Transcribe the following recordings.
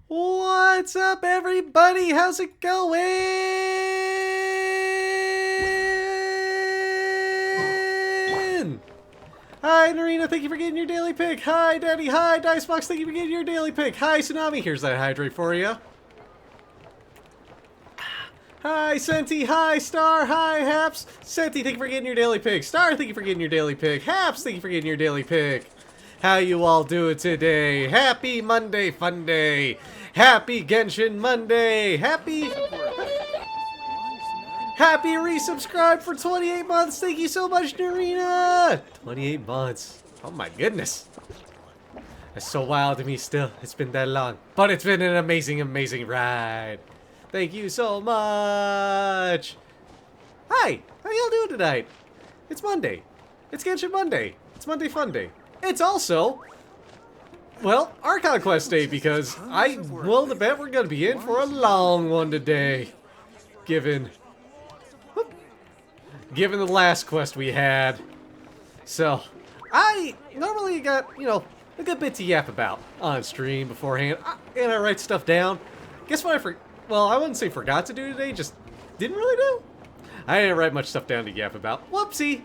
What's up, everybody? How's it going? Hi, Narina. Thank you for getting your daily pick. Hi, Daddy. Hi, Dicebox. Thank you for getting your daily pick. Hi, Tsunami. Here's that hydrate for you. Hi, Senti. Hi, Star. Hi, Haps. Senti, thank you for getting your daily pick. Star, thank you for getting your daily pick. Haps, thank you for getting your daily pick. How you all doing today? Happy Monday Fun Day. Happy Genshin Monday. Happy resubscribe for 28 months. Thank you so much, Narina. 28 months. Oh my goodness. That's so wild to me still. It's been that long. But it's been an amazing, amazing ride. Thank you so much. Hi, how y'all doing tonight? It's Monday. It's Genshin Monday. It's Monday Fun Day. It's also, well, Archon Quest Day, because I will bet we're going to be in for a long one today. Given the last quest we had. So, I normally got, a good bit to yap about on stream beforehand. And I write stuff down. Guess what I wouldn't say forgot to do today, just didn't really do. I didn't write much stuff down to yap about. Whoopsie.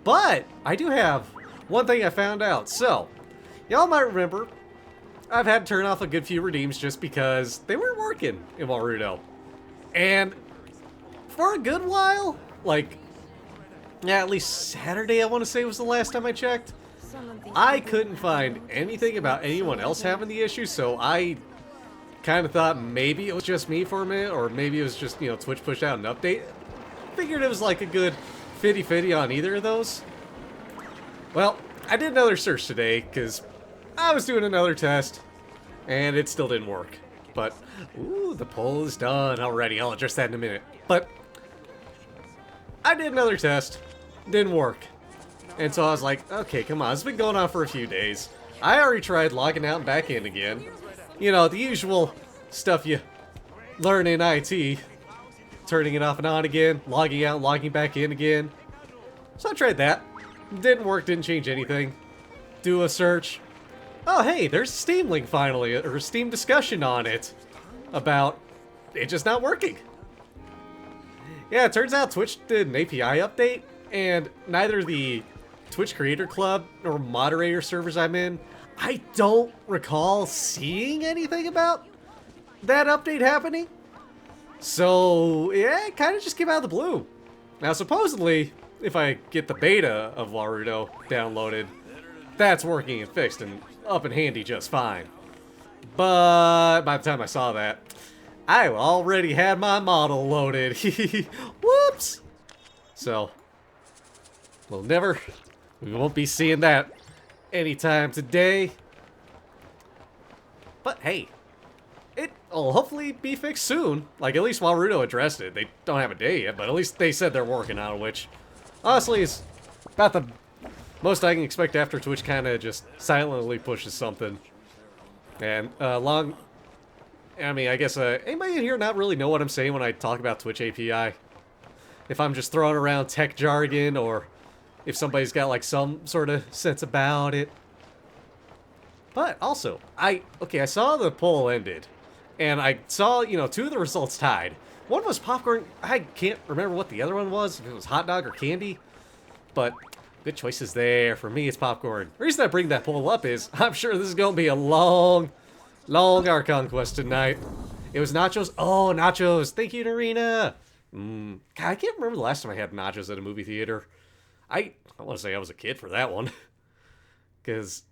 But I do have one thing I found out. So, y'all might remember, I've had to turn off a good few redeems just because they weren't working in Warudo. And for a good while, at least Saturday I want to say was the last time I checked, I couldn't find anything about anyone else having the issue, so I kind of thought maybe it was just me for a minute, or maybe it was just, Twitch pushed out an update. Figured it was like a good 50-50 on either of those. Well, I did another search today, because I was doing another test, and it still didn't work. But, ooh, the poll is done already. I'll address that in a minute. But I did another test. Didn't work. And so I was like, okay, come on. It's been going on for a few days. I already tried logging out and back in again. The usual stuff you learn in IT. Turning it off and on again. Logging out, logging back in again. So I tried that. Didn't work, didn't change anything. Do a search. Oh, hey, there's a Steam link finally, or a Steam discussion on it. About it just not working. Yeah, it turns out Twitch did an API update, and neither the Twitch Creator Club or moderator servers I'm in, I don't recall seeing anything about that update happening. So, yeah, it kind of just came out of the blue. Now, supposedly, if I get the beta of Warudo downloaded, that's working and fixed and up and handy just fine. But by the time I saw that, I already had my model loaded. Whoops! So, we won't be seeing that anytime today. But hey, it'll hopefully be fixed soon. Like, at least Warudo addressed it. They don't have a day yet, but at least they said they're working on it, which honestly is about the most I can expect after Twitch kind of just silently pushes something. And I guess anybody in here not really know what I'm saying when I talk about Twitch API? If I'm just throwing around tech jargon, or if somebody's got like some sort of sense about it. But also, I saw the poll ended, and I saw, two of the results tied. One was popcorn. I can't remember what the other one was, if it was hot dog or candy. But good choices there. For me, it's popcorn. The reason I bring that poll up is I'm sure this is going to be a long Archon quest tonight. It was nachos. Oh, nachos. Thank you, Narina. God, I can't remember the last time I had nachos at a movie theater. I want to say I was a kid for that one. Because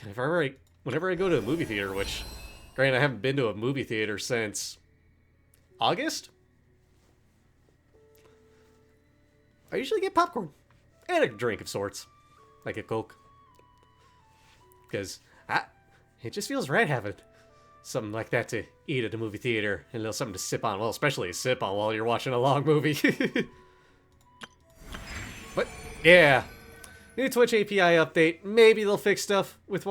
whenever I go to a movie theater, which, granted, I haven't been to a movie theater since August, I usually get popcorn and a drink of sorts, like a Coke. Because it just feels right having something like that to eat at a movie theater, and a little something to sip on. Well, especially a sip on while you're watching a long movie. But yeah, New Twitch API update. Maybe they'll fix stuff with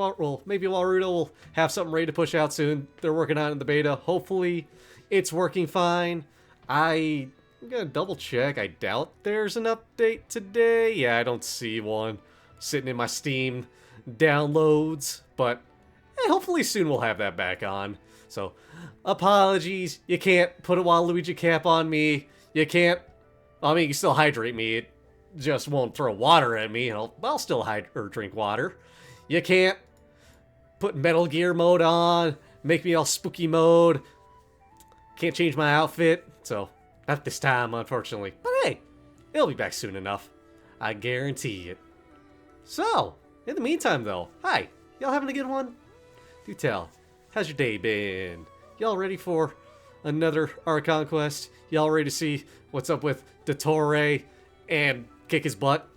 maybe Warudo will have something ready to push out soon. They're working on it in the beta. Hopefully, it's working fine. I'm gonna double check. I doubt there's an update today. Yeah, I don't see one sitting in my Steam downloads, but hopefully soon we'll have that back on. So, apologies. You can't put a Waluigi cap on me. You can't. I mean, you can still hydrate me. It just won't throw water at me. I'll still drink water. You can't put Metal Gear mode on. Make me all spooky mode. Can't change my outfit. So, not this time, unfortunately. But hey, it'll be back soon enough. I guarantee it. So, in the meantime, though, hi. Y'all having a good one? Do tell. How's your day been? Y'all ready for another Archon quest? Y'all ready to see what's up with Dottore and kick his butt?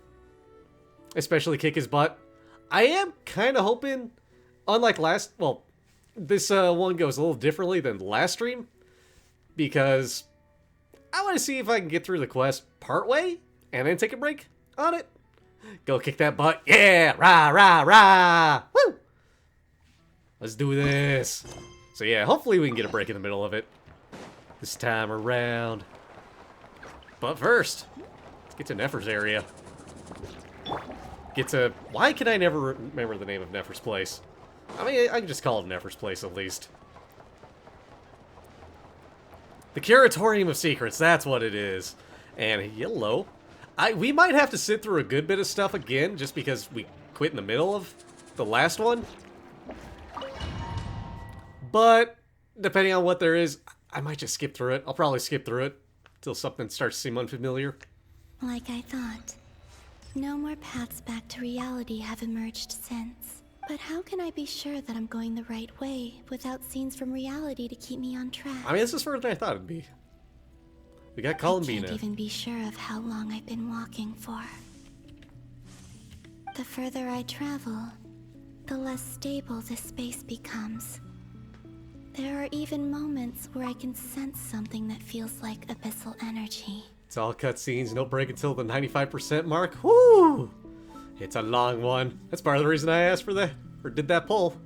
Especially kick his butt. I am kind of hoping, unlike this one goes a little differently than the last stream, because I want to see if I can get through the quest partway and then take a break on it. Go kick that butt. Yeah! Rah, rah, rah! Woo! Let's do this. So yeah, hopefully we can get a break in the middle of it this time around. But first, let's get to Nefer's area. Why can I never remember the name of Nefer's place? I mean, I can just call it Nefer's place at least. The Curatorium of Secrets, that's what it is. And hello. We might have to sit through a good bit of stuff again, just because we quit in the middle of the last one. But, depending on what there is, I might just skip through it. I'll probably skip through it until something starts to seem unfamiliar. Like I thought. No more paths back to reality have emerged since. But how can I be sure that I'm going the right way without scenes from reality to keep me on track? I mean, this is further than I thought it'd be. We got Columbina. I can't even be sure of how long I've been walking for. The further I travel, the less stable this space becomes. There are even moments where I can sense something that feels like abyssal energy. It's all cutscenes, no break until the 95% mark. Woo! It's a long one. That's part of the reason I asked for did that poll.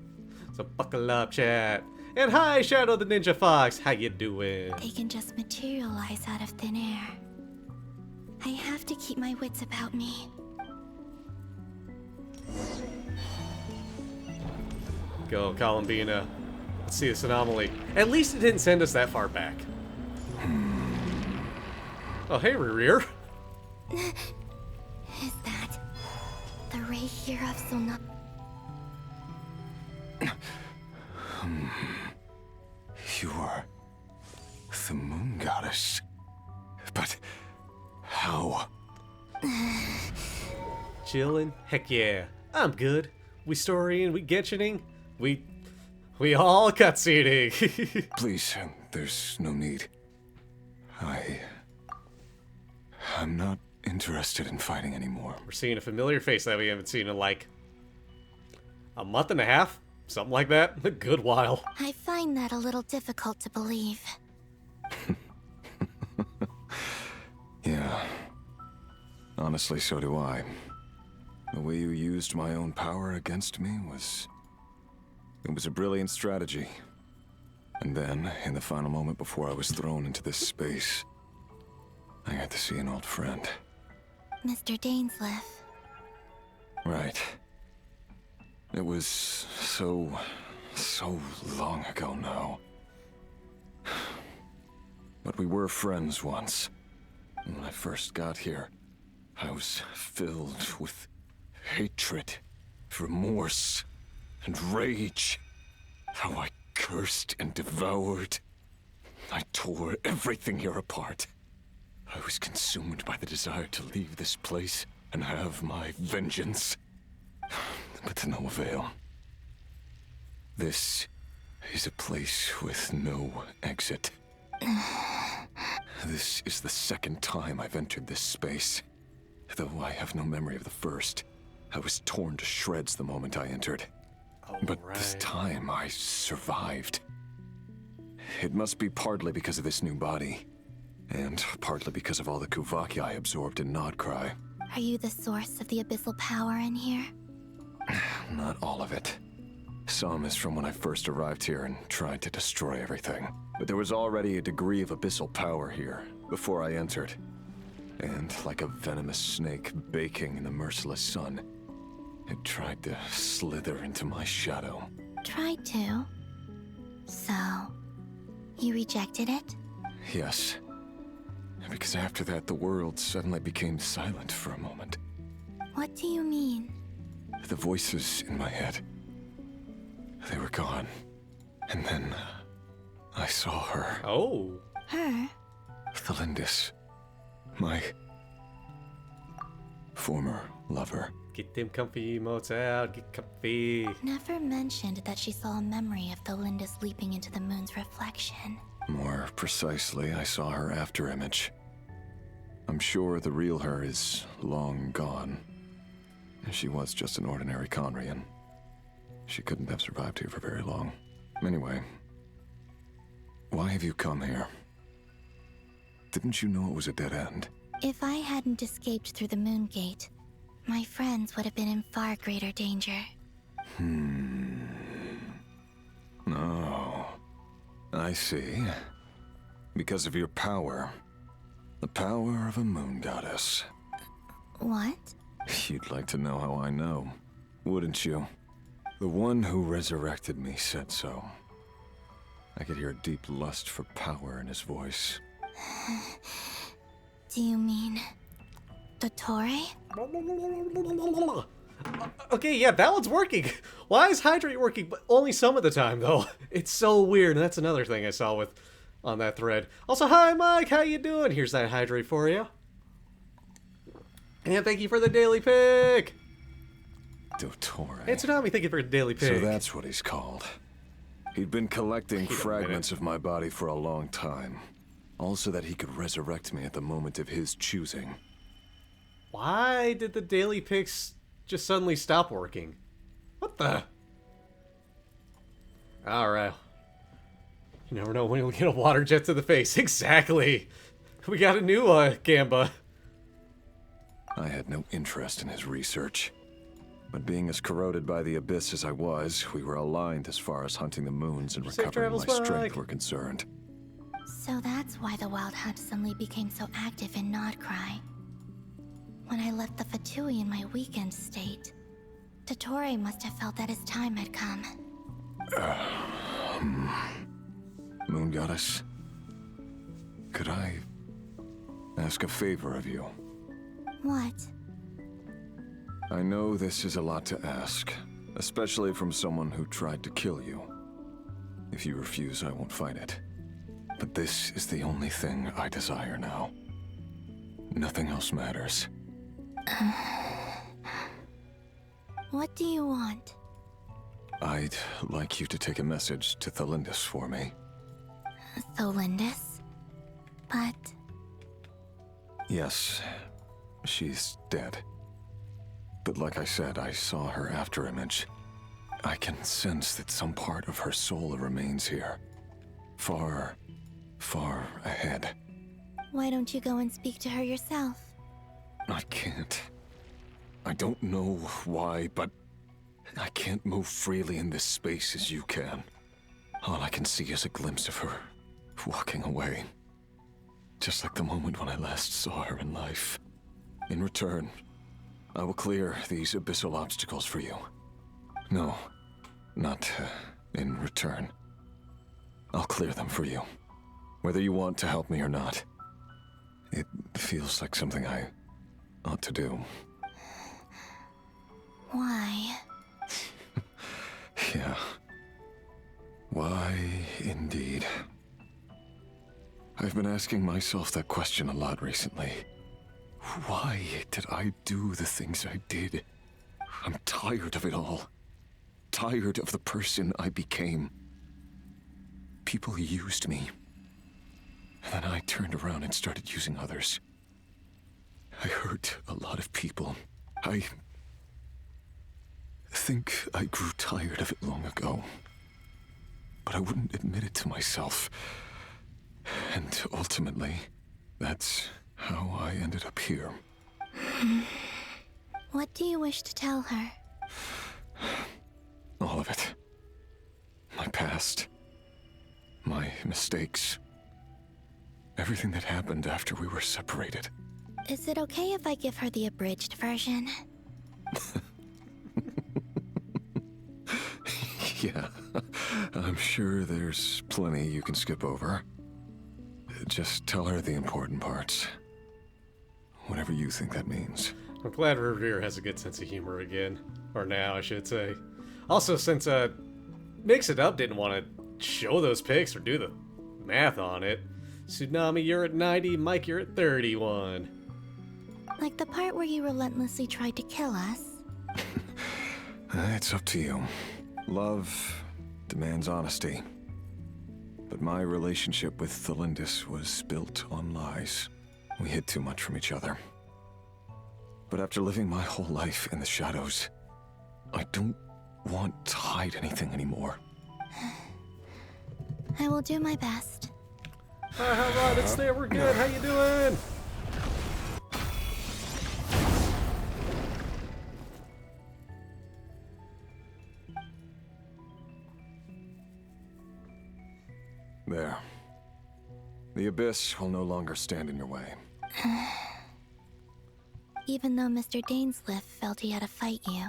So buckle up, chat. And hi, Shadow the Ninja Fox. How you doing? They can just materialize out of thin air. I have to keep my wits about me. Go, Columbina. Let's see this anomaly. At least it didn't send us that far back. Oh, hey, Rear. Is that the ray here of Sona? You are the moon goddess. But how? Chillin'? Heck yeah. I'm good. We storying, we Genshining, we all cutscening. Please, there's no need. I'm not interested in fighting anymore. We're seeing a familiar face that we haven't seen in like a month and a half? Something like that? A good while. I find that a little difficult to believe. Yeah. Honestly, so do I. The way you used my own power against me was... It was a brilliant strategy. And then, in the final moment before I was thrown into this space, I got to see an old friend. Mr. Dainsleif. Right. It was so long ago now. But we were friends once. And when I first got here, I was filled with hatred, remorse, and rage. How I cursed and devoured. I tore everything here apart. I was consumed by the desire to leave this place and have my vengeance. But to no avail. This is a place with no exit. This is the second time I've entered this space. Though I have no memory of the first. I was torn to shreds the moment I entered. But this time I survived. It must be partly because of this new body. And partly because of all the Kuvaki I absorbed in Nodcry. Are you the source of the abyssal power in here? Not all of it. Some is from when I first arrived here and tried to destroy everything. But there was already a degree of abyssal power here before I entered. And like a venomous snake baking in the merciless sun, it tried to slither into my shadow. Tried to? So, you rejected it? Yes. Because after that, the world suddenly became silent for a moment. What do you mean? The voices in my head, they were gone. And then, I saw her. Oh. Her? Thalindis. My former lover. Get them comfy emotes out, get comfy. Never mentioned that she saw a memory of Thalindis leaping into the moon's reflection. More precisely, I saw her after image. I'm sure the real her is long gone. She was just an ordinary Conrian. She couldn't have survived here for very long. Anyway, why have you come here? Didn't you know it was a dead end? If I hadn't escaped through the moon gate, my friends would have been in far greater danger. Oh, I see. Because of your power. The power of a moon goddess. What? You'd like to know how I know, wouldn't you? The one who resurrected me said so. I could hear a deep lust for power in his voice. Do you mean... Dottore? Okay, yeah, that one's working. Why is Hydrate working? But only some of the time, though. It's so weird, and that's another thing I saw with on that thread. Also, hi, Mike. How you doing? Here's that Hydrate for you. And thank you for the daily pick. Dottore. Hey, Tsunami, thank you for the daily pick. So that's what he's called. He'd been collecting fragments of my body for a long time. All so that he could resurrect me at the moment of his choosing. Why did the daily picks just suddenly stop working? What the? Alright. You never know when you'll get a water jet to the face. Exactly. We got a new Gamba. I had no interest in his research. But being as corroded by the abyss as I was, we were aligned as far as hunting the moons and Safe recovering my travels, strength Mike. were concerned. So that's why the Wild Hunt suddenly became so active in Nodcry. When I left the Fatui in my weakened state, Dottore must have felt that his time had come. Moon Goddess, could I ask a favor of you? What? I know this is a lot to ask, especially from someone who tried to kill you. If you refuse, I won't fight it. But this is the only thing I desire now. Nothing else matters. What do you want? I'd like you to take a message to Thalindis for me. Thalindis? But... Yes, she's dead. But like I said, I saw her after image. I can sense that some part of her soul remains here. Far, far ahead. why don't you go and speak to her yourself? I can't. I don't know why, but I can't move freely in this space as you can. All I can see is a glimpse of her walking away. Just like the moment when I last saw her in life. In return, I will clear these abyssal obstacles for you. No, not in return. I'll clear them for you. Whether you want to help me or not. It feels like something I ought to do. Why? Yeah. Why, indeed. I've been asking myself that question a lot recently. Why did I do the things I did? I'm tired of it all. Tired of the person I became. People used me. And then I turned around and started using others. I hurt a lot of people. I think I grew tired of it long ago. But I wouldn't admit it to myself. And ultimately, that's how I ended up here. What do you wish to tell her? All of it. My past. My mistakes. Everything that happened after we were separated. Is it okay if I give her the abridged version? Yeah, I'm sure there's plenty you can skip over. Just tell her the important parts. Whatever you think that means. I'm glad Revere has a good sense of humor again. Or now, I should say. Also, since Mix It Up didn't want to show those pics or do the math on it. Tsunami, you're at 90, Mike, you're at 31. Like the part where you relentlessly tried to kill us? It's up to you. Love demands honesty. But my relationship with Thelindis was built on lies. We hid too much from each other. But after living my whole life in the shadows, I don't want to hide anything anymore. I will do my best. Alright, it's there, we're good, how you doing? There. The Abyss will no longer stand in your way. Even though Mr. Dainsliff felt he had to fight you,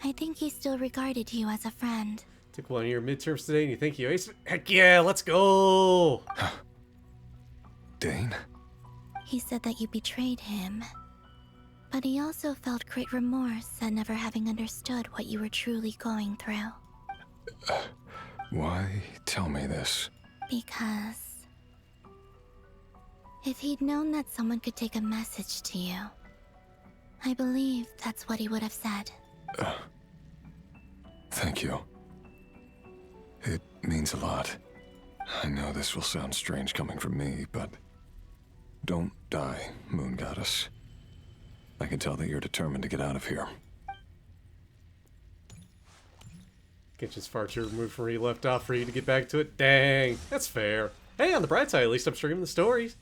I think he still regarded you as a friend. Took one of your midterms today and you think you aced it? Heck yeah, let's go! Dane? He said that you betrayed him, but he also felt great remorse at never having understood what you were truly going through. Why tell me this? Because if he'd known that someone could take a message to you, I believe that's what he would have said. Thank you. It means a lot. I know this will sound strange coming from me, but don't die, Moon Goddess. I can tell that you're determined to get out of here. Genshin's far too removed from where you left off for you to get back to it. Dang, that's fair. Hey, on the bright side, at least I'm streaming the stories.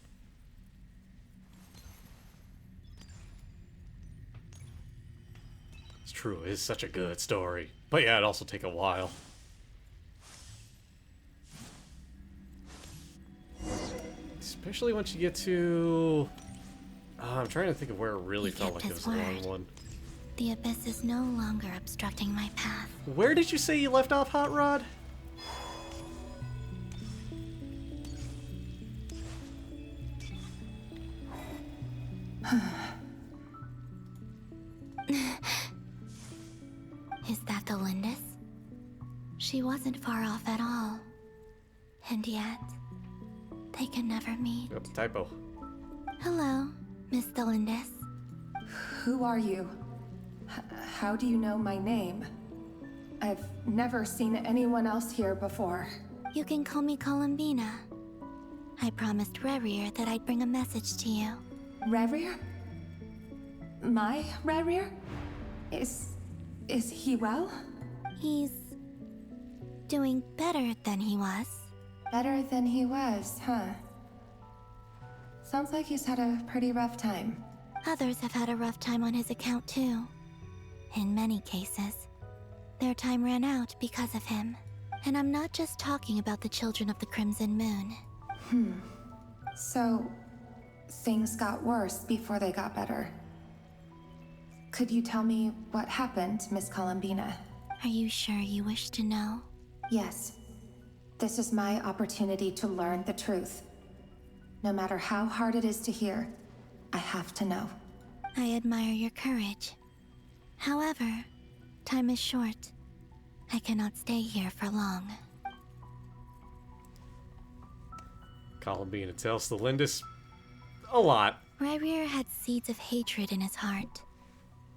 It's true, it is such a good story. But yeah, it'd also take a while. Especially once you get to... I'm trying to think of where it really He felt kept like it his was a long word. one. The Abyss is no longer obstructing my path. Where did you say you left off, Hot Rod? Is that the Lindis? She wasn't far off at all. And yet, they can never meet. Oh, typo. Hello, Miss Thelindis. Who are you? How do you know my name? I've never seen anyone else here before. You can call me Columbina. I promised Rerir that I'd bring a message to you. Rerir? My Rerir? Is he well? He's doing better than he was. Better than he was, huh? Sounds like he's had a pretty rough time. Others have had a rough time on his account too. In many cases, their time ran out because of him. And I'm not just talking about the children of the Crimson Moon. So, things got worse before they got better. Could you tell me what happened, Miss Columbina? Are you sure you wish to know? Yes. This is my opportunity to learn the truth. No matter how hard it is to hear, I have to know. I admire your courage. However, time is short. I cannot stay here for long. Columbina tells the Lindis a lot. Rerir had seeds of hatred in his heart,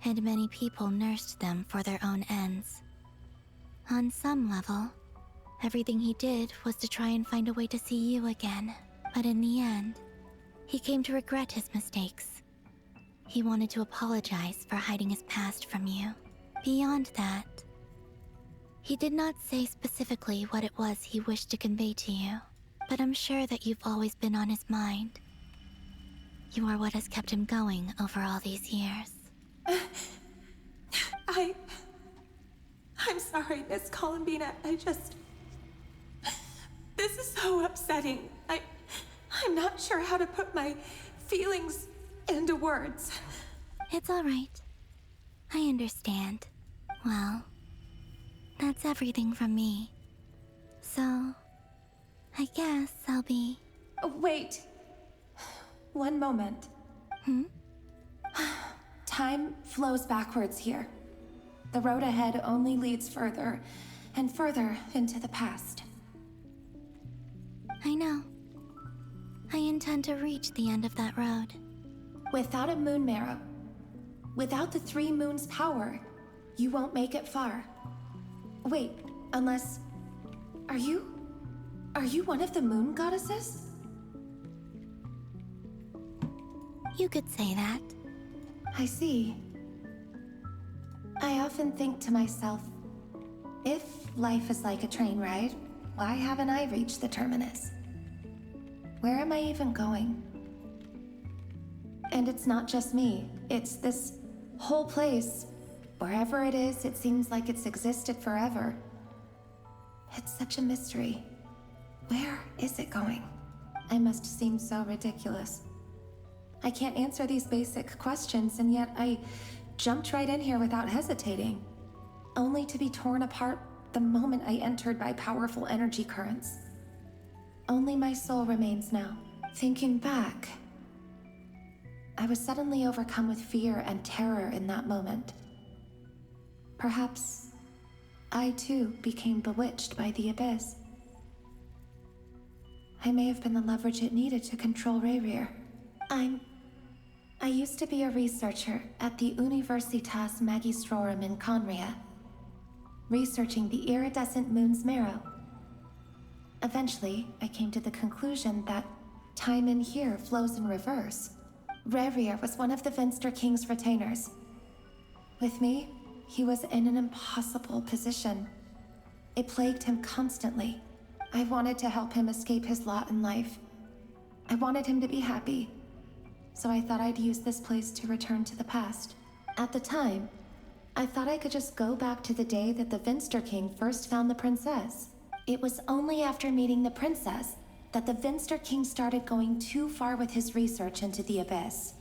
and many people nursed them for their own ends. On some level, everything he did was to try and find a way to see you again. But in the end, he came to regret his mistakes. He wanted to apologize for hiding his past from you. Beyond that, he did not say specifically what it was he wished to convey to you, but I'm sure that you've always been on his mind. You are what has kept him going over all these years. I'm sorry, Miss Columbina. This is so upsetting. I'm not sure how to put my feelings into words. It's all right. I understand. Well, that's everything from me. So, I guess I'll be... Wait. One moment. Time flows backwards here. The road ahead only leads further and further into the past. I know. I intend to reach the end of that road. Without a moon marrow, without the 3 moons' power, you won't make it far. Wait, unless... Are you one of the moon goddesses? You could say that. I see. I often think to myself, if life is like a train ride, why haven't I reached the terminus? Where am I even going? And it's not just me, it's this whole place. Wherever it is, it seems like it's existed forever. It's such a mystery. Where is it going? I must seem so ridiculous. I can't answer these basic questions, and yet I jumped right in here without hesitating, only to be torn apart the moment I entered by powerful energy currents. Only my soul remains now. Thinking back, I was suddenly overcome with fear and terror in that moment. Perhaps I too became bewitched by the abyss. I may have been the leverage it needed to control Rayrir. I used to be a researcher at the Universitas Magistrorum in Conria, researching the iridescent moon's marrow. Eventually, I came to the conclusion that time in here flows in reverse. Rayrir was one of the Vinster King's retainers. With me, he was in an impossible position. It plagued him constantly. I wanted to help him escape his lot in life. I wanted him to be happy. So I thought I'd use this place to return to the past. At the time, I thought I could just go back to the day that the Vinster King first found the princess. It was only after meeting the princess that the Vinster King started going too far with his research into the abyss.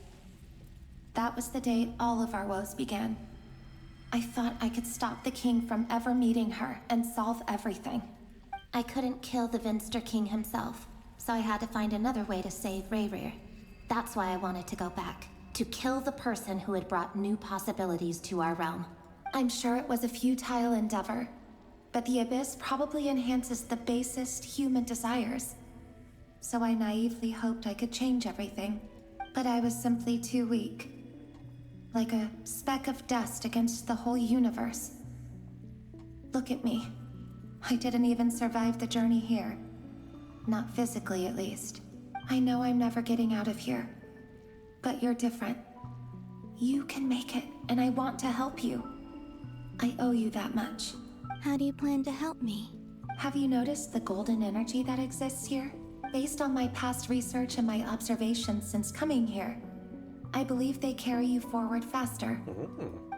That was the day all of our woes began. I thought I could stop the king from ever meeting her and solve everything. I couldn't kill the Vinster King himself, so I had to find another way to save Rayrir. That's why I wanted to go back, to kill the person who had brought new possibilities to our realm. I'm sure it was a futile endeavor, but the abyss probably enhances the basest human desires. So I naively hoped I could change everything, but I was simply too weak. Like a speck of dust against the whole universe. Look at me. I didn't even survive the journey here. Not physically, at least. I know I'm never getting out of here. But you're different. You can make it, and I want to help you. I owe you that much. How do you plan to help me? Have you noticed the golden energy that exists here? Based on my past research and my observations since coming here, I believe they carry you forward faster.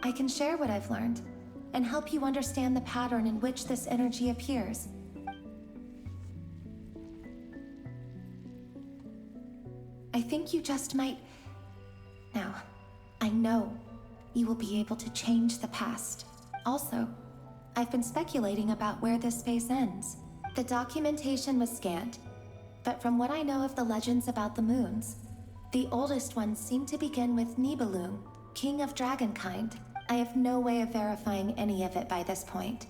I can share what I've learned and help you understand the pattern in which this energy appears. I think you just might... Now, I know you will be able to change the past. Also, I've been speculating about where this space ends. The documentation was scanned, but from what I know of the legends about the moons, the oldest ones seem to begin with Nibelung, king of dragonkind. I have no way of verifying any of it by this point.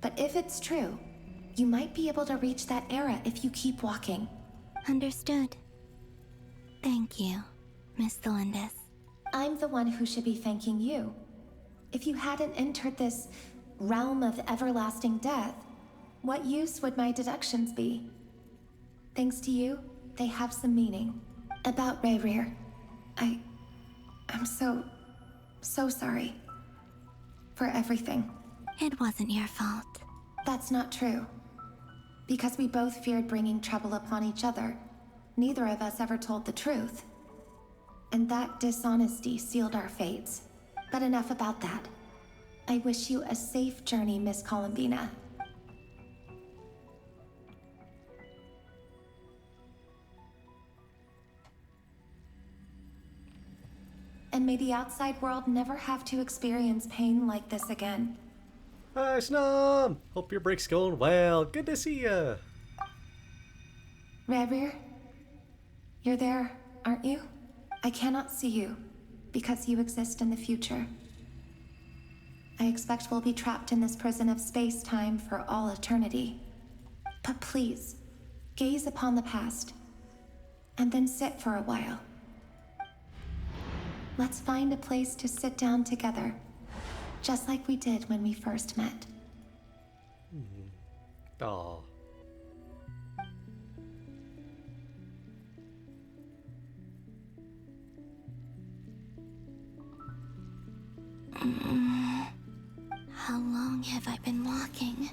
But if it's true, you might be able to reach that era if you keep walking. Understood. Thank you, Miss Thelindis. I'm the one who should be thanking you. If you hadn't entered this realm of everlasting death, what use would my deductions be? Thanks to you, they have some meaning. About Rayrir, I'm so sorry. For everything. It wasn't your fault. That's not true. Because we both feared bringing trouble upon each other, neither of us ever told the truth. and that dishonesty sealed our fates. But enough about that. I wish you a safe journey, Miss Columbina. And may the outside world never have to experience pain like this again. Hi, Snom! Hope your break's going well. Good to see ya. Rerir, you're there, aren't you? I cannot see you, because you exist in the future. I expect we'll be trapped in this prison of space-time for all eternity. But please, gaze upon the past, and then sit for a while. Let's find a place to sit down together, just like we did when we first met. Aw. How long have I been walking?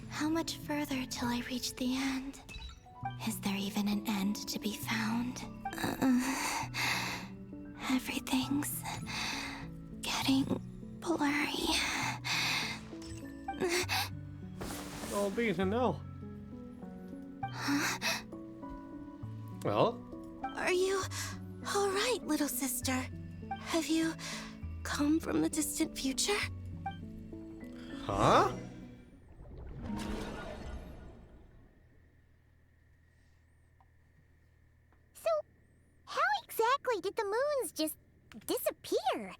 How much further till I reach the end? Is there even an end to be found? Everything's getting blurry. Oh, be to know. Well, Are you all right, little sister? Have you come from the distant future? huh? So, how exactly did the moons just disappear?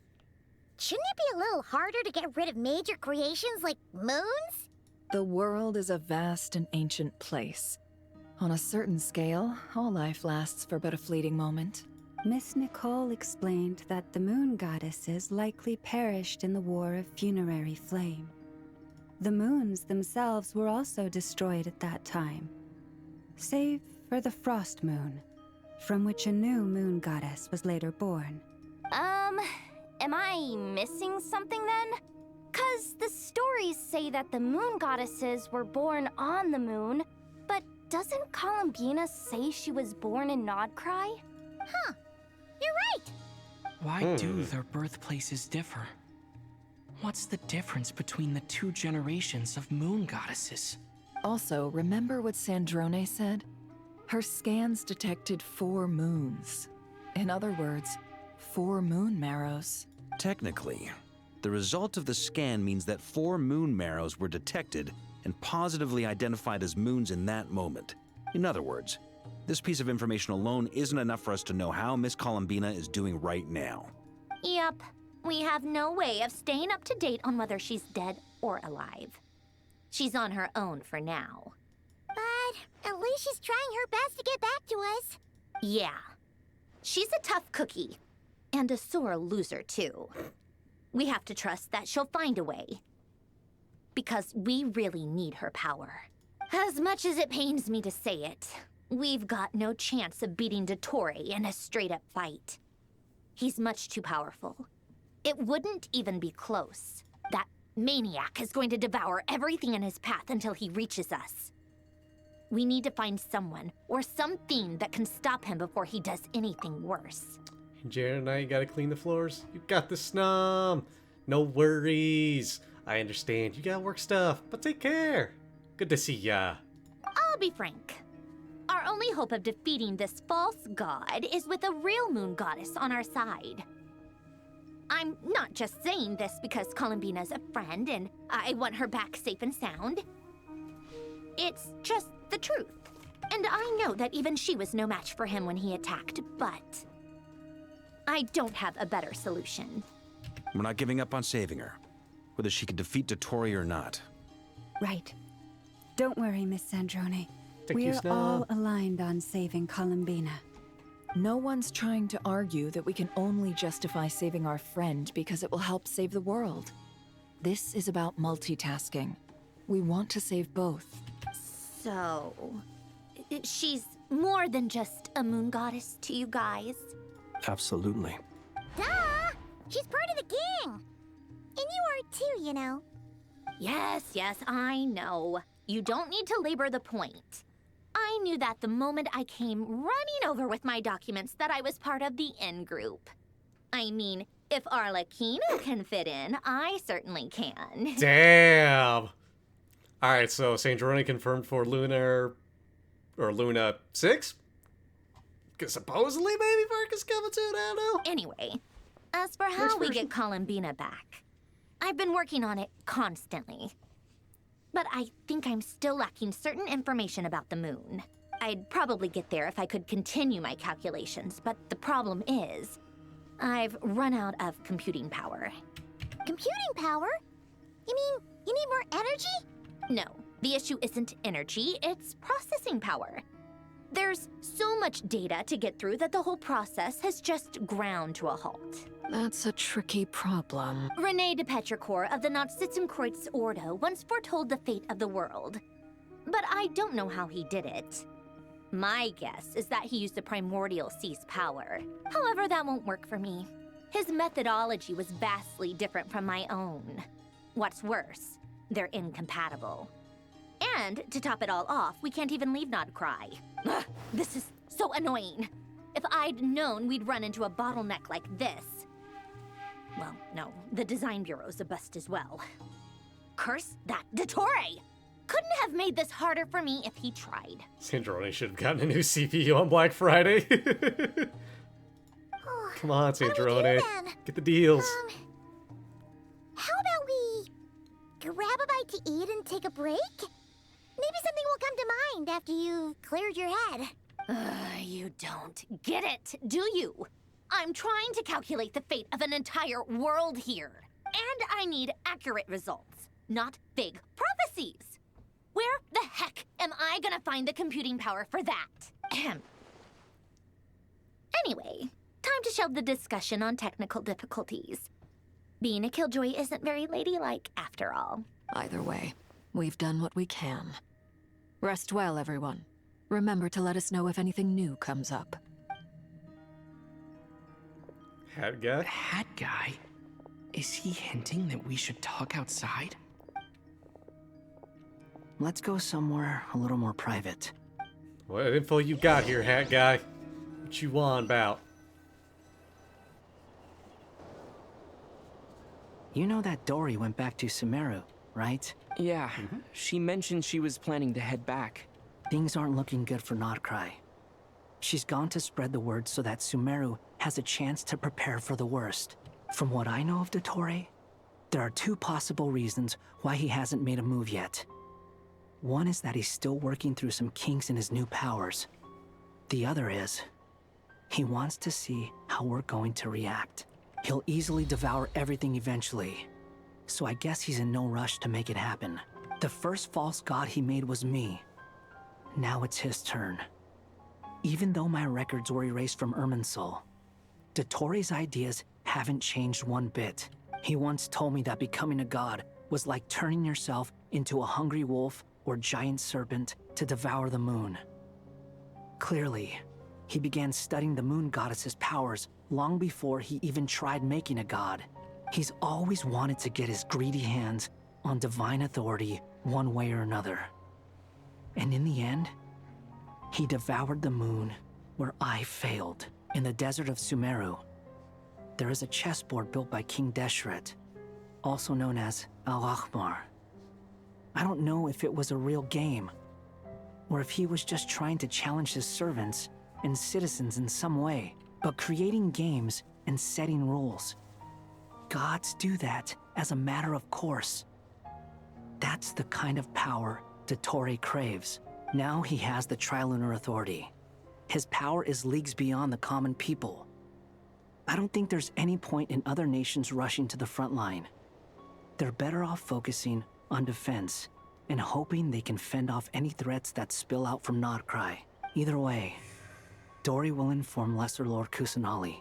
Shouldn't it be a little harder to get rid of major creations like moons? The world is a vast and ancient place. On a certain scale, all life lasts for but a fleeting moment. Miss Nicole explained that the moon goddesses likely perished in the War of Funerary Flame. The moons themselves were also destroyed at that time, save for the Frost Moon, from which a new moon goddess was later born. Am I missing something then? 'Cause the stories say that the moon goddesses were born on the moon, but doesn't Columbina say she was born in Nodcry? Huh. You're right. Why do their birthplaces differ? What's the difference between the two generations of moon goddesses? Also, remember what Sandrone said? Her scans detected 4 moons. In other words, 4 moon marrows. Technically, the result of the scan means that 4 moon marrows were detected and positively identified as moons in that moment. In other words, this piece of information alone isn't enough for us to know how Miss Columbina is doing right now. Yep. We have no way of staying up to date on whether she's dead or alive. She's on her own for now. But at least she's trying her best to get back to us. Yeah. She's a tough cookie. And a sore loser, too. We have to trust that she'll find a way. Because we really need her power. As much as it pains me to say it, we've got no chance of beating Dottore in a straight-up fight. He's much too powerful. It wouldn't even be close. That maniac is going to devour everything in his path until he reaches us. We need to find someone or something that can stop him before he does anything worse. Jared and I gotta clean the floors. You got this, Snom. No worries. I understand. You got work stuff, but take care. Good to see ya. I'll be frank. Our only hope of defeating this false god is with a real moon goddess on our side. I'm not just saying this because Columbina's a friend and I want her back safe and sound. It's just the truth. And I know that even she was no match for him when he attacked, but I don't have a better solution. We're not giving up on saving her, whether she can defeat Dottore or not. Right. Don't worry, Miss Sandrone. Thank you, We're Snow. all aligned on saving Columbina. No one's trying to argue that we can only justify saving our friend because it will help save the world. This is about multitasking. We want to save both. So, she's more than just a moon goddess to you guys. Absolutely. Duh! She's part of the gang! And you are too, you know. Yes, I know. You don't need to labor the point. I I knew that the moment I came running over with my documents that I was part of the in-group. I mean, if Arlecchino can fit in, I certainly can. Damn! Alright, so Saint Geroni confirmed for Luna 6? Supposedly Baby Park is coming soon, I don't know. Anyway, as for how we get Columbina back, I've been working on it constantly. But I think I'm still lacking certain information about the moon. I'd probably get there if I could continue my calculations, but the problem is, I've run out of computing power. Computing power? You mean you need more energy? No, the issue isn't energy, it's processing power. There's so much data to get through that the whole process has just ground to a halt. That's a tricky problem. René de Petrichor of the Nazissenkreuz Ordo once foretold the fate of the world. But I don't know how he did it. My guess is that he used the primordial sea's power. However, that won't work for me. His methodology was vastly different from my own. What's worse, they're incompatible. And, to top it all off, we can't even leave Nodcry. Ugh, this is so annoying. If I'd known we'd run into a bottleneck like this... Well, no, the design bureau's a bust as well. Curse that Dottore! Couldn't have made this harder for me if he tried. Saint Geroni should have gotten a new CPU on Black Friday. Come on, Saint Geroni. Get the deals. How about we grab a bite to eat and take a break? Maybe something will come to mind after you've cleared your head. You don't get it, do you? I'm trying to calculate the fate of an entire world here. And I need accurate results, not big prophecies. Where the heck am I gonna find the computing power for that? Ahem. Anyway, time to shelve the discussion on technical difficulties. Being a killjoy isn't very ladylike, after all. Either way, we've done what we can. Rest well, everyone. Remember to let us know if anything new comes up. Hat guy? Hat guy? Is he hinting that we should talk outside? Let's go somewhere a little more private. What info you got here, hat guy? What you on about? You know that Dory went back to Sumeru, right? Yeah, she mentioned she was planning to head back. Things aren't looking good for Nodcry. She's gone to spread the word so that Sumeru has a chance to prepare for the worst. From what I know of Dottore, there are two possible reasons why he hasn't made a move yet. One is that he's still working through some kinks in his new powers. The other is, he wants to see how we're going to react. He'll easily devour everything eventually, so I guess he's in no rush to make it happen. The first false god he made was me. Now it's his turn. Even though my records were erased from Irminsul, Dottore's ideas haven't changed one bit. He once told me that becoming a god was like turning yourself into a hungry wolf or giant serpent to devour the moon. Clearly, he began studying the moon goddess's powers long before he even tried making a god. He's always wanted to get his greedy hands on divine authority one way or another. And in the end, he devoured the moon where I failed. In the desert of Sumeru, there is a chessboard built by King Deshret, also known as Al-Ahmar. I don't know if it was a real game, or if he was just trying to challenge his servants and citizens in some way, but creating games and setting rules. Gods do that as a matter of course. That's the kind of power Dottore craves. Now he has the Trilunar Authority. His power is leagues beyond the common people. I don't think there's any point in other nations rushing to the front line. They're better off focusing on defense and hoping they can fend off any threats that spill out from Nodcry. Either way, Dory will inform Lesser Lord Kusanali,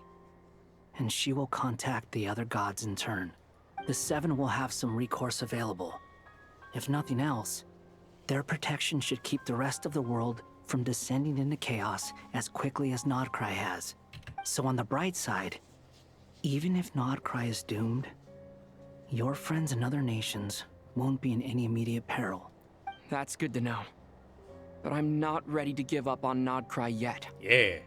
and she will contact the other gods in turn. The Seven will have some recourse available. If nothing else, their protection should keep the rest of the world from descending into chaos as quickly as Nodcry has. So on the bright side, even if Nodcry is doomed, your friends in other nations won't be in any immediate peril. That's good to know. but I'm not ready to give up on Nodcry yet. Yeah.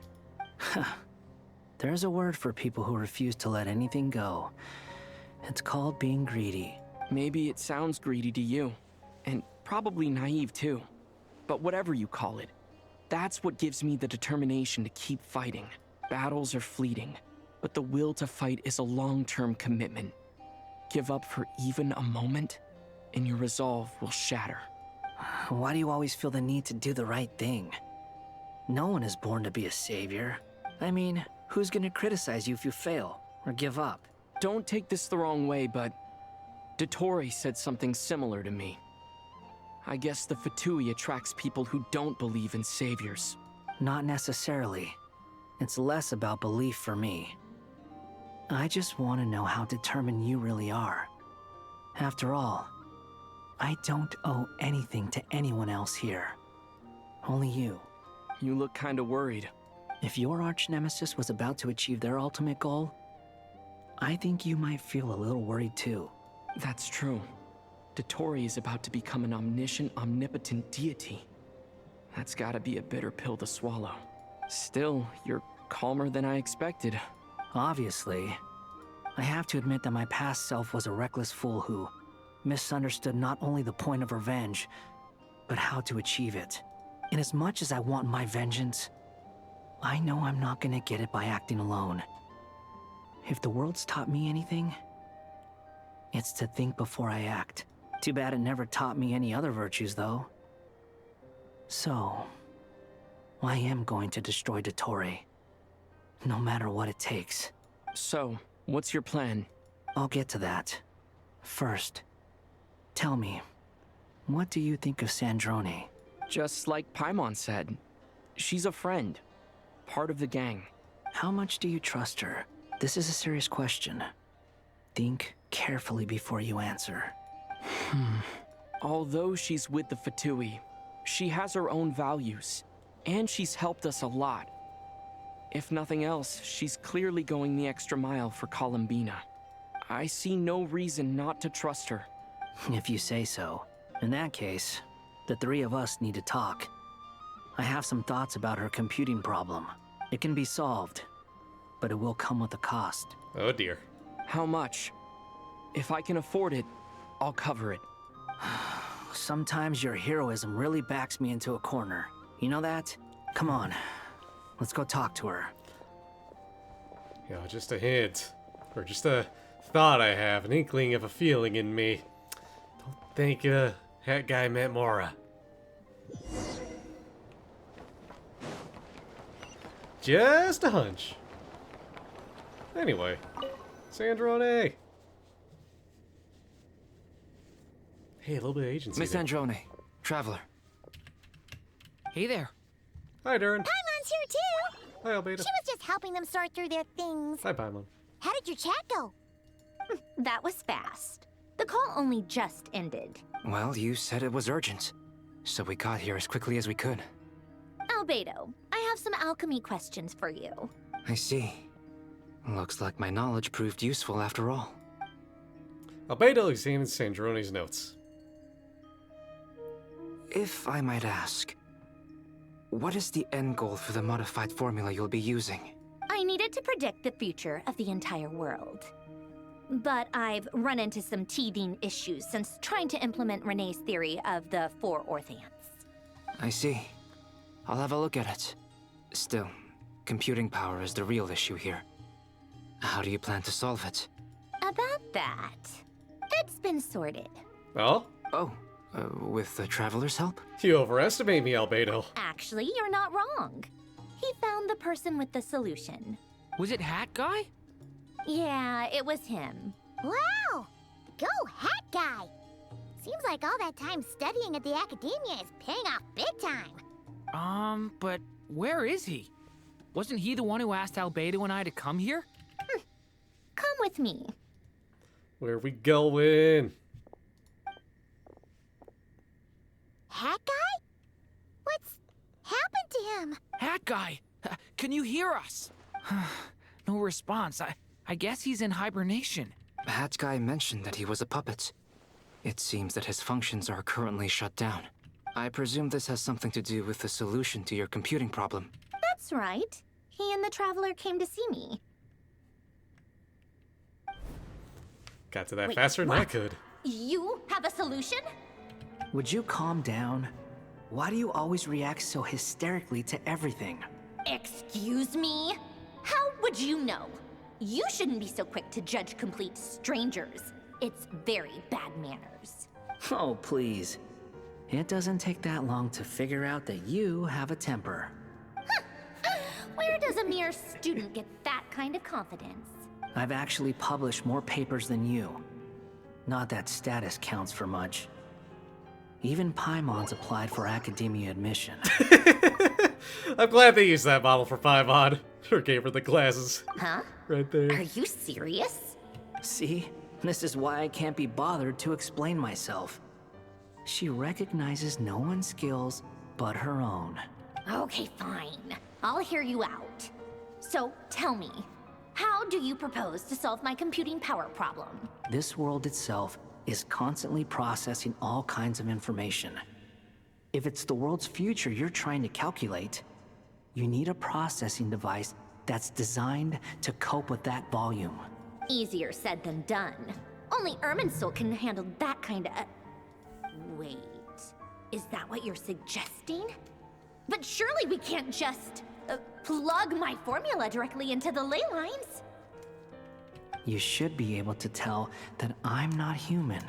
There's a word for people who refuse to let anything go. It's called being greedy. Maybe it sounds greedy to you, and probably naive too. But whatever you call it, that's what gives me the determination to keep fighting. Battles are fleeting, but the will to fight is a long-term commitment. Give up for even a moment, and your resolve will shatter. Why do you always feel the need to do the right thing? No one is born to be a savior. I mean, who's gonna criticize you if you fail or give up? Don't take this the wrong way, but Dottore said something similar to me. I guess the Fatui attracts people who don't believe in saviors. Not necessarily. It's less about belief for me. I just want to know how determined you really are. After all, I don't owe anything to anyone else here. Only you. You look kinda worried. If your arch-nemesis was about to achieve their ultimate goal, I think you might feel a little worried too. That's true. Dottore is about to become an omniscient, omnipotent deity. That's gotta be a bitter pill to swallow. Still, you're calmer than I expected. Obviously. I have to admit that my past self was a reckless fool who misunderstood not only the point of revenge, but how to achieve it. And as much as I want my vengeance, I know I'm not gonna get it by acting alone. If the world's taught me anything, it's to think before I act. Too bad it never taught me any other virtues, though. So, I am going to destroy Dottore, no matter what it takes. So, what's your plan? I'll get to that. First, tell me, what do you think of Sandrone? Just like Paimon said, she's a friend, part of the gang. How much do you trust her? This is a serious question. Think carefully before you answer. Although she's with the Fatui, she has her own values, and she's helped us a lot. If nothing else, she's clearly going the extra mile for Columbina. I see no reason not to trust her. If you say so. In that case, the three of us need to talk. I have some thoughts about her computing problem. It can be solved, but it will come with a cost. Oh dear. How much? If I can afford it, I'll cover it. Sometimes your heroism really backs me into a corner. You know that? Come on, let's go talk to her. You know, just a hint, or just a thought I have, an inkling of a feeling in me. Don't think that guy met Mora. Just a hunch. Anyway, Sandrone. Hey, a little bit of agency. Miss there. Sandrone, traveler. Hey there. Hi, Durin. Paimon's here too. Hi, Albedo. She was just helping them sort through their things. Hi, Paimon. How did your chat go? That was fast. The call only just ended. Well, you said it was urgent, so we got here as quickly as we could. Albedo, I have some alchemy questions for you. I see. Looks like my knowledge proved useful after all. Albedo examines Sandrone's notes. If I might ask, what is the end goal for the modified formula you'll be using? I needed to predict the future of the entire world. But I've run into some teething issues since trying to implement Renee's theory of the four Orthants. I see. I'll have a look at it. Still, computing power is the real issue here. How do you plan to solve it? About that, it's been sorted. Oh? Oh, with the Traveler's help? You overestimate me, Albedo. Actually, you're not wrong. He found the person with the solution. Was it Hat Guy? Yeah, it was him. Wow! Go Hat Guy! Seems like all that time studying at the academia is paying off big time. But where is he? Wasn't he the one who asked Albedo and I to come here? Come with me. Where are we going? Hat Guy? What's happened to him? Hat Guy! Can you hear us? No response. I guess he's in hibernation. Hat Guy mentioned that he was a puppet. It seems that his functions are currently shut down. I presume this has something to do with the solution to your computing problem. That's right. He and the Traveler came to see me. Got to that Wait, faster than I what? could. You have a solution? Would you calm down? Why do you always react so hysterically to everything? Excuse me? How would you know? You shouldn't be so quick to judge complete strangers. It's very bad manners. Oh, please. It doesn't take that long to figure out that you have a temper. Where does a mere student get that kind of confidence? I've actually published more papers than you. Not that status counts for much. Even Paimon's applied for academia admission. I'm glad they used that model for Paimon. Or gave her the glasses. Huh? Right there. Are you serious? See? This is why I can't be bothered to explain myself. She recognizes no one's skills but her own. Okay, fine. I'll hear you out. So, tell me, how do you propose to solve my computing power problem? This world itself is constantly processing all kinds of information. If it's the world's future you're trying to calculate, you need a processing device that's designed to cope with that volume. Easier said than done. Only Irminsul can handle that kind of... Wait, is that what you're suggesting? But surely we can't just plug my formula directly into the ley lines. You should be able to tell that I'm not human,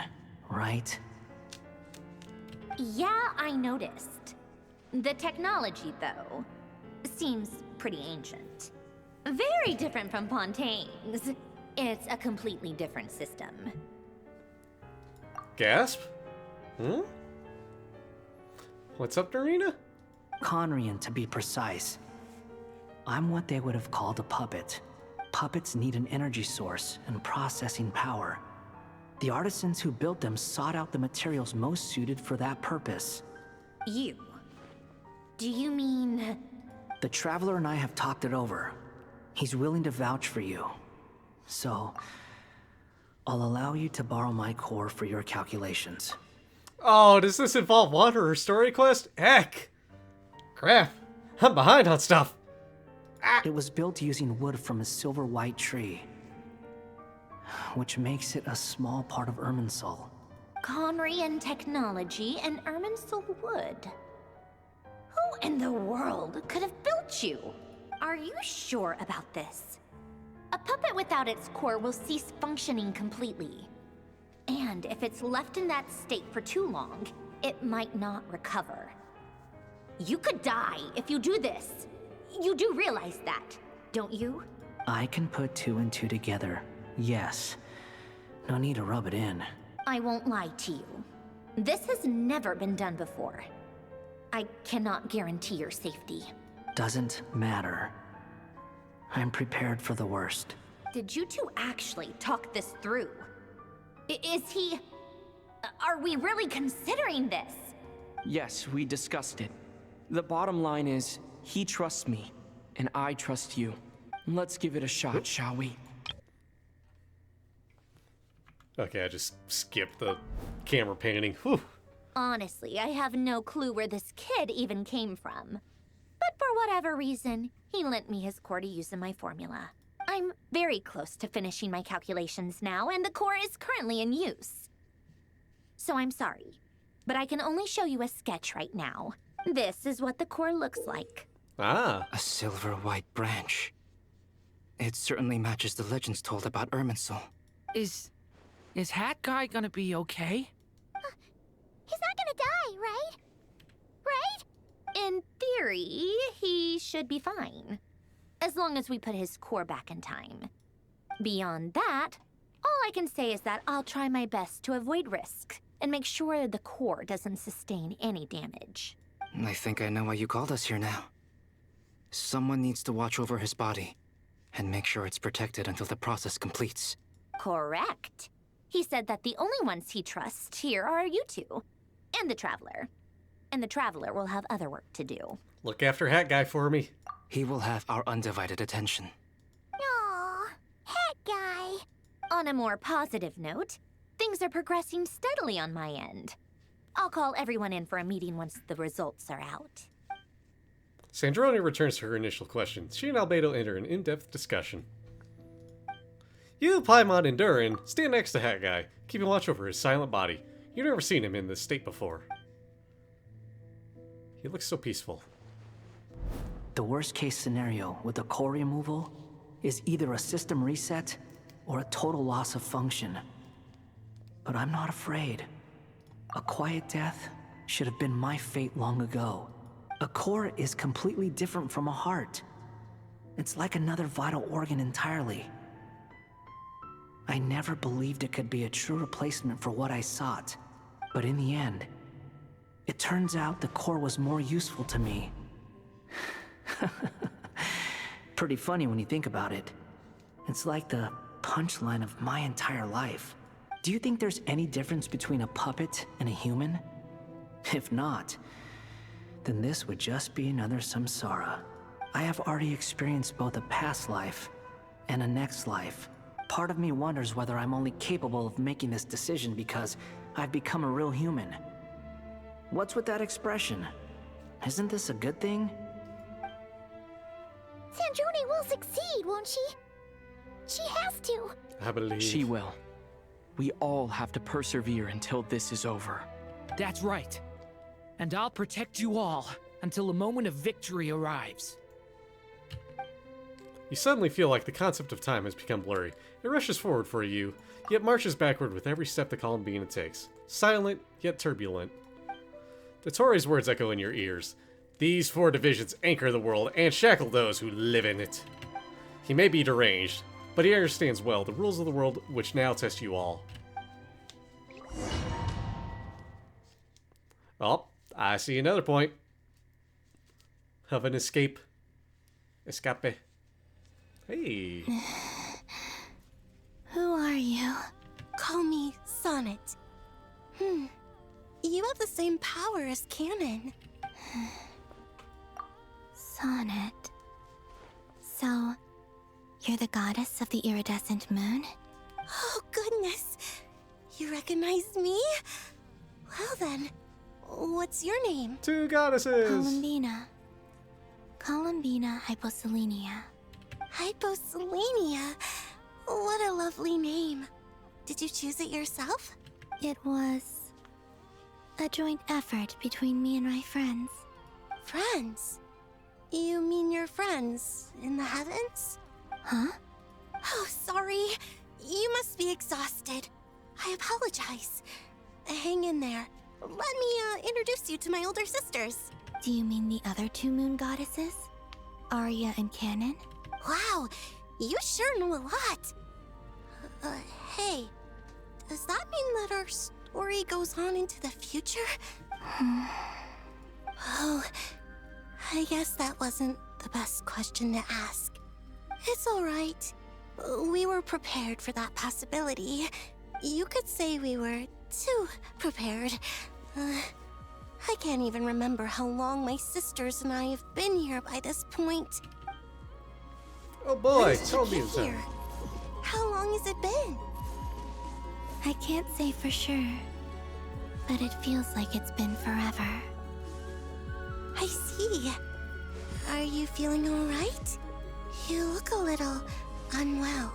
right? Yeah, I noticed. The technology, though, seems pretty ancient. Very different from Pontaine's. It's a completely different system. Gasp? Hmm? What's up, Dorina? Conrian, to be precise. I'm what they would have called a puppet. Puppets need an energy source and processing power. The artisans who built them sought out the materials most suited for that purpose. You? Do you mean... The Traveler and I have talked it over. He's willing to vouch for you. So, I'll allow you to borrow my core for your calculations. Oh, does this involve Wanderer story quest? Heck! Crap, I'm behind on stuff. It was built using wood from a silver white tree, which makes it a small part of Irminsul. Conrian technology and Irminsul wood. Who in the world could have built you? Are you sure about this? A puppet without its core will cease functioning completely. And if it's left in that state for too long, it might not recover. You could die if you do this. You do realize that, don't you? I can put 2 and 2 together, yes. No need to rub it in. I won't lie to you. This has never been done before. I cannot guarantee your safety. Doesn't matter. I'm prepared for the worst. Did you two actually talk this through? Is he... Are we really considering this? Yes, we discussed it. The bottom line is, he trusts me, and I trust you. Let's give it a shot, shall we? Okay, I just skipped the camera panning. Whew. Honestly, I have no clue where this kid even came from. But for whatever reason, he lent me his core to use in my formula. I'm very close to finishing my calculations now, and the core is currently in use. So I'm sorry, but I can only show you a sketch right now. This is what the core looks like. Ah. A silver white branch. It certainly matches the legends told about Irminsul. Is Hat Guy gonna be okay? He's not gonna die, right? Right? In theory, he should be fine. As long as we put his core back in time. Beyond that, all I can say is that I'll try my best to avoid risk and make sure the core doesn't sustain any damage. I think I know why you called us here now. Someone needs to watch over his body and make sure it's protected until the process completes. Correct. He said that the only ones he trusts here are you two, and the Traveler. And the Traveler will have other work to do. Look after Hat Guy for me. He will have our undivided attention. Aww, Hat Guy. On a more positive note, things are progressing steadily on my end. I'll call everyone in for a meeting once the results are out. Sandrone returns to her initial question. She and Albedo enter an in-depth discussion. You, Paimon, and Durin stand next to Hat Guy, keeping watch over his silent body. You've never seen him in this state before. He looks so peaceful. The worst case scenario with the core removal is either a system reset or a total loss of function. But I'm not afraid. A quiet death should have been my fate long ago. A core is completely different from a heart. It's like another vital organ entirely. I never believed it could be a true replacement for what I sought. But in the end, it turns out the core was more useful to me. Pretty funny when you think about it. It's like the punchline of my entire life. Do you think there's any difference between a puppet and a human? If not, then this would just be another samsara. I have already experienced both a past life and a next life. Part of me wonders whether I'm only capable of making this decision because I've become a real human. What's with that expression? Isn't this a good thing? Sandrone will succeed, won't she? She has to. I believe. She will. We all have to persevere until this is over. That's right. And I'll protect you all until a moment of victory arrives. You suddenly feel like the concept of time has become blurry. It rushes forward for you, yet marches backward with every step the Columbina takes. Silent, yet turbulent. Dottore's words echo in your ears. These 4 divisions anchor the world and shackle those who live in it. He may be deranged, but he understands well the rules of the world which now test you all. Oh, I see another point. Of an escape. Escape. Hey. Who are you? Call me Sonnet. You have the same power as Canon. Sonnet. So, you're the goddess of the iridescent moon? Oh, goodness. You recognize me? Well then, what's your name? 2 goddesses! Columbina. Columbina Hyposelenia. Hyposelenia? What a lovely name. Did you choose it yourself? It was a joint effort between me and my friends. Friends? You mean your friends in the heavens? Huh? Oh, sorry. You must be exhausted. I apologize. Hang in there. Let me introduce you to my older sisters. Do you mean the other 2 moon goddesses? Arya and Canon? Wow, you sure know a lot. Hey, does that mean that our story goes on into the future? Oh, I guess that wasn't the best question to ask. It's alright. We were prepared for that possibility. You could say we were too prepared. I can't even remember how long my sisters and I have been here by this point. Oh boy, When tell did you me get so. here? How long has it been? I can't say for sure, but it feels like it's been forever. I see. Are you feeling alright? You look a little unwell.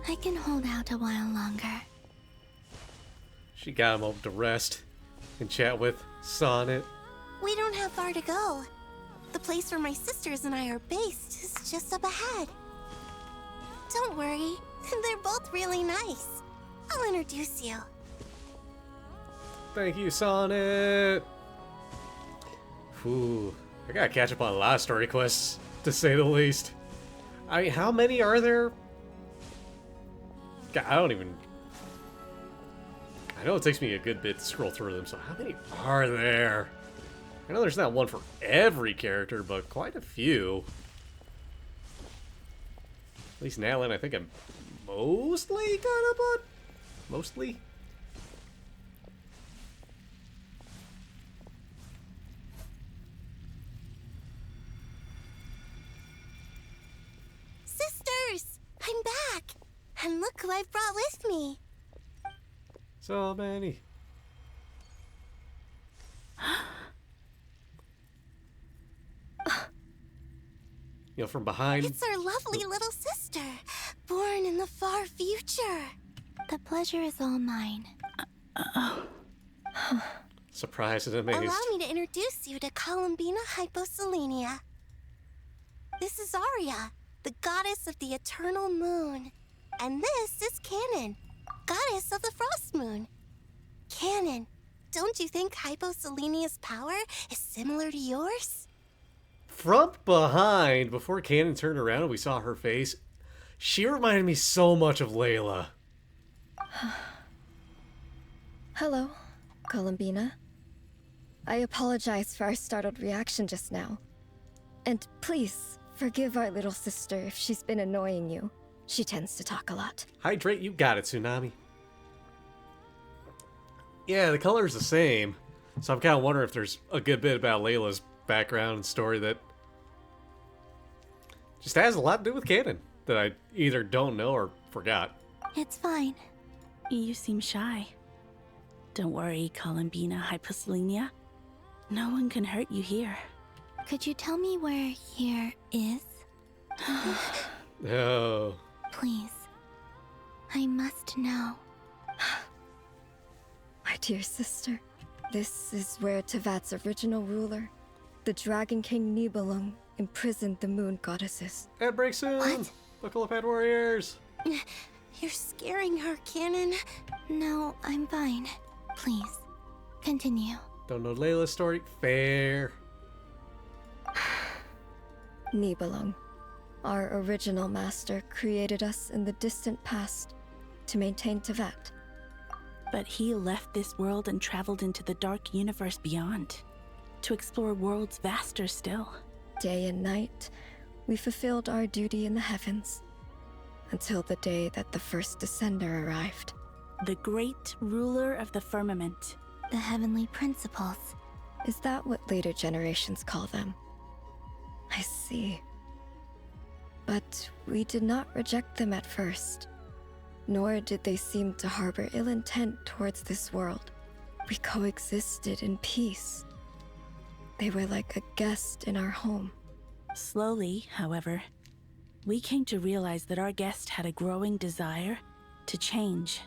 I can hold out a while longer. She got him up to rest and chat with Sonnet. We don't have far to go. The place where my sisters and I are based is just up ahead. Don't worry, they're both really nice. I'll introduce you. Thank you, Sonnet. Ooh, I gotta catch up on a lot of story quests, to say the least. I mean, how many are there? God, I don't even... I know it takes me a good bit to scroll through them, so how many are there? I know there's not one for every character, but quite a few. At least Natalie, I think I'm mostly caught up on. Mostly? Sisters! I'm back! And look who I've brought with me. So many. from behind. It's our lovely little sister, born in the far future. The pleasure is all mine. Surprised and amazed. Allow me to introduce you to Columbina Hyposelenia. This is Arya, the goddess of the eternal moon. And this is Canon, goddess of the frost moon. Canon, don't you think Hyposelenia's power is similar to yours? From behind, before Cannon turned around and we saw her face, she reminded me so much of Layla. Hello, Columbina. I apologize for our startled reaction just now. And please, forgive our little sister if she's been annoying you. She tends to talk a lot. Hydrate, you got it, Tsunami. Yeah, the color's the same. So I'm kind of wondering if there's a good bit about Layla's background and story that just has a lot to do with canon that I either don't know or forgot. It's fine. You seem shy. Don't worry, Columbina Hyposelenia. No one can hurt you here. Could you tell me where here is? Oh. Please. I must know. My dear sister, this is where Tevat's original ruler, the Dragon King Nibelung, imprisoned the moon goddesses. Ad break soon! What? Buckle up, Ad Warriors! You're scaring her, Canon. No, I'm fine. Please, continue. Don't know Layla's story? Fair. Nibelung, our original master, created us in the distant past to maintain Tevat. But he left this world and traveled into the dark universe beyond, to explore worlds vaster still. Day and night, we fulfilled our duty in the heavens, until the day that the first Descender arrived. The great ruler of the firmament. The heavenly principles. Is that what later generations call them? I see. But we did not reject them at first, nor did they seem to harbor ill intent towards this world. We coexisted in peace. They were like a guest in our home. Slowly, however, we came to realize that our guest had a growing desire to change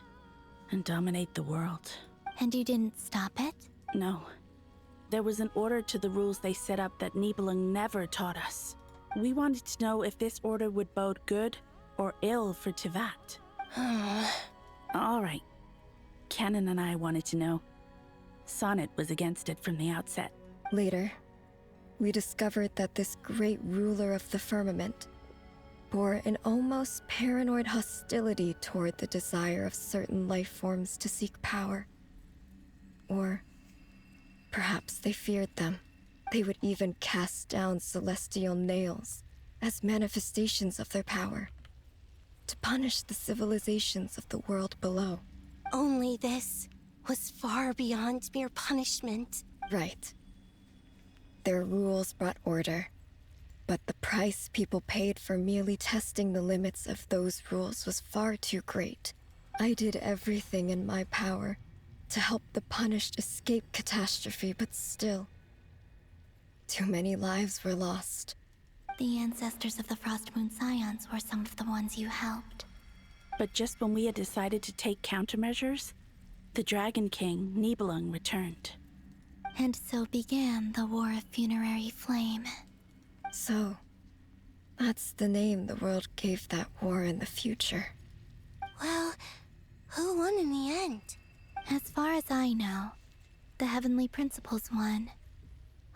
and dominate the world. And you didn't stop it? No. There was an order to the rules they set up that Nibelung never taught us. We wanted to know if this order would bode good or ill for Tevat. All right. Canon and I wanted to know. Sonnet was against it from the outset. Later, we discovered that this great ruler of the firmament bore an almost paranoid hostility toward the desire of certain life forms to seek power. Or perhaps they feared them. They would even cast down celestial nails as manifestations of their power, to punish the civilizations of the world below. Only this was far beyond mere punishment. Right. Their rules brought order, but the price people paid for merely testing the limits of those rules was far too great. I did everything in my power to help the punished escape catastrophe, but still, too many lives were lost. The ancestors of the Frost Moon Scions were some of the ones you helped. But just when we had decided to take countermeasures, the Dragon King, Nibelung, returned. And so began the War of Funerary Flame. So, that's the name the world gave that war in the future. Well, who won in the end? As far as I know, the Heavenly Principles won,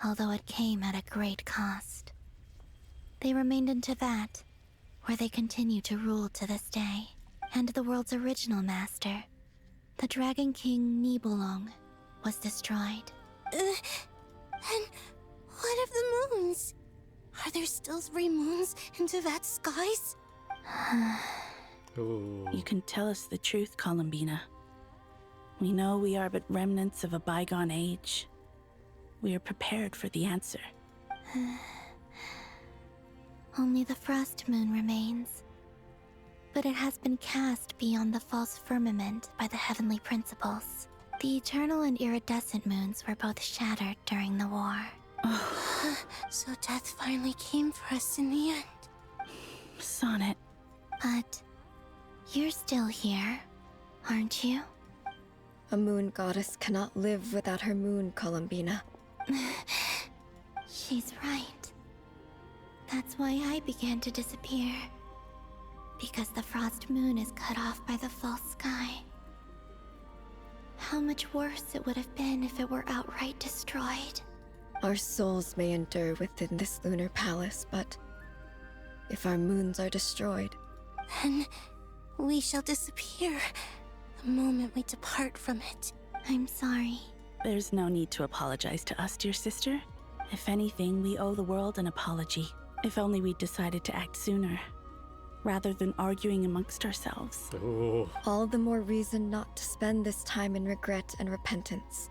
although it came at a great cost. They remained in Tevat, where they continue to rule to this day. And the world's original master, the Dragon King Nibelung, was destroyed. And what of the moons? Are there still 3 moons in Tevat's skies? You can tell us the truth, Columbina. We know we are but remnants of a bygone age. We are prepared for the answer. Only the Frost Moon remains. But it has been cast beyond the false firmament by the Heavenly Principles. The eternal and iridescent moons were both shattered during the war. So death finally came for us in the end. Sonnet. But you're still here, aren't you? A moon goddess cannot live without her moon, Columbina. She's right. That's why I began to disappear. Because the frost moon is cut off by the false sky. How much worse it would have been if it were outright destroyed. Our souls may endure within this lunar palace, but if our moons are destroyed, then we shall disappear the moment we depart from it. I'm sorry. There's no need to apologize to us, dear sister. If anything, we owe the world an apology. If only we'd decided to act sooner, rather than arguing amongst ourselves. Ooh. All the more reason not to spend this time in regret and repentance.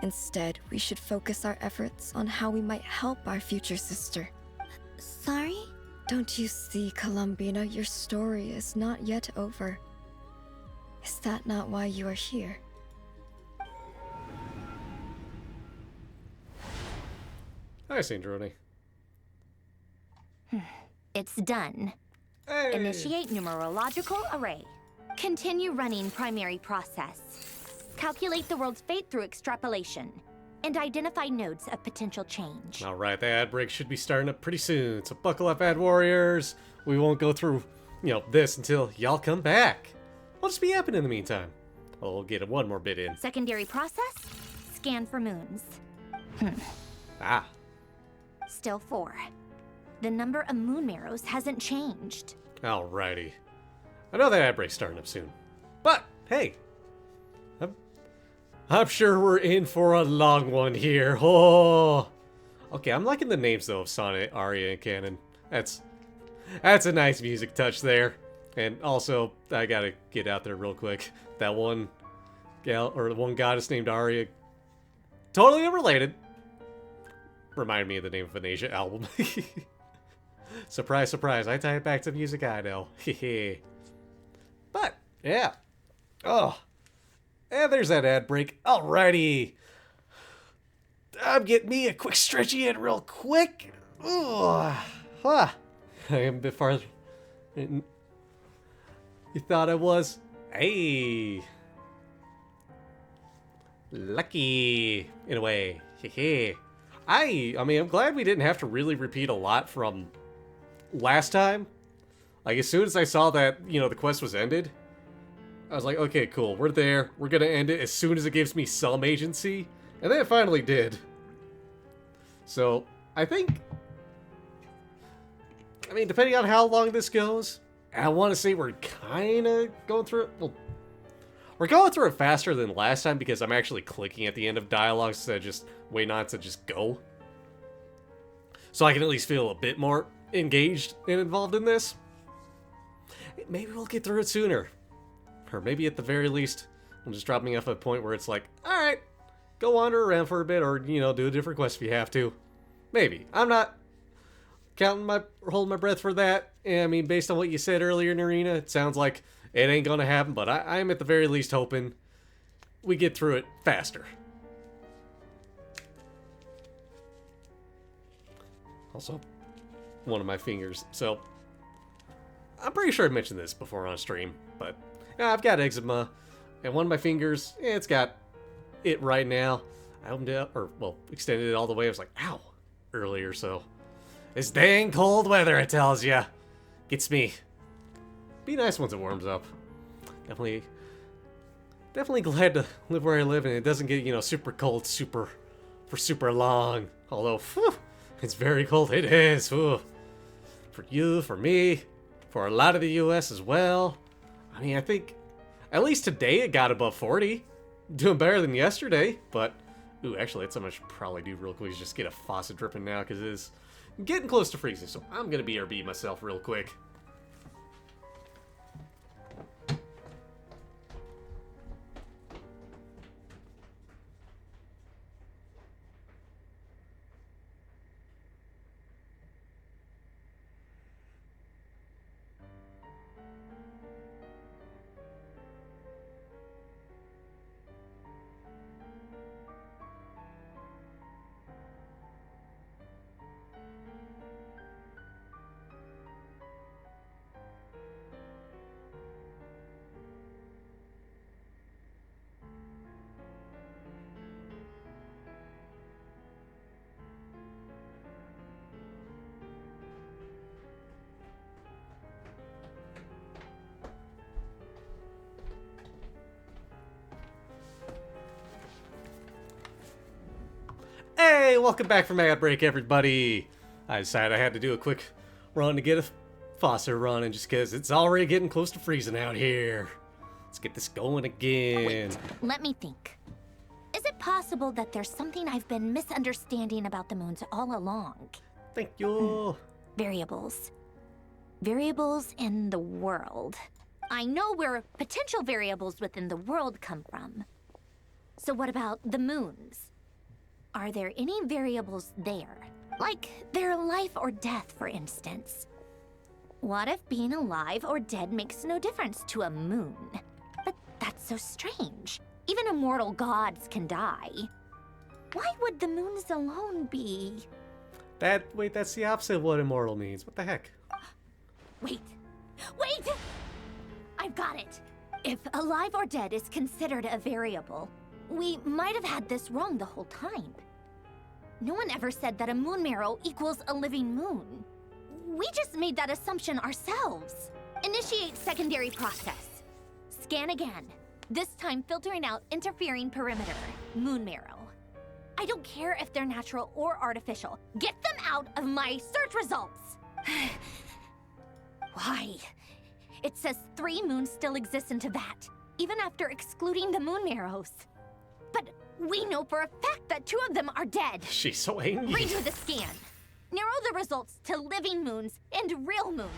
Instead, we should focus our efforts on how we might help our future sister. Sorry? Don't you see, Columbina, your story is not yet over. Is that not why you are here? Hi, Sandroni. It's done. Hey. Initiate numerological array. Continue running primary process. Calculate the world's fate through extrapolation. And identify nodes of potential change. Alright, the ad break should be starting up pretty soon, so buckle up, ad warriors. We won't go through, this until y'all come back. What'll just be happening in the meantime? We'll get one more bit in. Secondary process? Scan for moons. Ah. Still 4. The number of moon marrows hasn't changed. Alrighty. I know that ad break's starting up soon. But, hey. I'm sure we're in for a long one here. Oh. Okay, I'm liking the names, though, of Sonnet, Arya, and Canon. That's a nice music touch there. And also, I gotta get out there real quick. That one gal, or the one goddess named Arya, totally unrelated. Reminded me of the name of an Asia album. Surprise, surprise. I tie it back to music I know. But, yeah. Oh. And there's that ad break. Alrighty. I'm getting me a quick stretchy in real quick. Ooh. I am a bit farther than you thought I was. Hey. Lucky, in a way. I mean, I'm glad we didn't have to really repeat a lot from last time. Like, as soon as I saw that, the quest was ended, I was like, okay, cool, we're there. We're gonna end it as soon as it gives me some agency. And then it finally did. So, I think... I mean, depending on how long this goes, I want to say we're kind of going through it. Well, we're going through it faster than last time because I'm actually clicking at the end of dialogue instead of just waiting on it to just go. So I can at least feel a bit more engaged and involved in this. Maybe we'll get through it sooner. Or maybe at the very least, we'll just drop me off at a point where it's like, alright, go wander around for a bit or, do a different quest if you have to. Maybe. I'm not holding my breath for that. I mean, based on what you said earlier, Narina, it sounds like it ain't gonna happen, but I'm at the very least hoping we get through it faster. Also, one of my fingers. So, I'm pretty sure I mentioned this before on stream, but I've got eczema, and one of my fingers, it's got it right now. I opened it up, extended it all the way. I was like, ow, earlier, so. It's dang cold weather, it tells ya. Gets me. Be nice once it warms up. Definitely glad to live where I live, and it doesn't get, super cold for super long. Although, whew, it's very cold. It is, whew. For you, for me, for a lot of the US as well. I mean, I think at least today it got above 40. Doing better than yesterday, but... Ooh, actually, that's something I should probably do real quick is just get a faucet dripping now, because it is getting close to freezing, so I'm going to BRB myself real quick. Hey, welcome back from ad break, everybody. I decided I had to do a quick run to get a faucet running just because it's already getting close to freezing out here. Let's get this going again. Wait, let me think. Is it possible that there's something I've been misunderstanding about the moons all along? Thank you. Variables. Variables in the world. I know where potential variables within the world come from. So what about the moons? Are there any variables there? Like their life or death, for instance. What if being alive or dead makes no difference to a moon? But that's so strange. Even immortal gods can die. Why would the moons alone be? Wait, that's the opposite of what immortal means. What the heck? Wait! I've got it! If alive or dead is considered a variable, we might have had this wrong the whole time. No one ever said that a moon marrow equals a living moon. We just made that assumption ourselves. Initiate secondary process. Scan again. This time filtering out interfering perimeter, moon marrow. I don't care if they're natural or artificial. Get them out of my search results! Why? It says 3 moons still exist in Teyvat, even after excluding the moon marrows. But we know for a fact that 2 of them are dead. She's so angry. Redo the scan. Narrow the results to living moons and real moons.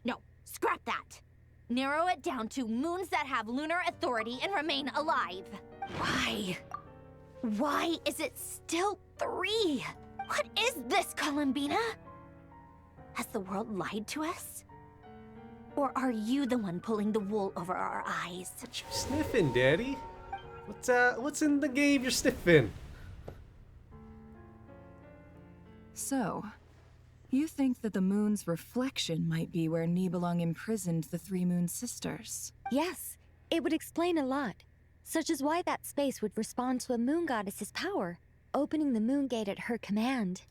No, scrap that. Narrow it down to moons that have lunar authority and remain alive. Why? Why is it still 3? What is this, Columbina? Has the world lied to us? Or are you the one pulling the wool over our eyes? What you sniffing, Daddy? What's in the game you're sniffing? So, you think that the moon's reflection might be where Nibelung imprisoned the 3 moon sisters? Yes, it would explain a lot, such as why that space would respond to a moon goddess's power, opening the moon gate at her command.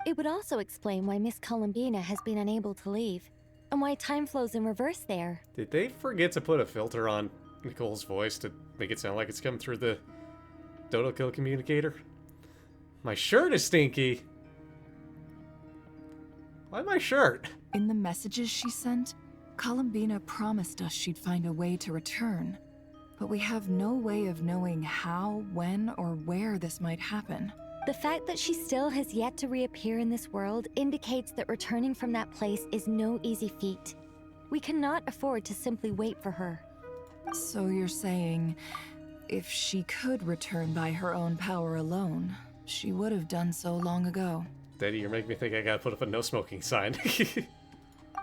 It would also explain why Miss Columbina has been unable to leave, and why time flows in reverse there. Did they forget to put a filter on Nicole's voice to make it sound like it's coming through the Dottore communicator? My shirt is stinky. Why my shirt? In the messages she sent, Columbina promised us she'd find a way to return. But we have no way of knowing how, when, or where this might happen. The fact that she still has yet to reappear in this world indicates that returning from that place is no easy feat. We cannot afford to simply wait for her. So you're saying, if she could return by her own power alone, she would have done so long ago. Daddy, you're making me think I gotta put up a no smoking sign.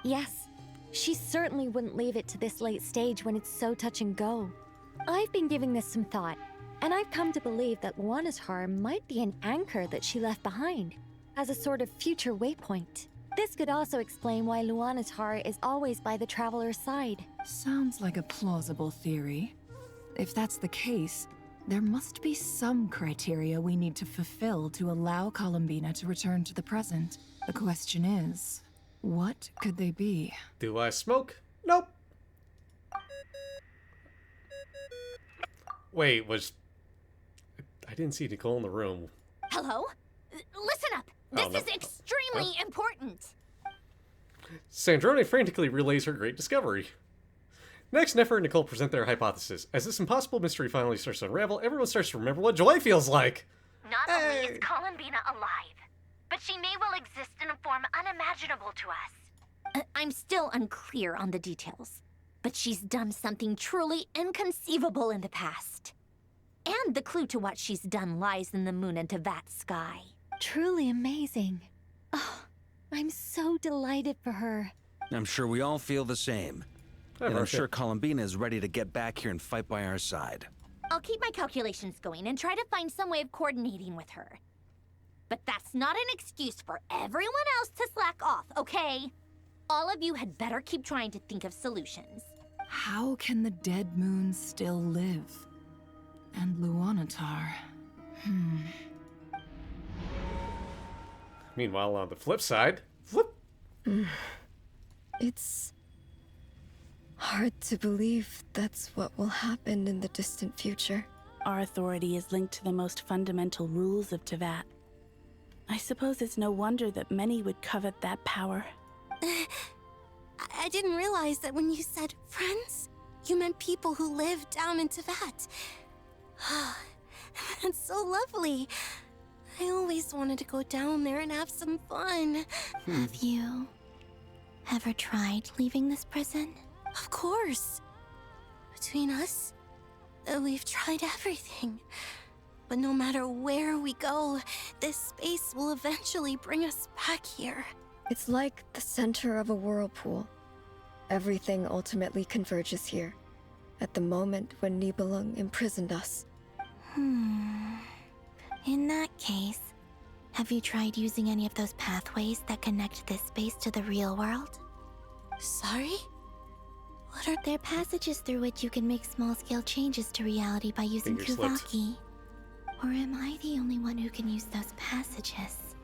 Yes, she certainly wouldn't leave it to this late stage when it's so touch and go. I've been giving this some thought, and I've come to believe that Luanatar might be an anchor that she left behind, as a sort of future waypoint. This could also explain why Luanatar is always by the traveler's side. Sounds like a plausible theory. If that's the case, there must be some criteria we need to fulfill to allow Columbina to return to the present. The question is, what could they be? Do I smoke? Nope. Wait, I didn't see Nicole in the room. Hello? Listen up. This is extremely important. Sandrone frantically relays her great discovery. Next, Nefer and Nicole present their hypothesis. As this impossible mystery finally starts to unravel, everyone starts to remember what joy feels like. Not only is Columbina alive, but she may well exist in a form unimaginable to us. I'm still unclear on the details, but she's done something truly inconceivable in the past. And the clue to what she's done lies in the moon and Teyvat sky. Truly amazing. Oh, I'm so delighted for her. I'm sure we all feel the same. And I'm sure Columbina is ready to get back here and fight by our side. I'll keep my calculations going and try to find some way of coordinating with her. But that's not an excuse for everyone else to slack off, okay? All of you had better keep trying to think of solutions. How can the dead moons still live? And Luanatar? Meanwhile, on the flip side, It's hard to believe that's what will happen in the distant future. Our authority is linked to the most fundamental rules of Teyvat. I suppose it's no wonder that many would covet that power. I didn't realize that when you said friends, you meant people who live down in Teyvat. That's so lovely. I always wanted to go down there and have some fun. Have you ever tried leaving this prison? Of course. Between us, we've tried everything. But no matter where we go, this space will eventually bring us back here. It's like the center of a whirlpool. Everything ultimately converges here, at the moment when Nibelung imprisoned us. In that case, have you tried using any of those pathways that connect this space to the real world? Sorry? What are... They're passages through which you can make small-scale changes to reality by using Finger slipped. Kuvaki. Or am I the only one who can use those passages?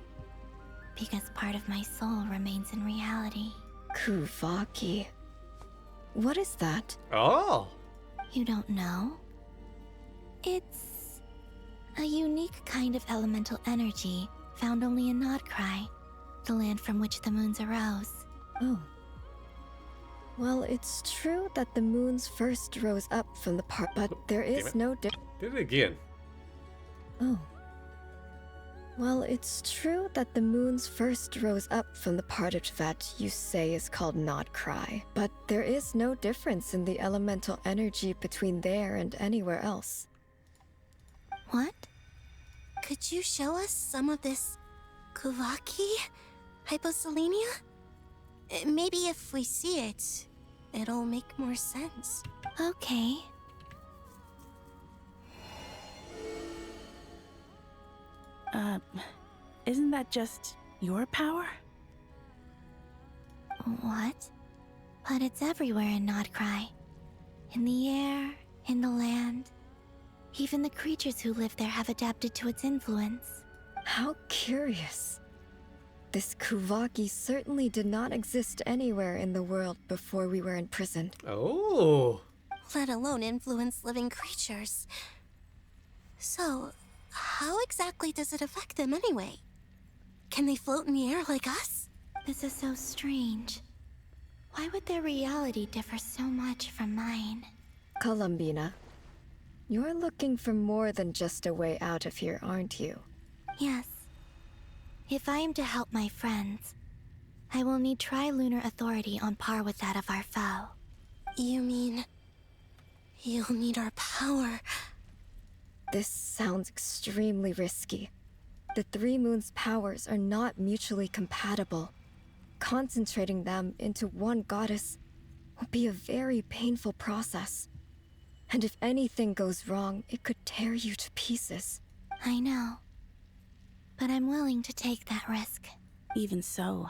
Because part of my soul remains in reality. Kuvaki. What is that? Oh! You don't know? It's a unique kind of elemental energy found only in Nodcry, the land from which the moons arose. Oh. Well, it's true that the moons first rose up from the part, but there is no Did it again. Oh. Well, it's true that the moons first rose up from the part of Teyvat you say is called Nodcry, but there is no difference in the elemental energy between there and anywhere else. What? Could you show us some of this Kuvaki? Hyposelenia? Maybe if we see it, it'll make more sense. Okay. Isn't that just your power? What? But it's everywhere in Nodcry. In the air, in the land. Even the creatures who live there have adapted to its influence. How curious. This Kuvaki certainly did not exist anywhere in the world before we were imprisoned. Oh! Let alone influence living creatures. So, how exactly does it affect them anyway? Can they float in the air like us? This is so strange. Why would their reality differ so much from mine? Columbina, you're looking for more than just a way out of here, aren't you? Yes. If I am to help my friends, I will need tri-lunar authority on par with that of our foe. You mean... you'll need our power? This sounds extremely risky. The three moons' powers are not mutually compatible. Concentrating them into one goddess will be a very painful process. And if anything goes wrong, it could tear you to pieces. I know. But I'm willing to take that risk. Even so,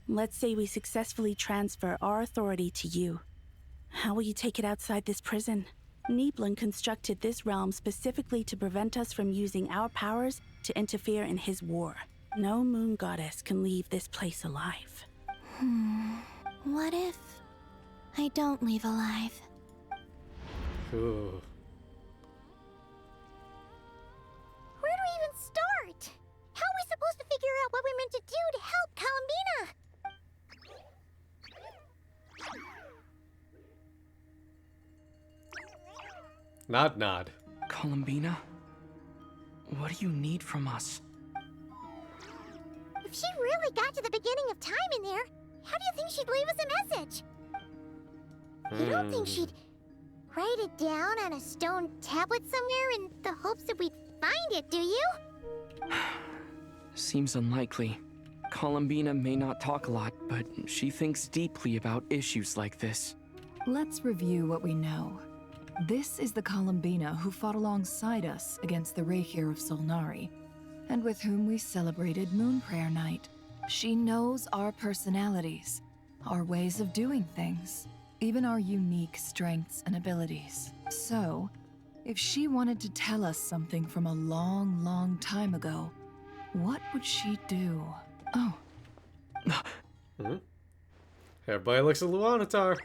let's say we successfully transfer our authority to you. How will you take it outside this prison? Nibelung constructed this realm specifically to prevent us from using our powers to interfere in his war. No moon goddess can leave this place alive. What if I don't leave alive? Ooh. Where do we even start? How are we supposed to figure out what we're meant to do to help Columbina? Nod. Columbina? What do you need from us? If she really got to the beginning of time in there, how do you think she'd leave us a message? You don't think she'd write it down on a stone tablet somewhere in the hopes that we'd find it, do you? Seems unlikely. Columbina may not talk a lot, but she thinks deeply about issues like this. Let's review what we know. This is the Columbina who fought alongside us against the Reykir of Solnari, and with whom we celebrated Moon Prayer Night. She knows our personalities, our ways of doing things, even our unique strengths and abilities. So, if she wanted to tell us something from a long, long time ago, what would she do? Oh. Everybody looks at Luanatar.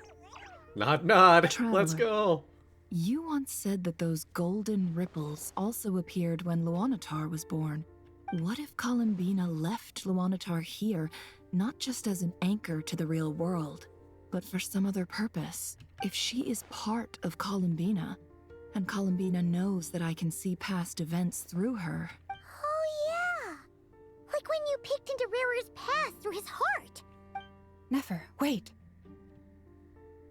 Nod. Traveler. Let's go. You once said that those golden ripples also appeared when Luanatar was born. What if Columbina left Luanatar here, not just as an anchor to the real world, but for some other purpose? If she is part of Columbina, and Columbina knows that I can see past events through her. Oh yeah! Like when you peeked into Rarer's past through his heart! Nefer, wait!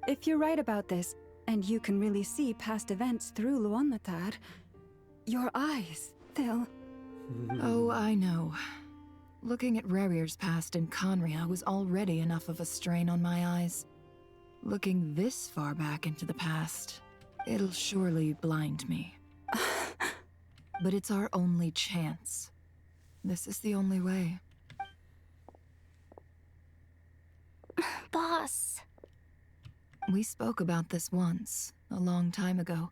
If you're right about this, and you can really see past events through Luanatar, your eyes, they'll... Oh, I know. Looking at Rerir's past in Conria was already enough of a strain on my eyes. Looking this far back into the past, it'll surely blind me. But it's our only chance. This is the only way. Boss. We spoke about this once, a long time ago.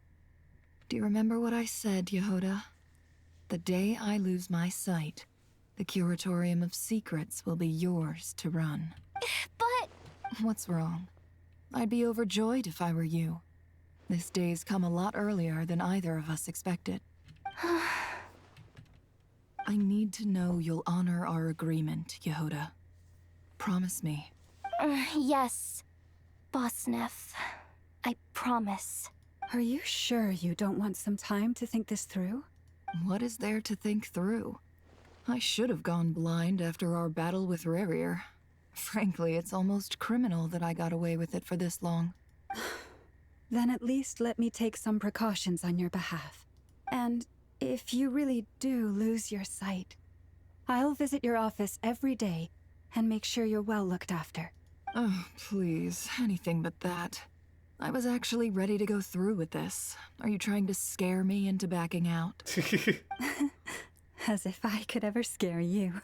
Do you remember what I said, Yehoda? The day I lose my sight, the Curatorium of Secrets will be yours to run. But... What's wrong? I'd be overjoyed if I were you. This day's come a lot earlier than either of us expected. I need to know you'll honor our agreement, Yehoda. Promise me. Yes, Boss Neff. I promise. Are you sure you don't want some time to think this through? What is there to think through? I should have gone blind after our battle with Rerir. Frankly, it's almost criminal that I got away with it for this long. Then at least let me take some precautions on your behalf. And if you really do lose your sight, I'll visit your office every day and make sure you're well looked after. Oh, please, anything but that. I was actually ready to go through with this. Are you trying to scare me into backing out? As if I could ever scare you.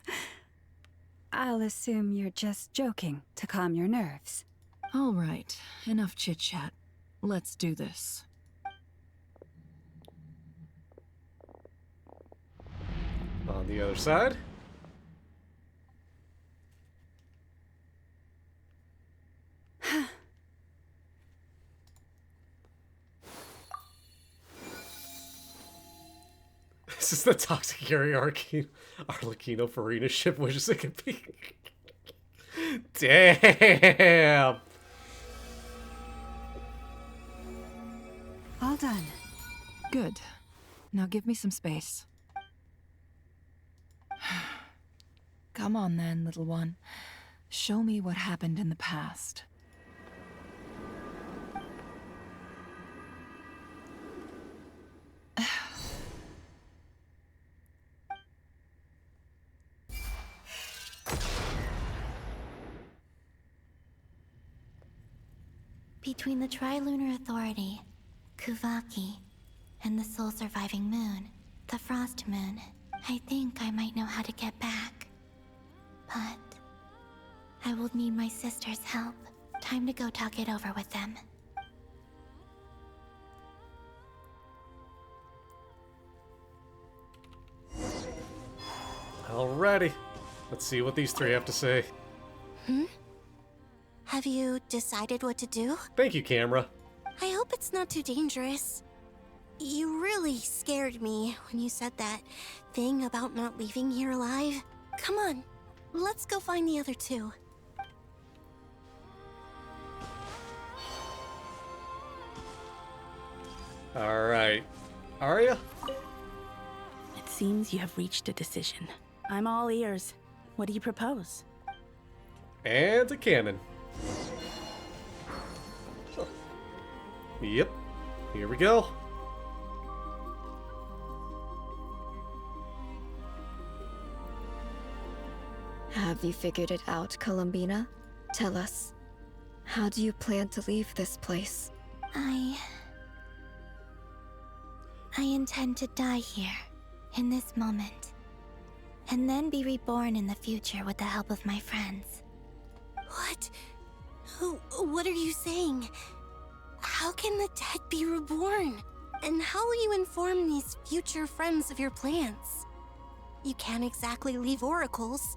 I'll assume you're just joking to calm your nerves. All right, enough chit-chat. Let's do this. On the other side. This is the toxic Arlecchino Farina ship wishes it could be. Damn! All done. Good. Now give me some space. Come on then, little one. Show me what happened in the past. Between the Trilunar Authority, Kuvaki, and the sole surviving moon, the Frost Moon, I think I might know how to get back. But I will need my sister's help. Time to go talk it over with them. Alrighty. Let's see what these three have to say. Have you decided what to do? Thank you, camera. I hope it's not too dangerous. You really scared me when you said that thing about not leaving here alive. Come on, let's go find the other two. Alright. Arya? It seems you have reached a decision. I'm all ears. What do you propose? And a cannon. Yep. Here we go. Have you figured it out, Columbina? Tell us. How do you plan to leave this place? I intend to die here, in this moment, and then be reborn in the future with the help of my friends. What? What are you saying? How can the dead be reborn? And how will you inform these future friends of your plans? You can't exactly leave oracles.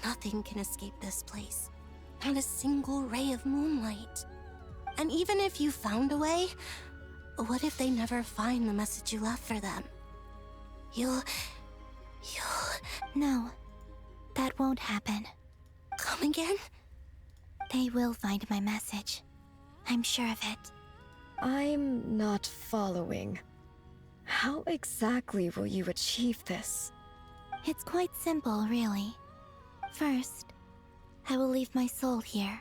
Nothing can escape this place. Not a single ray of moonlight. And even if you found a way, what if they never find the message you left for them? You'll No, that won't happen. Come again? They will find my message. I'm sure of it. I'm not following. How exactly will you achieve this? It's quite simple, really. First, I will leave my soul here.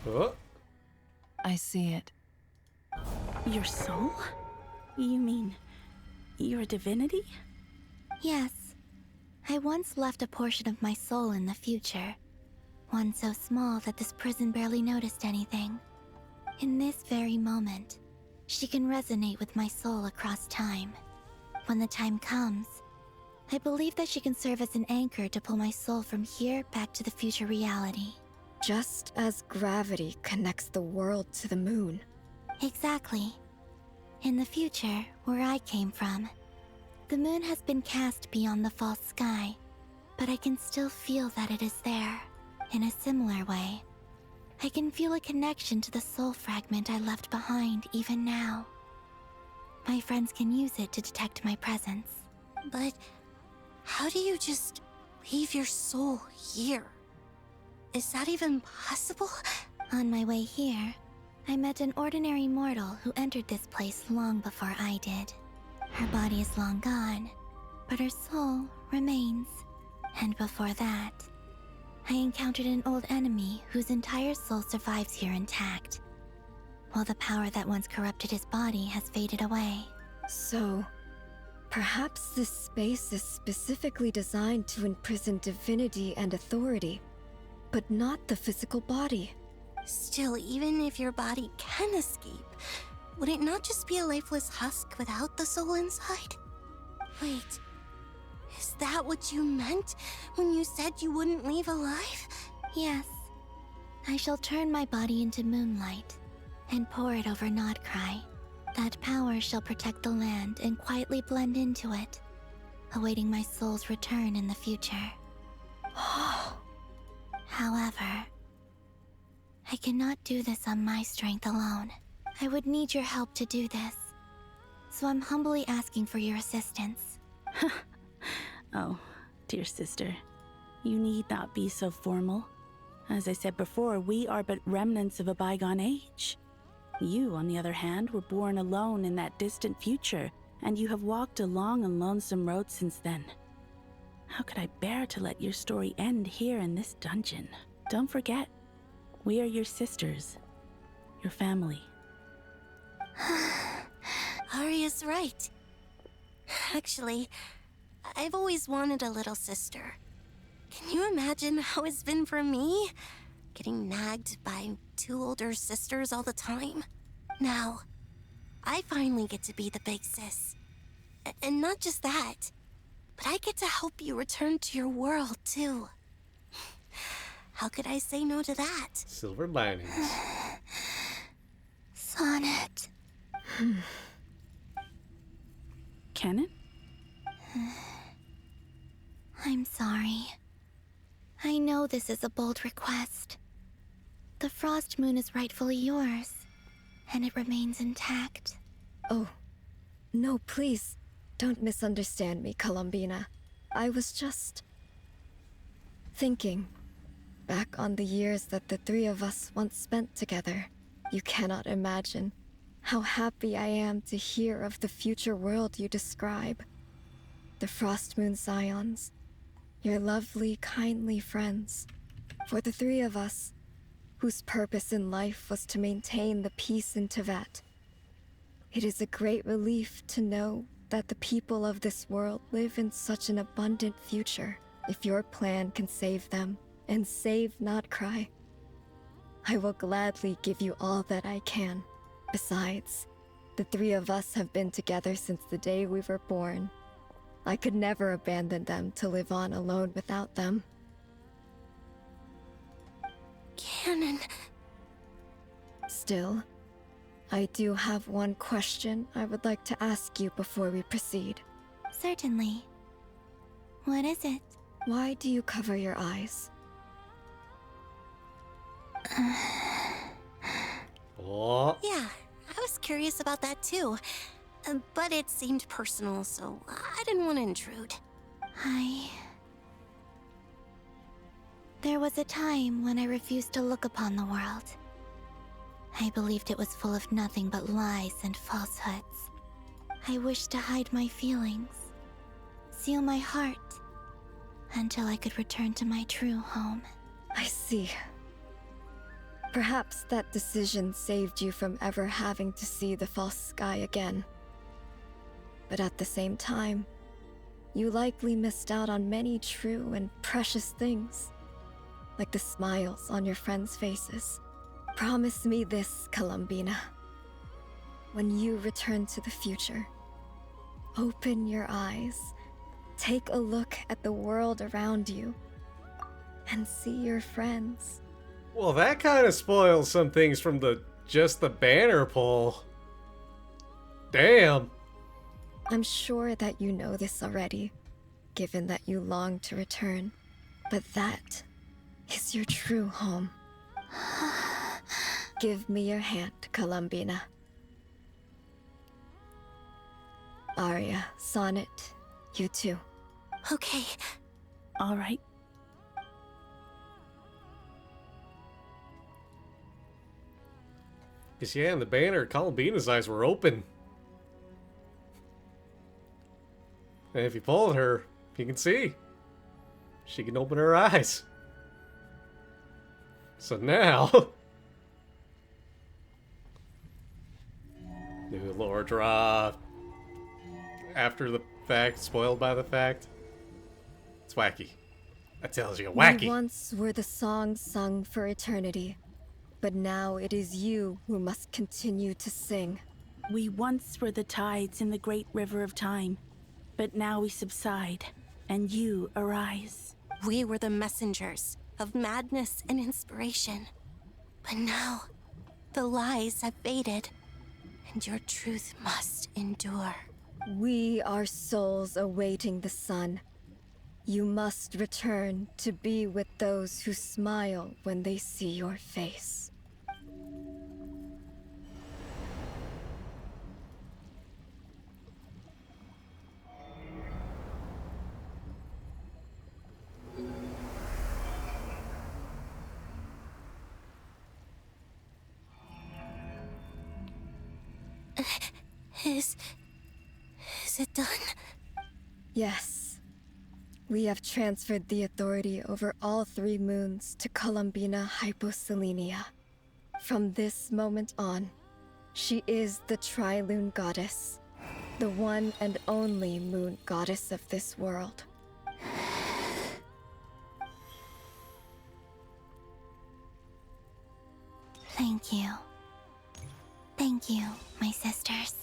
Oh. I see it. Your soul? You mean you're a divinity? Yes. I once left a portion of my soul in the future. One so small that this prison barely noticed anything. In this very moment, she can resonate with my soul across time. When the time comes, I believe that she can serve as an anchor to pull my soul from here back to the future reality. Just as gravity connects the world to the moon. Exactly. In the future, where I came from, the moon has been cast beyond the false sky, but I can still feel that it is there. In a similar way, I can feel a connection to the soul fragment I left behind even now. My friends can use it to detect my presence. But how do you just leave your soul here? Is that even possible? On my way here, I met an ordinary mortal who entered this place long before I did. Her body is long gone, but her soul remains. And before that, I encountered an old enemy whose entire soul survives here intact, while the power that once corrupted his body has faded away. So, perhaps this space is specifically designed to imprison divinity and authority, but not the physical body. Still, even if your body can escape, would it not just be a lifeless husk without the soul inside? Wait, is that what you meant when you said you wouldn't leave alive? Yes. I shall turn my body into moonlight and pour it over Nodcry. That power shall protect the land and quietly blend into it, awaiting my soul's return in the future. However, I cannot do this on my strength alone. I would need your help to do this. So I'm humbly asking for your assistance. Oh, dear sister, you need not be so formal. As I said before, we are but remnants of a bygone age. You, on the other hand, were born alone in that distant future, and you have walked a long and lonesome road since then. How could I bear to let your story end here in this dungeon? Don't forget, we are your sisters, your family. Arya's right. Actually, I've always wanted a little sister. Can you imagine how it's been for me? Getting nagged by two older sisters all the time. Now, I finally get to be the big sis. And not just that, but I get to help you return to your world, too. How could I say no to that? Silver linings. Sonnet. Kennen? I'm sorry. I know this is a bold request. The Frost Moon is rightfully yours, and it remains intact. Oh, no, please, don't misunderstand me, Columbina. I was just thinking back on the years that the three of us once spent together. You cannot imagine how happy I am to hear of the future world you describe. The Frost Moon Scions, your lovely, kindly friends. For the three of us, whose purpose in life was to maintain the peace in Teyvat. It is a great relief to know that the people of this world live in such an abundant future. If your plan can save them, and save Nodcry, I will gladly give you all that I can. Besides, the three of us have been together since the day we were born. I could never abandon them to live on alone without them. Kennen. Still, I do have one question I would like to ask you before we proceed. Certainly. What is it? Why do you cover your eyes? Oh. Yeah, I was curious about that too. But it seemed personal, so I didn't want to intrude. There was a time when I refused to look upon the world. I believed it was full of nothing but lies and falsehoods. I wished to hide my feelings, seal my heart, until I could return to my true home. I see. Perhaps that decision saved you from ever having to see the false sky again. But at the same time, you likely missed out on many true and precious things, like the smiles on your friends' faces. Promise me this, Columbina. When you return to the future, open your eyes, take a look at the world around you, and see your friends. Well, that kind of spoils some things from just the banner pull. Damn. I'm sure that you know this already, given that you long to return. But that is your true home. Give me your hand, Columbina. Arya, Sonnet, you too. Okay. All right. Because, yeah, in the banner, Columbina's eyes were open. And if you pull her, you can see. She can open her eyes. So now... New lore drop. After the fact, spoiled by the fact. It's wacky. That tells you, wacky. We once were the songs sung for eternity, but now it is you who must continue to sing. We once were the tides in the great river of time, but now we subside, and you arise. We were the messengers of madness and inspiration. But now, the lies have faded, and your truth must endure. We are souls awaiting the sun. You must return to be with those who smile when they see your face. Is it done? Yes. We have transferred the authority over all 3 moons to Columbina Hyposelenia. From this moment on, she is the Tri-Lune Goddess, the one and only moon goddess of this world. Thank you. Thank you, my sisters.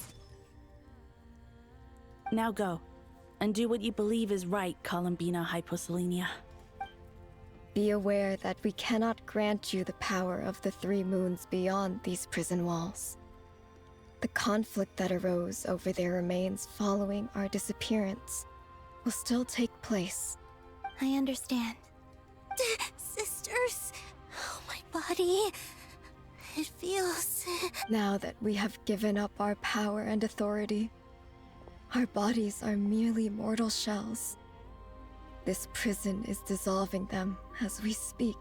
Now go, and do what you believe is right, Columbina Hyposelenia. Be aware that we cannot grant you the power of the 3 moons beyond these prison walls. The conflict that arose over their remains following our disappearance will still take place. I understand. Sisters, oh, my body. It feels... Now that we have given up our power and authority, our bodies are merely mortal shells. This prison is dissolving them as we speak.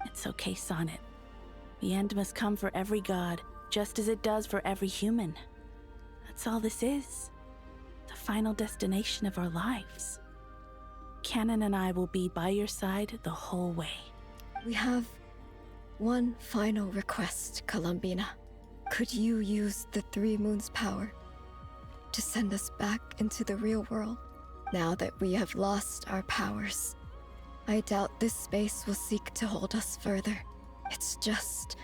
It's okay, Sonnet. The end must come for every god, just as it does for every human. That's all this is. The final destination of our lives. Canon and I will be by your side the whole way. We have one final request, Columbina. Could you use the 3 moons' power to send us back into the real world? Now that we have lost our powers, I doubt this space will seek to hold us further. It's just...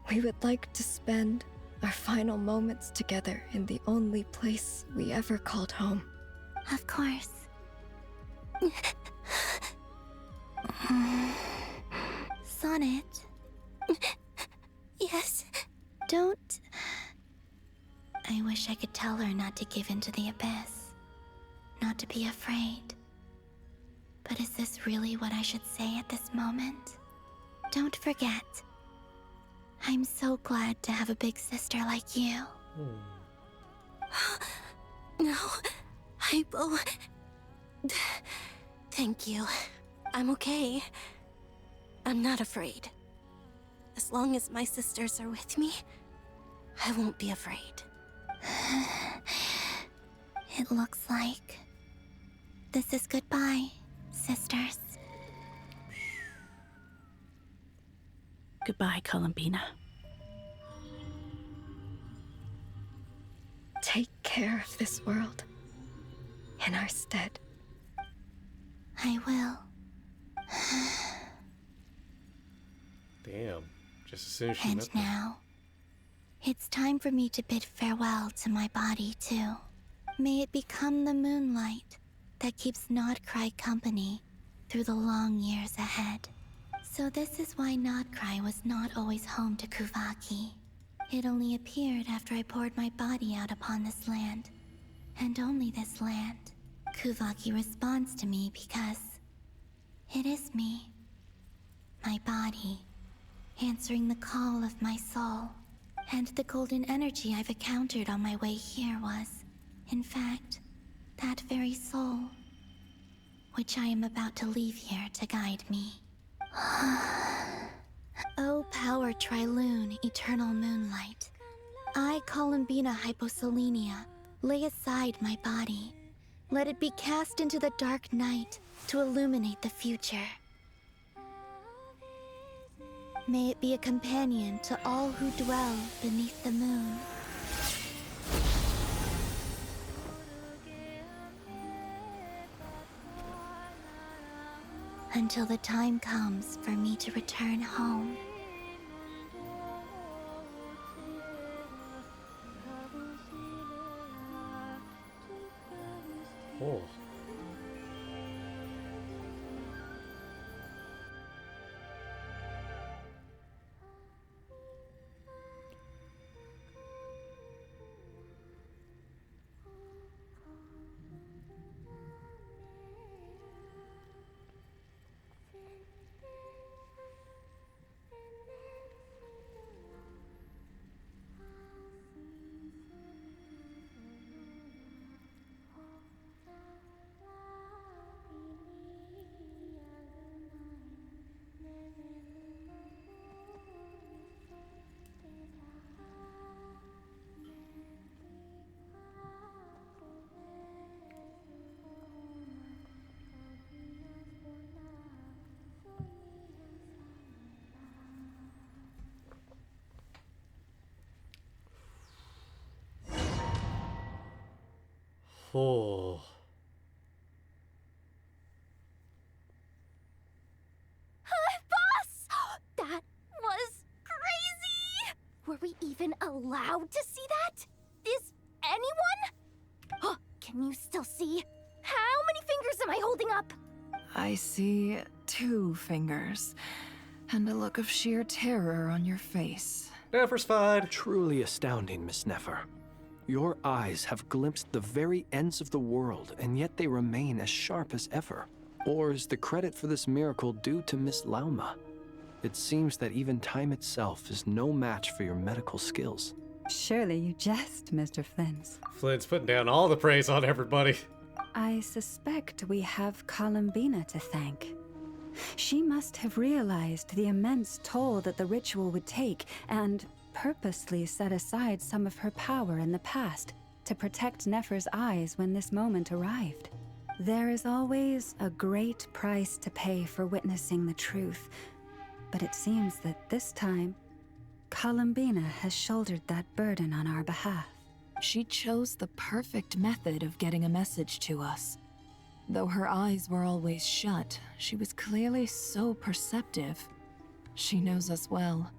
we would like to spend our final moments together in the only place we ever called home. Of course. Sonnet? Yes? Don't... I wish I could tell her not to give in to the abyss. Not to be afraid. But is this really what I should say at this moment? Don't forget. I'm so glad to have a big sister like you. No, I will. Thank you. I'm okay. I'm not afraid. As long as my sisters are with me, I won't be afraid. It looks like this is goodbye, sisters. Goodbye, Columbina. Take care of this world in our stead. I will. Damn. Just as soon as she And met me. now, it's time for me to bid farewell to my body, too. May it become the moonlight that keeps Nodcry company through the long years ahead. So this is why Nodcry was not always home to Kuvaki. It only appeared after I poured my body out upon this land, and only this land. Kuvaki responds to me because it is me, my body, answering the call of my soul. And the golden energy I've encountered on my way here was, in fact, that very soul, which I am about to leave here to guide me. O power Trilune, eternal moonlight. I, Columbina Hyposelenia, lay aside my body. Let it be cast into the dark night to illuminate the future. May it be a companion to all who dwell beneath the moon. Until the time comes for me to return home. Oh. Oh. Boss! That was crazy! Were we even allowed to see that? Is anyone? Can you still see? How many fingers am I holding up? I see 2 fingers, and a look of sheer terror on your face. Nefer's fine. Truly astounding, Miss Nefer. Your eyes have glimpsed the very ends of the world, and yet they remain as sharp as ever. Or is the credit for this miracle due to Miss Lauma? It seems that even time itself is no match for your medical skills. Surely you jest, Mr. Flint. Flint's putting down all the praise on everybody. I suspect we have Columbina to thank. She must have realized the immense toll that the ritual would take and purposely set aside some of her power in the past to protect Nefer's eyes when this moment arrived. There is always a great price to pay for witnessing the truth, but it seems that this time, Columbina has shouldered that burden on our behalf. She chose the perfect method of getting a message to us. Though her eyes were always shut, she was clearly so perceptive. She knows us well.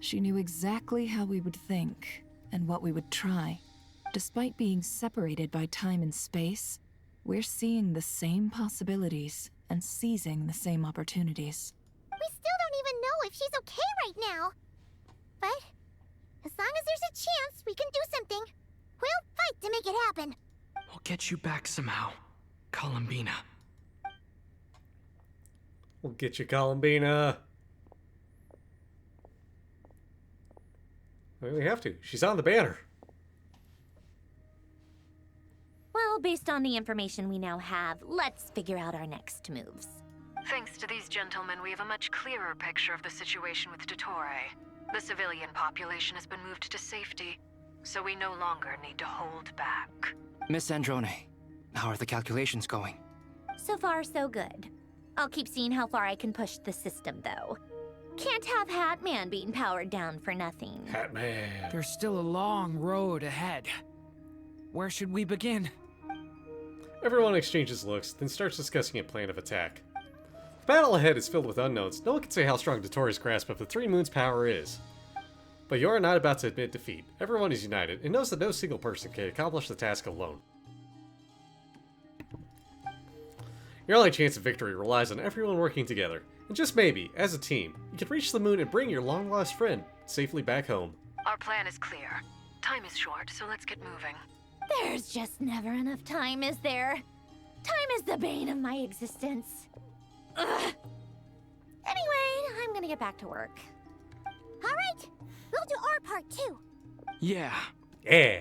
She knew exactly how we would think and what we would try. Despite being separated by time and space, we're seeing the same possibilities and seizing the same opportunities. We still don't even know if she's okay right now. But as long as there's a chance we can do something, we'll fight to make it happen. We'll get you back somehow, Columbina. We'll get you, Columbina. Well, we have to. She's on the banner. Well, based on the information we now have, let's figure out our next moves. Thanks to these gentlemen, we have a much clearer picture of the situation with Dottore. The civilian population has been moved to safety, so we no longer need to hold back. Miss Androne, how are the calculations going? So far, so good. I'll keep seeing how far I can push the system, though. Can't have Hatman being powered down for nothing. Hatman. There's still a long road ahead. Where should we begin? Everyone exchanges looks, then starts discussing a plan of attack. The battle ahead is filled with unknowns. No one can say how strong Dottore's grasp of the Three Moons' power is. But you are not about to admit defeat. Everyone is united and knows that no single person can accomplish the task alone. Your only chance of victory relies on everyone working together. And just maybe, as a team, you can reach the moon and bring your long-lost friend safely back home. Our plan is clear. Time is short, so let's get moving. There's just never enough time, is there? Time is the bane of my existence. Ugh. Anyway, I'm gonna get back to work. Alright, we'll do our part too. Yeah. Yeah.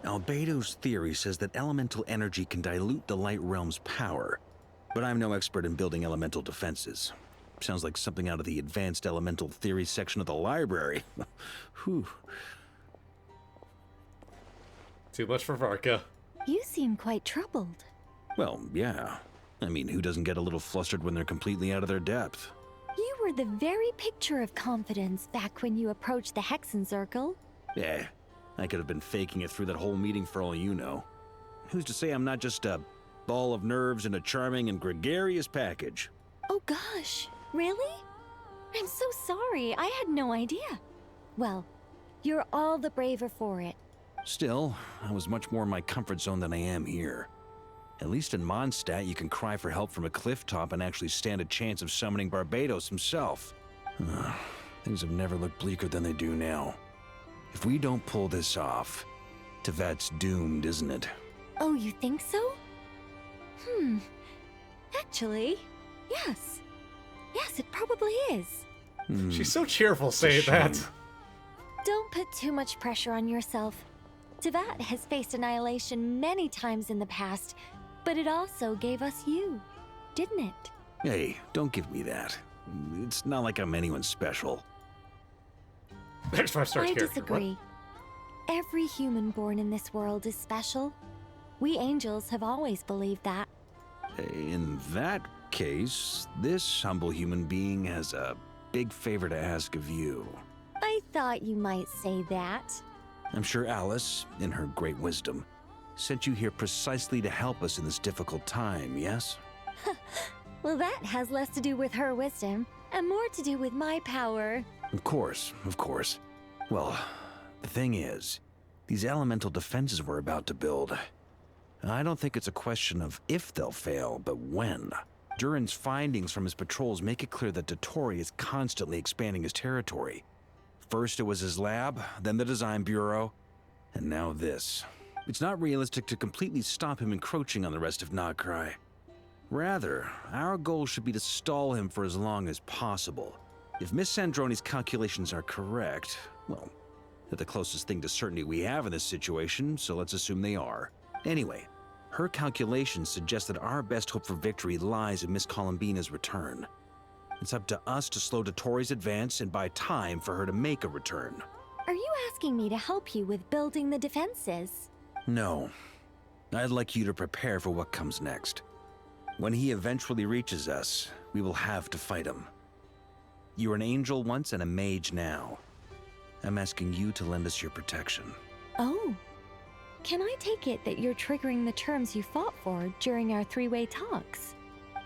Albedo's theory says that elemental energy can dilute the light realm's power, but I'm no expert in building elemental defenses. Sounds like something out of the advanced elemental theory section of the library. Whew. Too much for Varka. You seem quite troubled. Well, yeah. I mean, who doesn't get a little flustered when they're completely out of their depth? You were the very picture of confidence back when you approached the Hexen Circle. Yeah, I could have been faking it through that whole meeting for all you know. Who's to say I'm not just a ball of nerves in a charming and gregarious package? Oh gosh, really? I'm so sorry, I had no idea. Well, you're all the braver for it. Still, I was much more in my comfort zone than I am here. At least in Mondstadt, you can cry for help from a cliff top and actually stand a chance of summoning Barbados himself. Things have never looked bleaker than they do now. If we don't pull this off, Tevat's doomed, isn't it? Oh, you think so? Actually, yes. Yes, it probably is. She's so cheerful saying that. Don't put too much pressure on yourself. Tevat has faced annihilation many times in the past, but it also gave us you, didn't it? Hey, don't give me that. It's not like I'm anyone special. There's 5-star I character. disagree. Every human born in this world is special. We angels have always believed that. In that case, this humble human being has a big favor to ask of you. I thought you might say that. I'm sure Alice, in her great wisdom, sent you here precisely to help us in this difficult time, yes? Well, that has less to do with her wisdom and more to do with my power. Of course, of course. Well, the thing is, these elemental defenses we're about to build, I don't think it's a question of if they'll fail, but when. Durin's findings from his patrols make it clear that Dottore is constantly expanding his territory. First it was his lab, then the design bureau, and now this. It's not realistic to completely stop him encroaching on the rest of Nagcry. Rather, our goal should be to stall him for as long as possible. If Miss Sandroni's calculations are correct, well, they're the closest thing to certainty we have in this situation, so let's assume they are. Anyway, her calculations suggest that our best hope for victory lies in Miss Columbina's return. It's up to us to slow Dottore's advance and buy time for her to make a return. Are you asking me to help you with building the defenses? No. I'd like you to prepare for what comes next. When he eventually reaches us, we will have to fight him. You were an angel once and a mage now. I'm asking you to lend us your protection. Oh. Can I take it that you're triggering the terms you fought for during our three-way talks?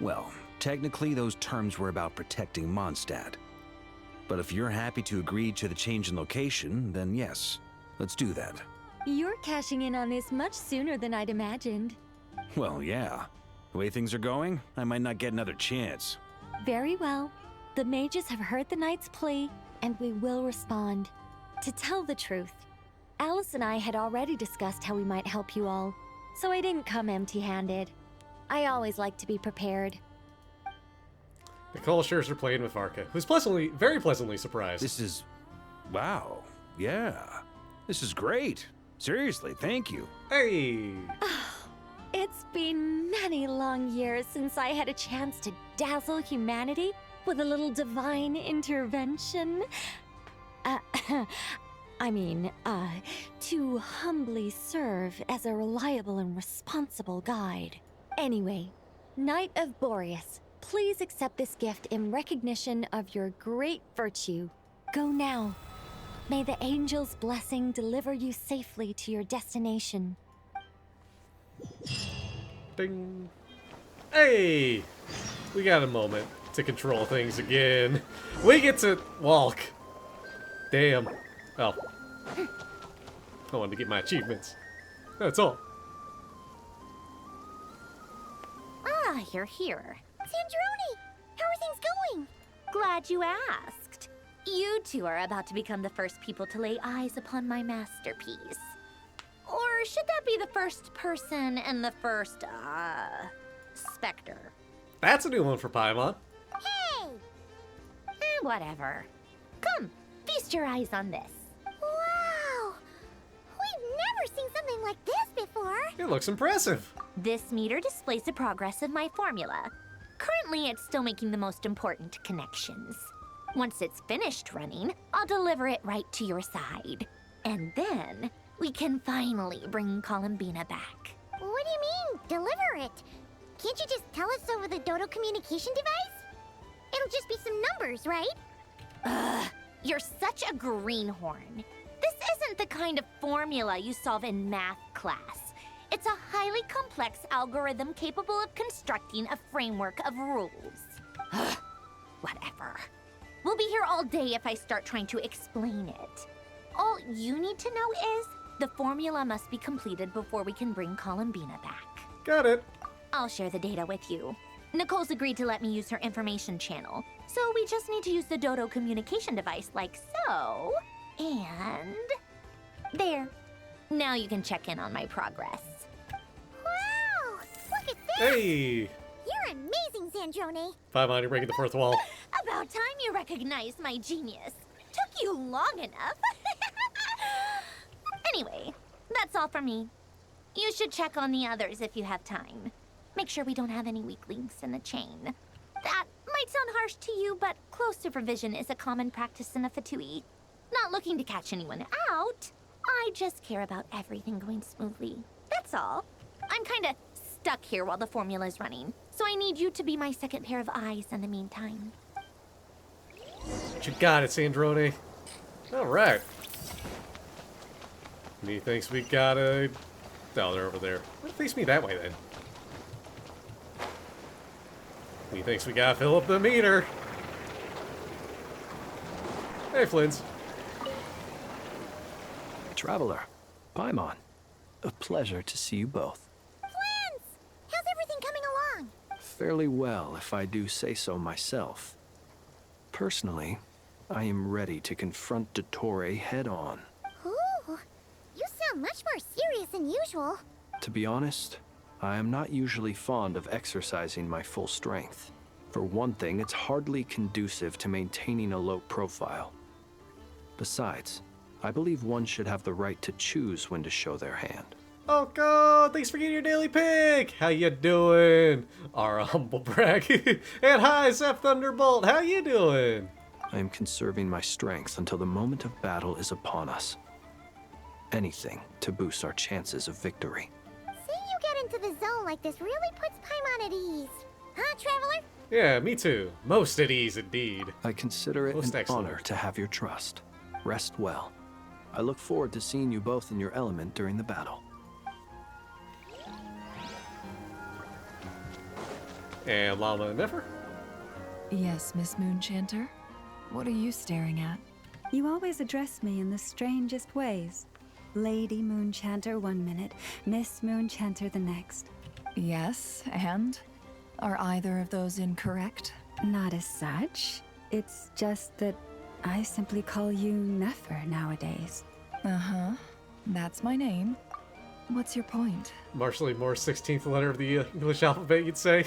Well, technically those terms were about protecting Mondstadt. But if you're happy to agree to the change in location, then yes, let's do that. You're cashing in on this much sooner than I'd imagined. Well, yeah. The way things are going, I might not get another chance. Very well. The mages have heard the knight's plea, and we will respond. To tell the truth, Alice and I had already discussed how we might help you all, so I didn't come empty-handed. I always like to be prepared. Nicole shares her plane with Varka, who's very pleasantly surprised. This is... wow. Yeah. This is great. Seriously, thank you. Hey! It's been many long years since I had a chance to dazzle humanity with a little divine intervention. To humbly serve as a reliable and responsible guide. Anyway, Knight of Boreas, please accept this gift in recognition of your great virtue. Go now. May the angel's blessing deliver you safely to your destination. Ding. Hey! We got a moment to control things again. We get to walk. Damn. Oh. I wanted to get my achievements. That's all. Ah, you're here. Sandrone! How are things going? Glad you asked. You two are about to become the first people to lay eyes upon my masterpiece. Or should that be the first person and the first, specter? That's a new one for Paimon. Hey! Whatever. Come, feast your eyes on this. Wow! We've never seen something like this before. It looks impressive. This meter displays the progress of my formula. Currently, it's still making the most important connections. Once it's finished running, I'll deliver it right to your side. And then, we can finally bring Columbina back. What do you mean, deliver it? Can't you just tell us over the Dodo communication device? It'll just be some numbers, right? Ugh, you're such a greenhorn. This isn't the kind of formula you solve in math class. It's a highly complex algorithm capable of constructing a framework of rules. Ugh, whatever. We'll be here all day if I start trying to explain it. All you need to know is the formula must be completed before we can bring Columbina back. Got it. I'll share the data with you. Nicole's agreed to let me use her information channel, so we just need to use the Dodo communication device like so. And... there. Now you can check in on my progress. Wow! Look at this! Hey! You're amazing, Sandrone. Paimon, you're breaking the fourth wall. About time you recognized my genius. Took you long enough. Anyway, that's all from me. You should check on the others if you have time. Make sure we don't have any weak links in the chain. That might sound harsh to you, but close supervision is a common practice in a Fatui. Not looking to catch anyone out. I just care about everything going smoothly. That's all. I'm kinda stuck here while the formula's running, so I need you to be my second pair of eyes in the meantime. You got it, Sandrone. Alright. Methinks we gotta... oh, they're over there. Face me that way, then. Methinks we gotta fill up the meter. Hey, Flins. Traveler, Paimon, a pleasure to see you both. Flins! How's everything coming along? Fairly well, if I do say so myself. Personally, I am ready to confront Dottore head-on. Ooh, you sound much more serious than usual. To be honest, I am not usually fond of exercising my full strength. For one thing, it's hardly conducive to maintaining a low profile. Besides, I believe one should have the right to choose when to show their hand. Oh god, thanks for getting your daily pick. How you doing? Our humble brag. And hi, Zeph Thunderbolt. How you doing? I am conserving my strength until the moment of battle is upon us. Anything to boost our chances of victory. Seeing you get into the zone like this really puts Paimon at ease. Huh, Traveler? Yeah, me too. Most at ease, indeed. I consider it Most an excellent. honor to have your trust. Rest well. I look forward to seeing you both in your element during the battle. And Llama and Nefer? Yes, Miss Moonchanter? What are you staring at? You always address me in the strangest ways. Lady Moonchanter 1 minute, Miss Moonchanter the next. Yes, and? Are either of those incorrect? Not as such. It's just that I simply call you Nefer nowadays. Uh-huh. That's my name. What's your point? Marshall Moore's 16th letter of the English alphabet, you'd say?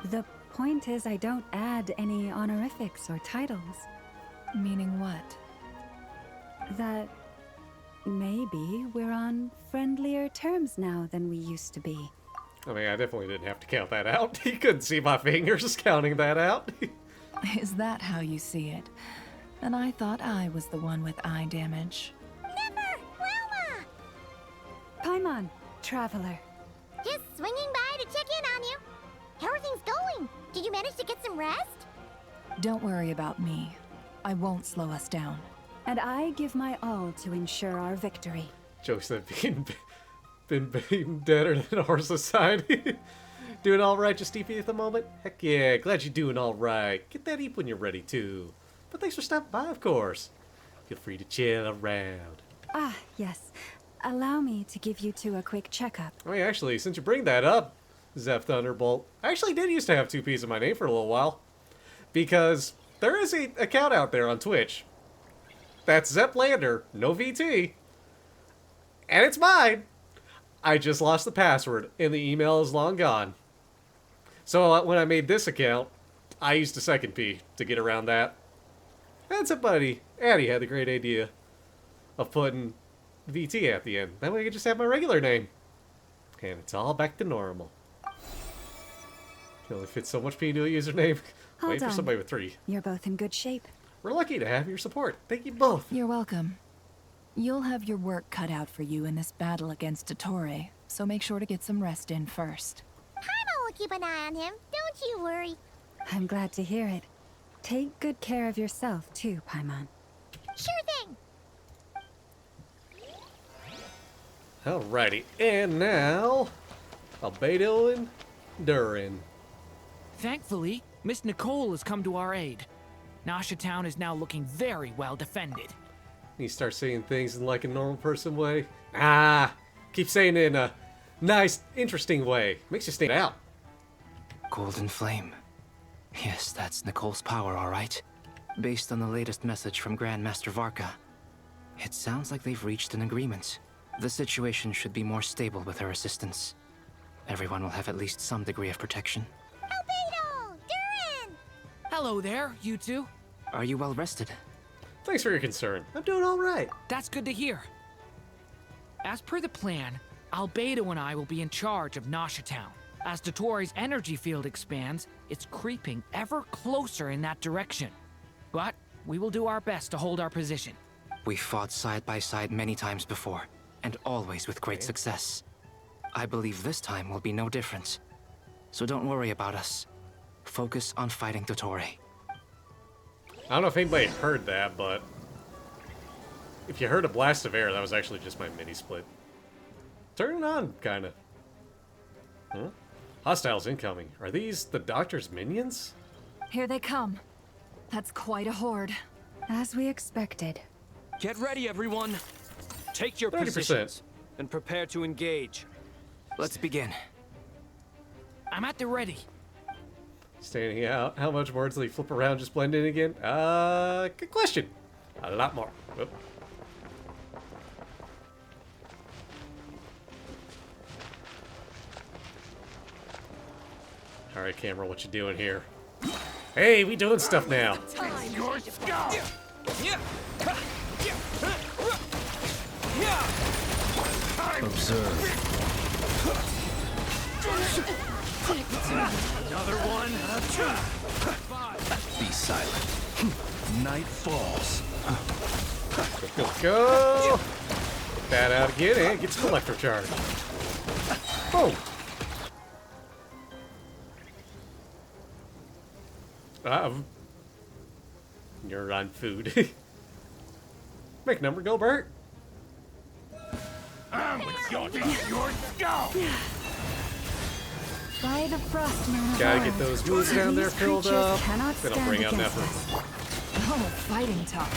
The point is, I don't add any honorifics or titles. Meaning what? That maybe we're on friendlier terms now than we used to be. I mean, I definitely didn't have to count that out. You couldn't see my fingers counting that out. Is that how you see it? And I thought I was the one with eye damage. Paimon, traveler. Just swinging by to check in on you. How are things going? Did you manage to get some rest? Don't worry about me. I won't slow us down. And I give my all to ensure our victory. Jokes that been deader than our society. Doing all right, just Steepy at the moment? Heck yeah, glad you're doing all right. Get that eep when you're ready too. But thanks for stopping by, of course. Feel free to chill around. Ah, yes. Allow me to give you two a quick checkup. I mean, actually, since you bring that up, Zeph Thunderbolt, I actually did used to have 2Ps in my name for a little while. Because there is an account out there on Twitch. That's Zeplander, no VT. And it's mine. I just lost the password, and the email is long gone. So when I made this account, I used a second P to get around that. And somebody, Addie, had the great idea of putting VT at the end. That way I could just have my regular name. And it's all back to normal. Can only fit so much P into a username. Wait for somebody with 3. You're both in good shape. We're lucky to have your support. Thank you both. You're welcome. You'll have your work cut out for you in this battle against Dottore, so make sure to get some rest in first. Paimon will keep an eye on him. Don't you worry. I'm glad to hear it. Take good care of yourself, too, Paimon. Sure thing. Alrighty, and now, Albedo and Durin. Thankfully, Miss Nicole has come to our aid. Nasha Town is now looking very well defended. You start saying things in like a normal person way. Ah, keep saying it in a nice, interesting way. Makes you stand out. Golden Flame. Yes, that's Nicole's power, all right. Based on the latest message from Grandmaster Varka, it sounds like they've reached an agreement. The situation should be more stable with her assistance. Everyone will have at least some degree of protection. Albedo! Durin! Hello there, you two. Are you well rested? Thanks for your concern. I'm doing all right. That's good to hear. As per the plan, Albedo and I will be in charge of Nasha Town. As Dottore's energy field expands, it's creeping ever closer in that direction. But we will do our best to hold our position. We fought side by side many times before, and always with great success. I believe this time will be no different. So don't worry about us. Focus on fighting Dottore. I don't know if anybody heard that, but if you heard a blast of air, that was actually just my mini-split. Turning on, kinda. Huh? Hostiles incoming. Are these the Doctor's minions? Here they come. That's quite a horde. As we expected. Get ready, everyone. Take your 30%. positions and prepare to engage. Let's begin. I'm at the ready. Standing out. How much more until they flip around, just blend in again? Good question. A lot more. Whoop. All right, camera, what you doing here? Hey, we doing stuff now. Your skull! Observe. Another one. Be silent. Night falls. Go! Get that out again and get some electro charge. Boom! You're on food. Make number go, Bert. I'm with your skull! By the frost moon of Gotta old, get those moves down there these filled creatures up. cannot They don't stand bring out against nothing. us. Oh, fighting talk.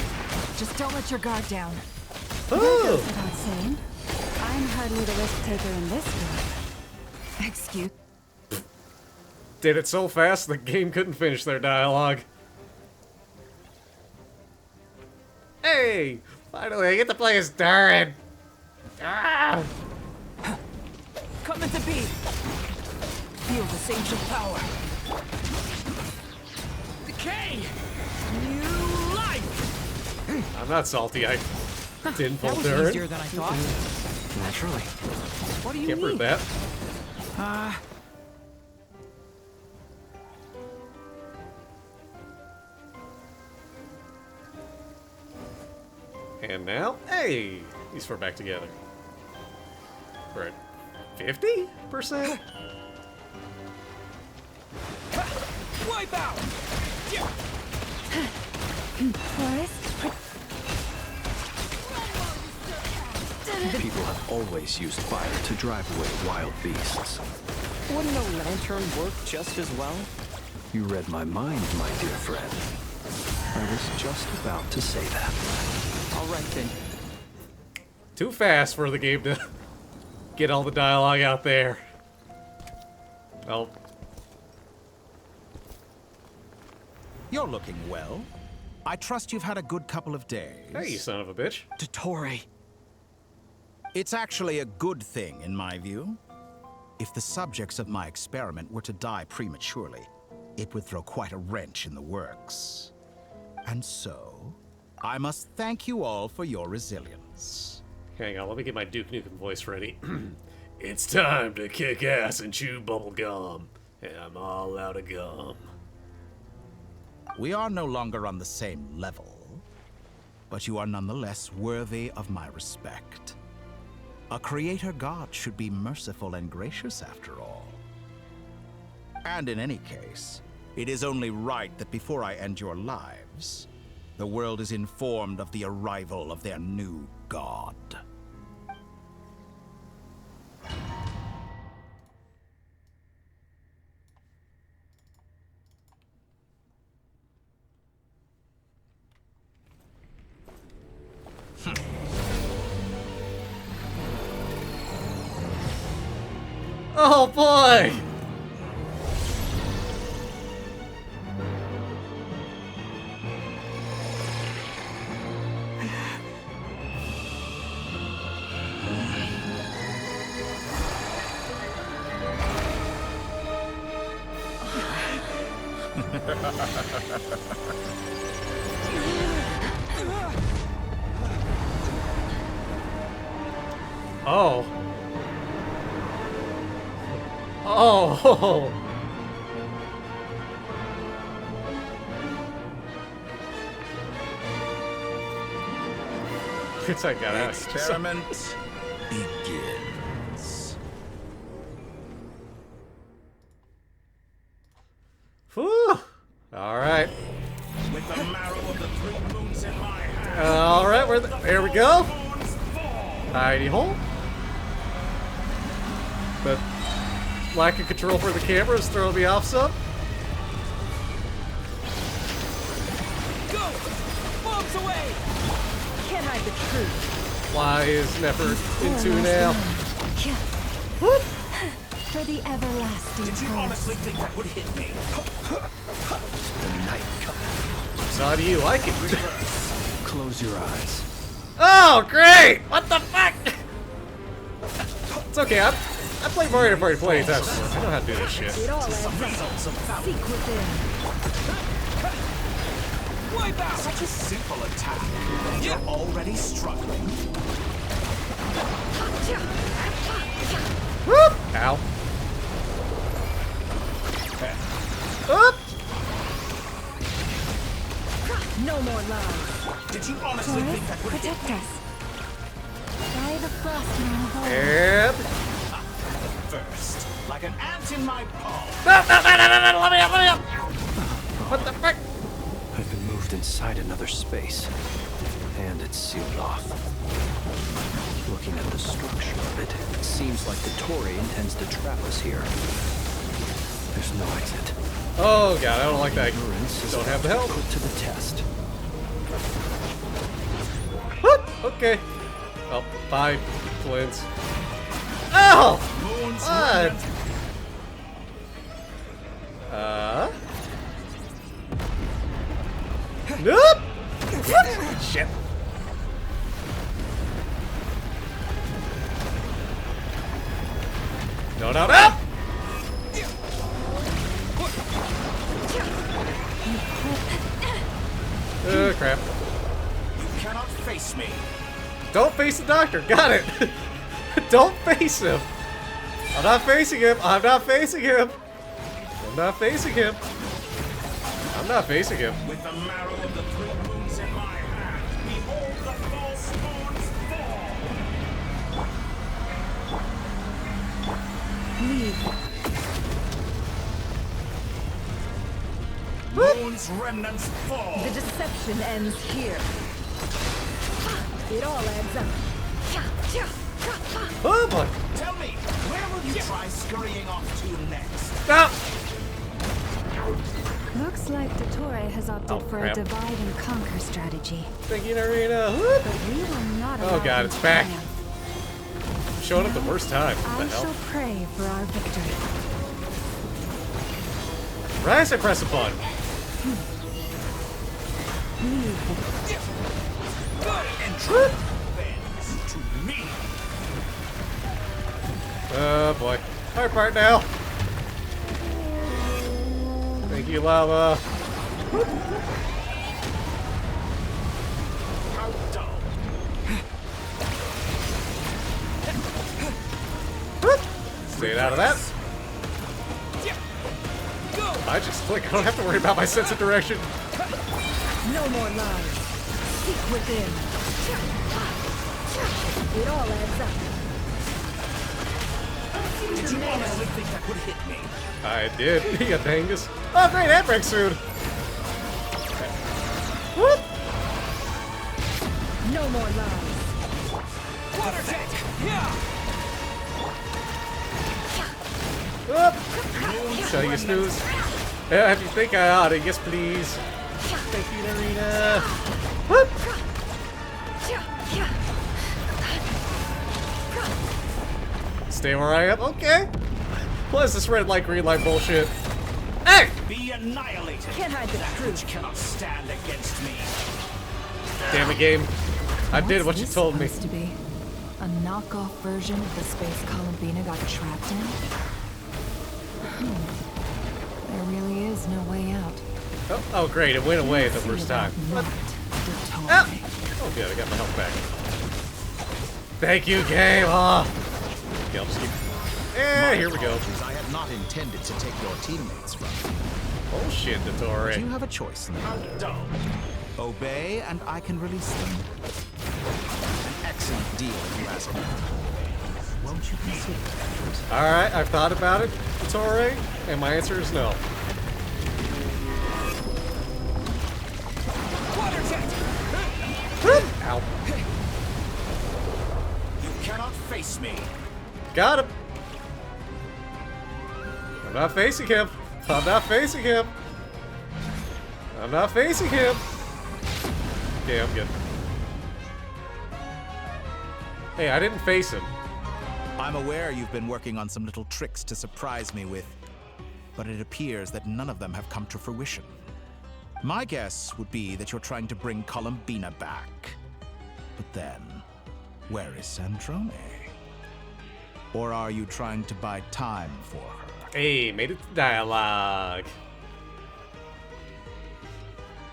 Just don't let your guard down. That goes without saying. I'm hardly the risk taker in this game. Excuse. Did it so fast the game couldn't finish their dialogue. Hey! Finally, I get to play as Darren! Ah! Come into being. Feel this ancient power. Decay! New life! I'm not salty. I didn't pull That was turret. easier than I thought. Naturally. What do you Can't prove mean? that. And now, hey, these four back together. We're at 50%? Wipe out! People have always used fire to drive away wild beasts. Wouldn't a lantern work just as well? You read my mind, my dear friend. I was just about to say that. All right then. Too fast for the game to get all the dialogue out there. Oh. You're looking well. I trust you've had a good couple of days. Hey, you son of a bitch. Dottore. It's actually a good thing, in my view. If the subjects of my experiment were to die prematurely, it would throw quite a wrench in the works. And so, I must thank you all for your resilience. Hang on, let me get my Duke Nukem voice ready. It's time to kick ass and chew bubble gum. And I'm all out of gum. We are no longer on the same level, but you are nonetheless worthy of my respect. A creator god should be merciful and gracious after all. And in any case, it is only right that before I end your lives, the world is informed of the arrival of their new god. Oh boy! Oh. Oh. It's like that. Experiment begins. Whew. All right. With the marrow of the 3 moons in my hand. All right, there we go. Hidey hole. The lack of control for the camera is throwing me off some. Go! Bombs away! Can't hide the truth. Why is Nefer into now? Whoop. For the everlasting. Did you honestly think that would hit me? The night comes. So how do you like it? Close your eyes. Oh, great! What the fuck? It's okay, I played Mario Party plenty of times before. I know how to do this shit. It all adds up. Seek within. Wipe out! Such a simple attack. And you're already struggling. Whoop! Ow. Whoop! No more lies. Did you honestly think that would hit me? Try the frost in our hole. And... First, like an ant in my palm. No, let me up! What the fuck? I've been moved inside another space, and it's sealed off. Looking at the structure of it, it seems like Dottore intends to trap us here. There's no exit. Oh god, I don't like that. Endurance is Don't have the help. put to the test. Whoop! Okay. Oh, bye, Flint. Oh! What? Nope! Shit. No, no, no! Oh, crap. You cannot face me. Don't face the doctor. Got it. Don't face him. I'm not facing him. I'm not facing him. I'm not facing him. I'm not facing him. With the marrow of the three moons in my hand, behold the false moons fall. Leave. Moon's remnants fall. The deception ends here. It all adds up. Oh boy. Tell me, where will you try scurrying off to next? Stop. Looks like Dottore has opted for a divide and conquer strategy. Thank you, Narina. But we will not allow Oh god, it's back. Showing up the worst time. What the I hell? shall pray for our victory. Right, I press a button. To me. Oh boy. Hard part now. Thank you, lava. Staying out of that. I just click. I don't have to worry about my sense of direction. No more lies. Seek within. It all adds up. Did you honestly think that would hit me? I did. He got Dangus. Oh, great, handbrake soon. Whoop. No more lies. Water tank! Yeah! Whoop. So you snooze. Yeah, if you think I oughta, yes please. Thank you, Narina. Whoop. Stay where I am? Okay. What is this red light, green light bullshit? Hey! Be annihilated. Can't hide the truth. Cannot stand against me. Damn it, game. I did what you told me. To be a knockoff version of the space Columbina got trapped in? There really is no way out. Oh, great. It went away the first time. What? Oh, good. I got my health back. Thank you, game. Oh. Okay, I'll just keep... Yeah, here we go. I had not intended to take your teammates from you. Oh shit, Dottore. But you have a choice now. Obey, and I can release them. An excellent deal, if you ask me. Won't you consider that? Alright, I've thought about it, Dottore, and my answer is no. Water jet! Ow. You cannot face me. Got him. I'm not facing him. I'm not facing him. I'm not facing him. Okay, I'm good. Hey, I didn't face him. I'm aware you've been working on some little tricks to surprise me with, but it appears that none of them have come to fruition. My guess would be that you're trying to bring Columbina back. But then, where is Sandrone? Or are you trying to buy time for her? Hey, made it to dialogue.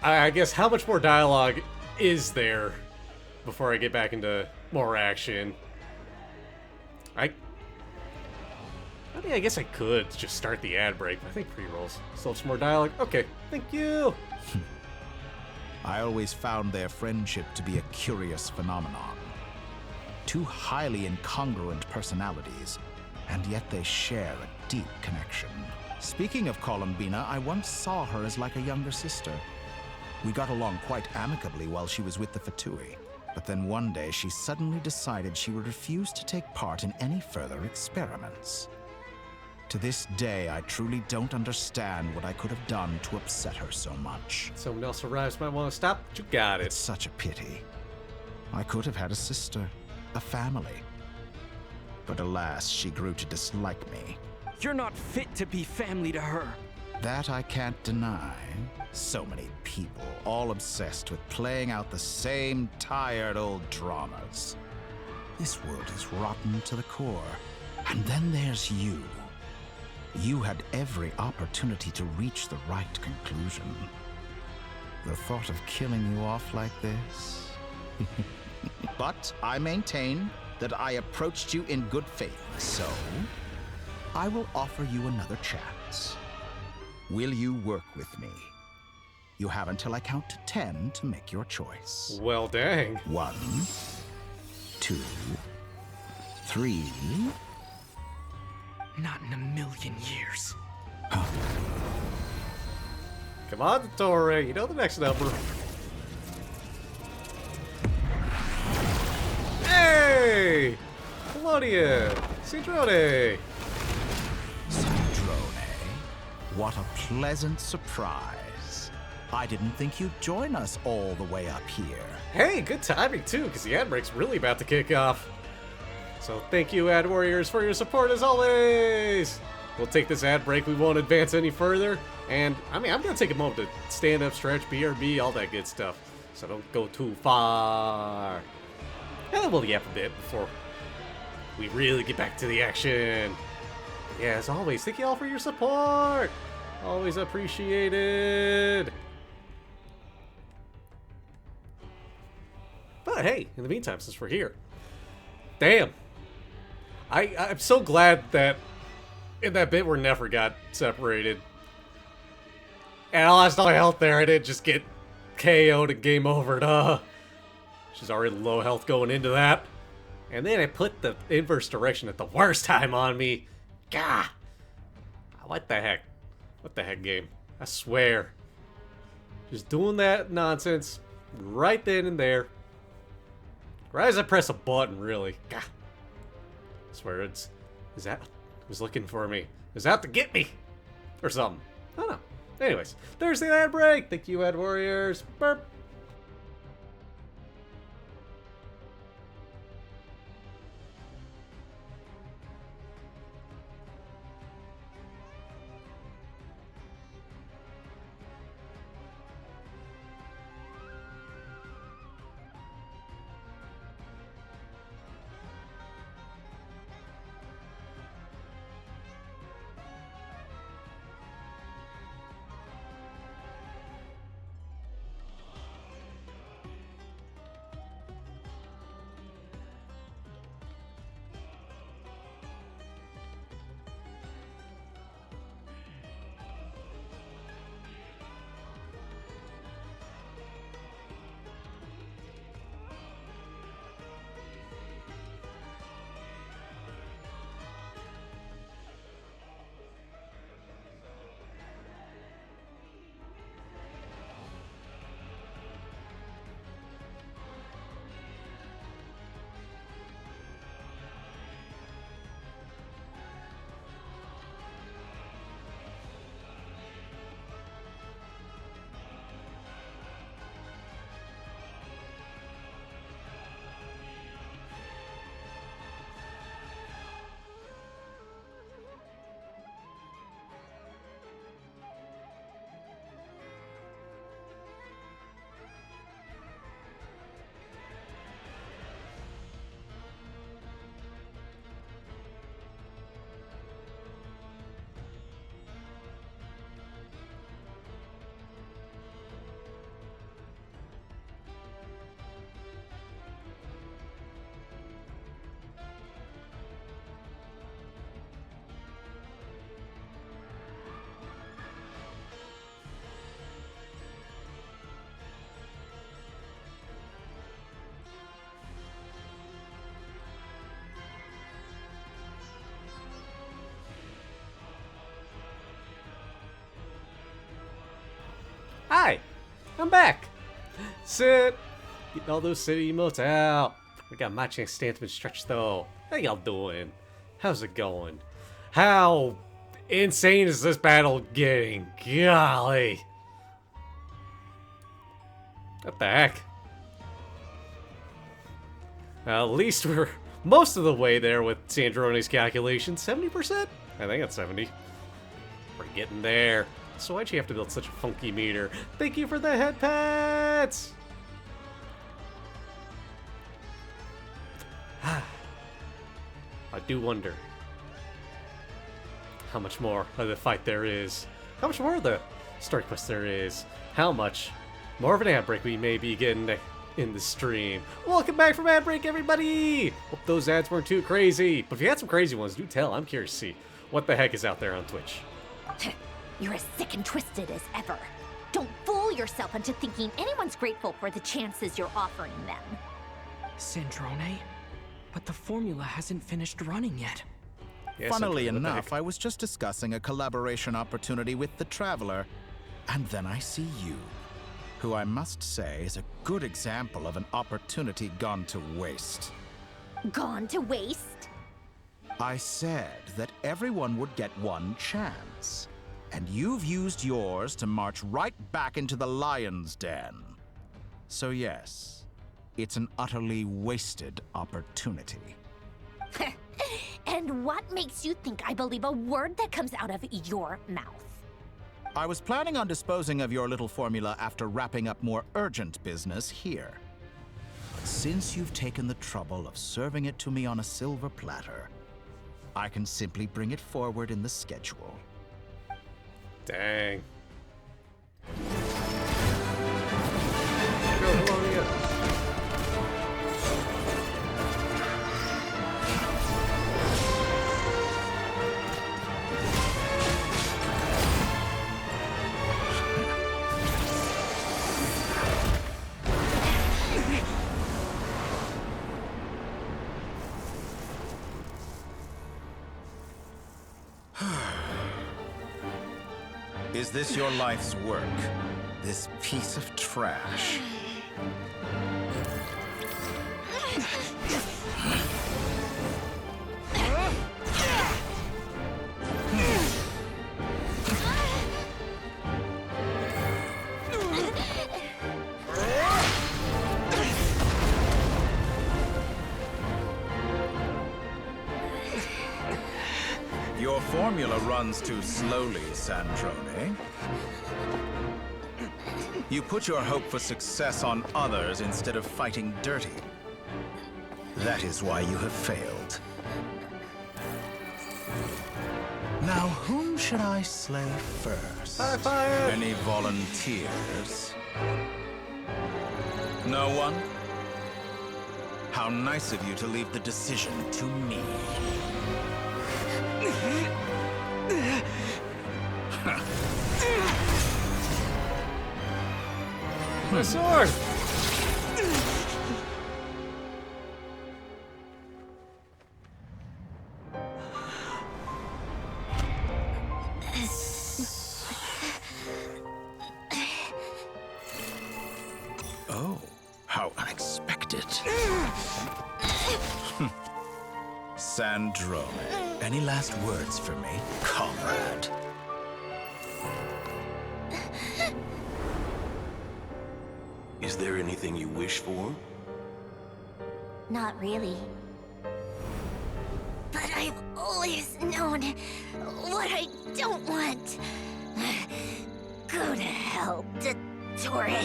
I guess how much more dialogue is there before I get back into more action? I mean, I guess I could just start the ad break, but I think pre-rolls. Still some more dialogue. Okay, thank you. I always found their friendship to be a curious phenomenon. Two highly incongruent personalities, and yet they share a deep connection. Speaking of Columbina, I once saw her as like a younger sister. We got along quite amicably while she was with the Fatui. But then one day she suddenly decided she would refuse to take part in any further experiments. To this day, I truly don't understand what I could have done to upset her so much. Someone else arrives, might want to stop, but you got it. It's such a pity. I could have had a sister, a family. But alas, she grew to dislike me. You're not fit to be family to her. That I can't deny. So many people, all obsessed with playing out the same tired old dramas. This world is rotten to the core. And then there's you. You had every opportunity to reach the right conclusion. The thought of killing you off like this? But I maintain that I approached you in good faith, so I will offer you another chance. Will you work with me? You have until I count to 10 to make your choice. Well, dang. 1, 2, 3. Not in a million years. Come on, Dottore. You know the next number. Hey! Claudia! Cedrone! Cedrone, what a pleasant surprise. I didn't think you'd join us all the way up here. Hey, good timing too, because the ad break's really about to kick off. So thank you, ad warriors, for your support as always! We'll take this ad break, we won't advance any further. And, I mean, I'm gonna take a moment to stand up, stretch, BRB, all that good stuff. So don't go too far. And then we'll yap a bit before we really get back to the action. Yeah, as always, thank you all for your support! Always appreciated! But hey, in the meantime, since we're here, damn! I'm so glad that in that bit where Nefer got separated, and I lost all my health there, I didn't just get KO'd and game over. Duh. She's already low health going into that. And then I put the inverse direction at the worst time on me. Gah! What the heck? What the heck, game? I swear. Just doing that nonsense right then and there. Right as I press a button, really. Gah! I swear it was looking for me. It was out to get me! Or something. I don't know. Anyways, there's the ad break. Thank you, ad warriors. Burp. Hi, I'm back. Sit. Getting all those city emotes out. We got my chance stance been stretched though. How y'all doing? How's it going? How insane is this battle getting? Golly. What the heck? At least we're most of the way there with Sandrone's calculation. 70%? I think it's 70. We're getting there. So why'd you have to build such a funky meter? Thank you for the head pats! I do wonder, how much more of the fight there is, how much more of the story quest there is, how much more of an ad break we may be getting in the stream. Welcome back from ad break, everybody! Hope those ads weren't too crazy, but if you had some crazy ones, do tell. I'm curious to see what the heck is out there on Twitch. You're as sick and twisted as ever. Don't fool yourself into thinking anyone's grateful for the chances you're offering them. Sandrone? But the formula hasn't finished running yet. Yes, Funnily enough, I was just discussing a collaboration opportunity with the Traveler, and then I see you, who I must say is a good example of an opportunity gone to waste. Gone to waste? I said that everyone would get one chance, and you've used yours to march right back into the lion's den. So yes, it's an utterly wasted opportunity. And what makes you think I believe a word that comes out of your mouth? I was planning on disposing of your little formula after wrapping up more urgent business here. But since you've taken the trouble of serving it to me on a silver platter, I can simply bring it forward in the schedule. Dang. Is this your life's work? This piece of trash? Your formula runs too slowly, Sandrone. You put your hope for success on others instead of fighting dirty. That is why you have failed. Now, whom should I slay first? Fire! Any volunteers? No one? How nice of you to leave the decision to me. My sword! Oh, how unexpected. Sandrone, any last words for me, comrade? Is there anything you wish for? Not really. But I've always known what I don't want. Go to hell, Dottore.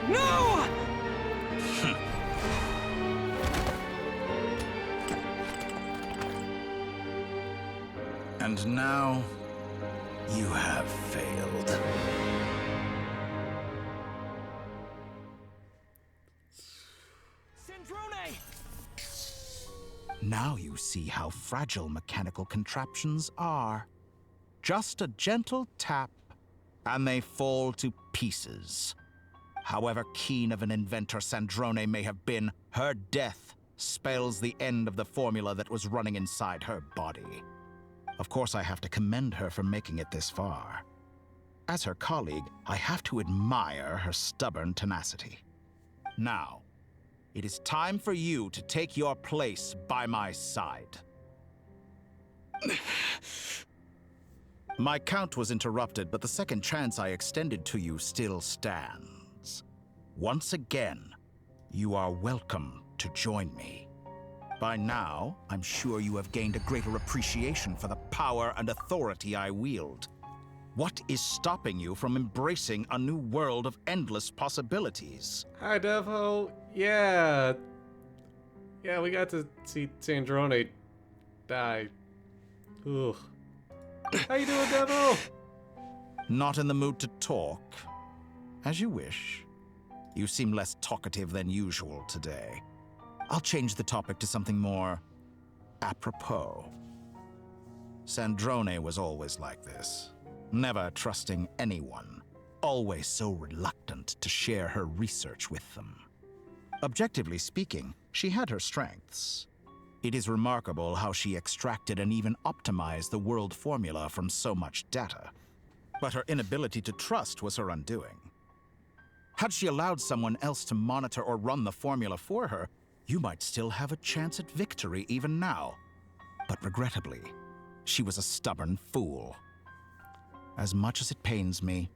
No! And now, you have failed. Sandrone! Now you see how fragile mechanical contraptions are. Just a gentle tap, and they fall to pieces. However keen of an inventor Sandrone may have been, her death spells the end of the formula that was running inside her body. Of course, I have to commend her for making it this far. As her colleague, I have to admire her stubborn tenacity. Now, it is time for you to take your place by my side. My count was interrupted, but the second chance I extended to you still stands. Once again, you are welcome to join me. By now, I'm sure you have gained a greater appreciation for the power and authority I wield. What is stopping you from embracing a new world of endless possibilities? Hi, Devo. Yeah. Yeah, we got to see Sandrone die. Ugh. How you doing, Devo? Not in the mood to talk? As you wish. You seem less talkative than usual today. I'll change the topic to something more apropos. Sandrone was always like this, never trusting anyone, always so reluctant to share her research with them. Objectively speaking, she had her strengths. It is remarkable how she extracted and even optimized the world formula from so much data. But her inability to trust was her undoing. Had she allowed someone else to monitor or run the formula for her, you might still have a chance at victory even now. But regrettably, she was a stubborn fool. As much as it pains me,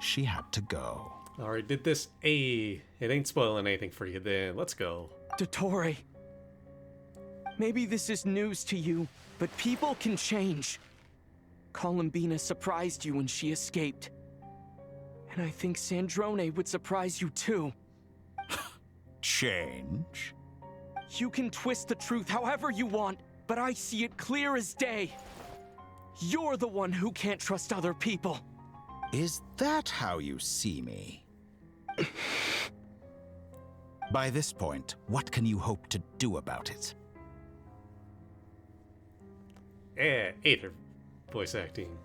she had to go. Alright, did this. It ain't spoiling anything for you then. Let's go. Dottore. Maybe this is news to you, but people can change. Columbina surprised you when she escaped. And I think Sandrone would surprise you too. Change? You can twist the truth however you want, but I see it clear as day. You're the one who can't trust other people. Is that how you see me? By this point, what can you hope to do about it? Yeah, Aether voice acting.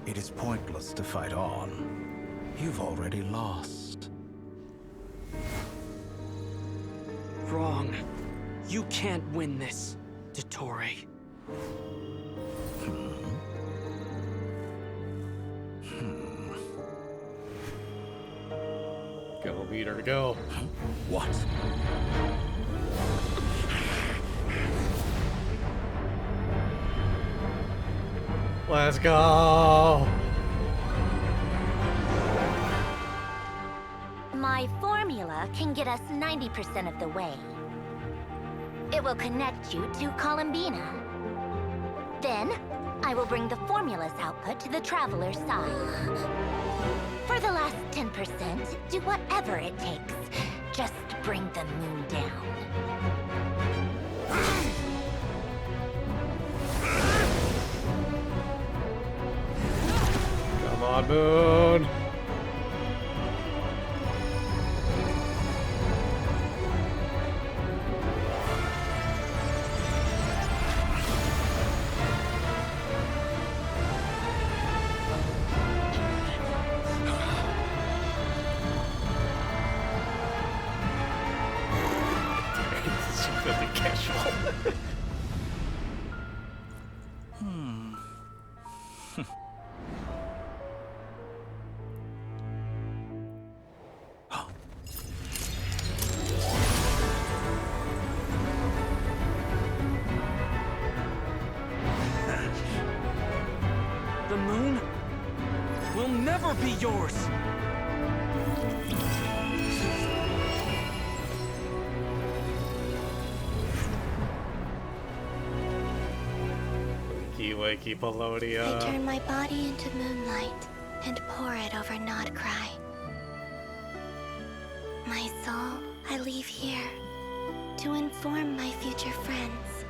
It is pointless to fight on. You've already lost. Wrong. You can't win this, Dottore. Go, meter, go. What? Let's go! My formula can get us 90% of the way. It will connect you to Columbina. Then, I will bring the formula's output to the Traveler's side. For the last 10%, do whatever it takes. Just bring the moon down. Come on, moon! The moon will never be yours. Wakey Pelonia. I turn my body into moonlight and pour it over Nodcry. My soul, I leave here to inform my future friends.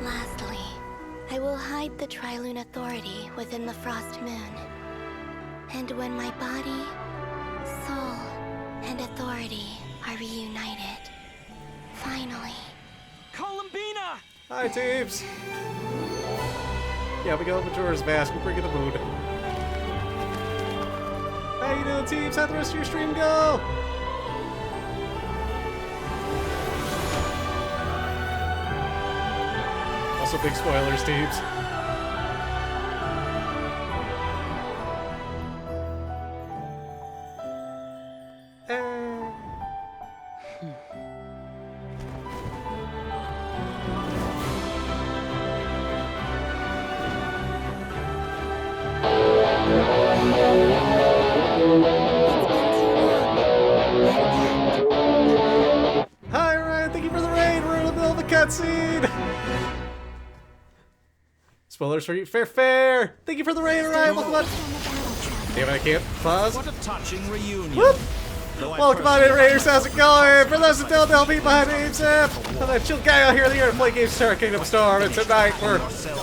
Lastly, I will hide the Trilune Authority within the Frost Moon. And when my body, soul, and authority are reunited, finally... Columbina! Hi, teams! Yeah, we got Majora's Mask, we bring in the moon. How you doing, teams? How'd the rest of your stream go? Also, big spoilers, teams. Hi, Ryan. Thank you for the raid. We're in the middle of the cutscene. Spoilers for you. Fair. Thank you for the raid, Ryan. Welcome on. Damn it, I can't pause. What a touching reunion. Whoop. Welcome on in, Raiders. How's it going? For those that don't know me, my name's F. I'm that chill guy out here in the air to play games Star Kingdom Storm, and tonight we're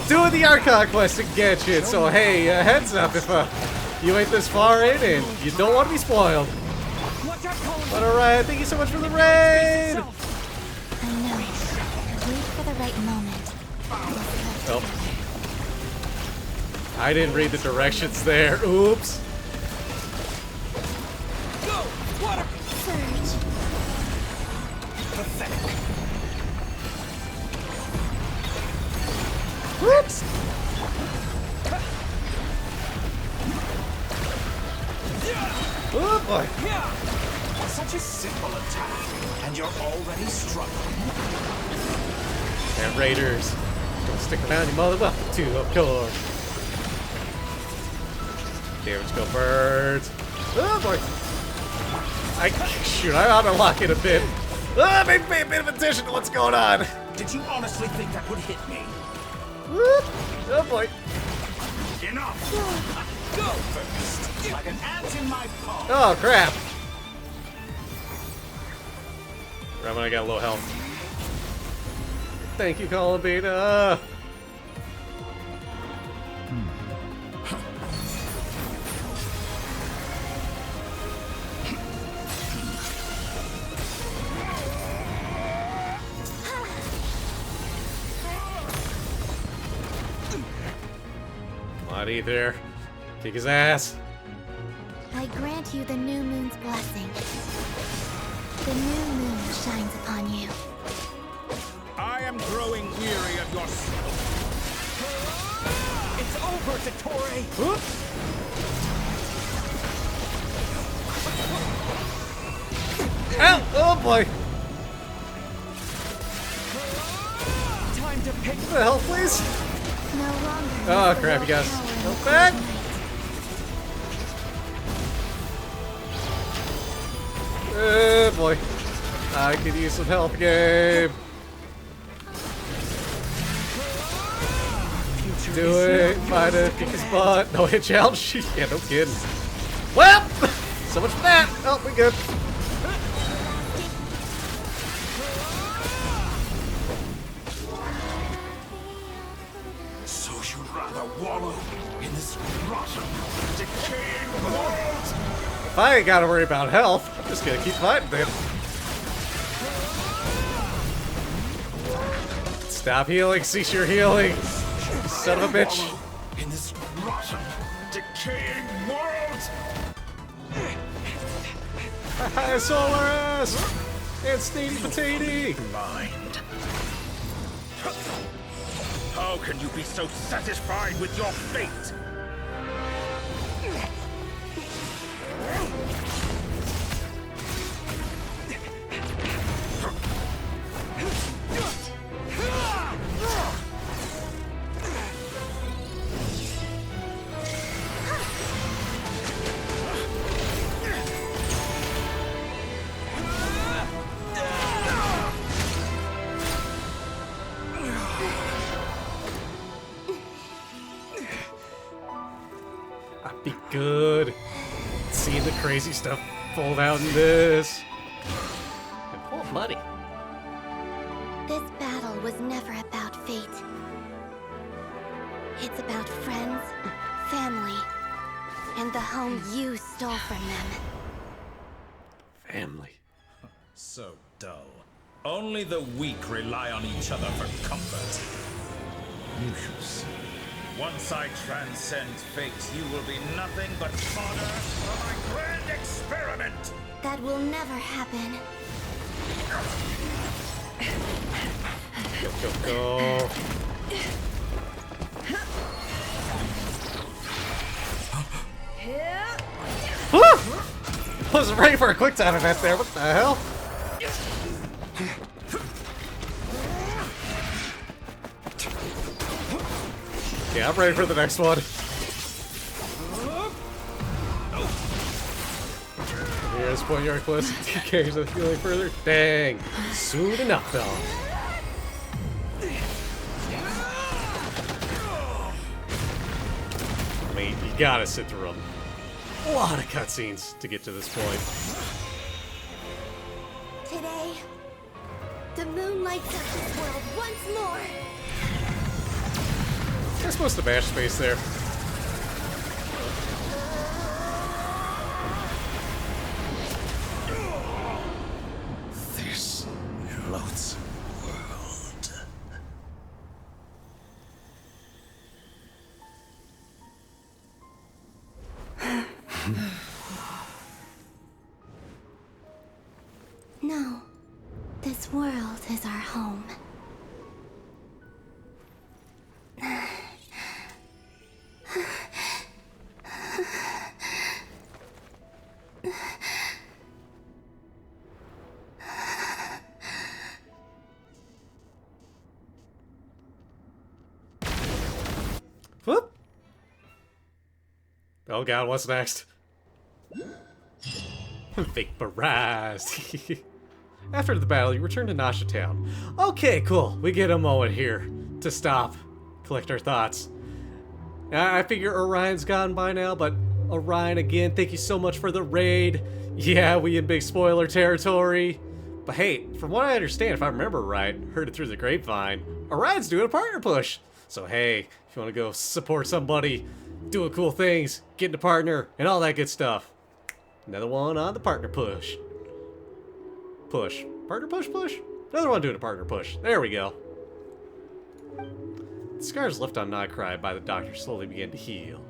doing the Archon quest in Genshin. So hey, heads up if you ain't this far in and you don't want to be spoiled. But alright, thank you so much for the raid. I know. Wait for the right moment. Oh. I didn't read the directions there. Oops. Surge. Pathetic. Whoops. Oh boy. Such a simple attack, and you're already struggling. And Raiders, don't stick around, you mother. Welcome to, of course. Damage go birds. Oh boy. Shoot, I ought to lock it a bit. Maybe pay a bit of attention to what's going on. Did you honestly think that would hit me? Whoop. Oh boy. Enough! Go first! Like an ant in my paw! Oh crap. Right when I got low health. Thank you, Columbina. Come on, Ether. Kick his ass. I grant you the new moon's blessing. The new moon shines upon you. I am growing weary of your... It's over, Dottore! Whoop. Ow! Oh boy! Time to pick the hell, please! No longer. Oh crap, you guys. Go back! Oh boy. I could use some help, game. Do it. Find it. Kick his butt. No hit challenge. Yeah, no kidding. Well, so much for that. Oh, we good. So you'd rather wallow in this rotten, decaying world? If I ain't gotta worry about health, I'm just gonna keep fighting then. Stop healing, cease your healing. Son of a bitch. In this rotten, decaying world. Hi, Solaris! And Sneedy Potato! Mind. How can you be so satisfied with your fate? I'd be good. Seeing the crazy stuff fold out in this. And full of money. This battle was never about fate. It's about friends, family, and the home you stole from them. Family. So dull. Only the weak rely on each other for comfort. You shall see. Once I transcend fate, you will be nothing but fodder for my grand experiment! That will never happen. Go, go, go. Woo! Wasn't ready for a quick time event there. What the hell? Yeah, I'm ready for the next one. Here's point your quest. TK's the healing further. Dang. Soon enough, though. I mean, you gotta sit through them. A lot of cutscenes to get to this point. Today, the moon lights up this world once more. You're supposed to bash space there. This loathsome world. No, this world is our home. Whoop. Oh god, what's next? Vaporized. After the battle, you return to Nasha Town. Okay, cool. We get a moment here to stop, collect our thoughts. I figure Orion's gone by now, but Orion, again, thank you so much for the raid. Yeah, we in big spoiler territory. But hey, from what I understand, if I remember right, heard it through the grapevine, Orion's doing a partner push. So hey, if you want to go support somebody, doing cool things, getting a partner, and all that good stuff. Another one on the partner push. Push. Partner push push? Another one doing a partner push. There we go. The scars left on Nightcry by the doctor slowly began to heal.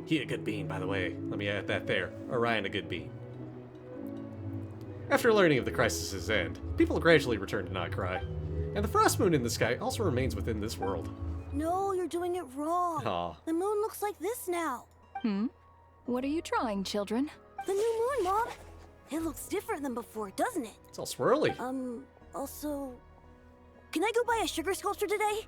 He a good bean, by the way. Let me add that there. Orion a good bean. After learning of the crisis's end, people gradually return to Nightcry. And the frost moon in the sky also remains within this world. No, you're doing it wrong. Aw. The moon looks like this now. What are you trying, children? The new moon, Mom. It looks different than before, doesn't it? It's all swirly. Also, can I go buy a sugar sculpture today?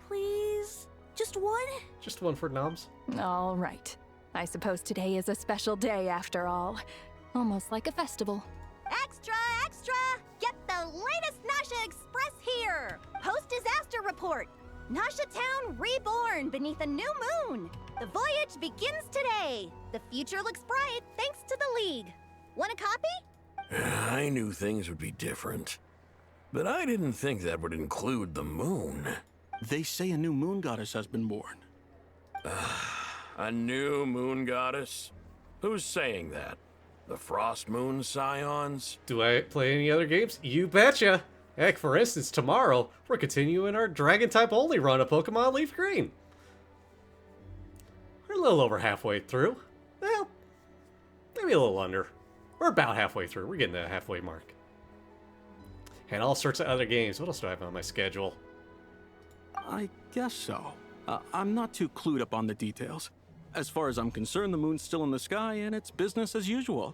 Please? Just one? Just one for Noms. All right. I suppose today is a special day after all. Almost like a festival. Extra, extra! Get the latest Nasha Express here! Post-disaster report! Nasha Town reborn beneath a new moon! The voyage begins today! The future looks bright thanks to the League. Want a copy? I knew things would be different, but I didn't think that would include the moon. They say a new moon goddess has been born. A new moon goddess? Who's saying that? The Frost Moon Scions? Do I play any other games? You betcha! Heck, for instance, tomorrow, we're continuing our Dragon-type only run of Pokemon Leaf Green. We're a little over halfway through. Well, maybe a little under. We're about halfway through. We're getting to the halfway mark. And all sorts of other games. What else do I have on my schedule? I guess so. I'm not too clued up on the details. As far as I'm concerned, the moon's still in the sky and it's business as usual.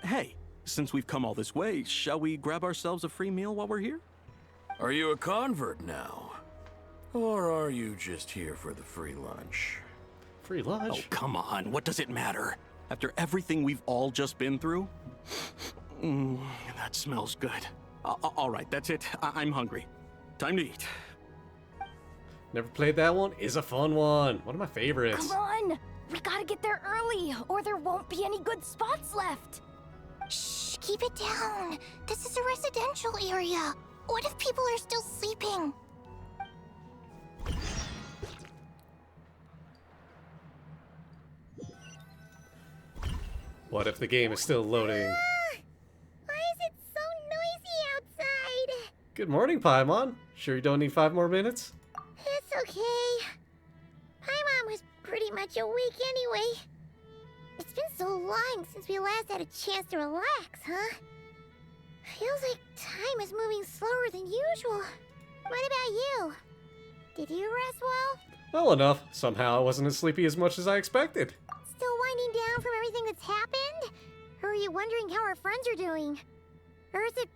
Hey, since we've come all this way, shall we grab ourselves a free meal while we're here? Are you a convert now? Or are you just here for the free lunch? Free lunch? Oh, come on. What does it matter? After everything we've all just been through? That smells good. All right, that's it. I'm hungry. Time to eat. Never played that one? Is a fun one. One of my favorites. Come on! We gotta get there early, or there won't be any good spots left. Shh, keep it down. This is a residential area. What if people are still sleeping? What if the game is still loading? Why is it so noisy outside? Good morning, Paimon. Sure you don't need 5 more minutes? It's okay. Paimon was pretty much awake anyway. It's been so long since we last had a chance to relax, huh? Feels like time is moving slower than usual. What about you? Did you rest well? Well enough. Somehow I wasn't as sleepy as much as I expected. Still winding down from everything that's happened? Or are you wondering how our friends are doing? Or is it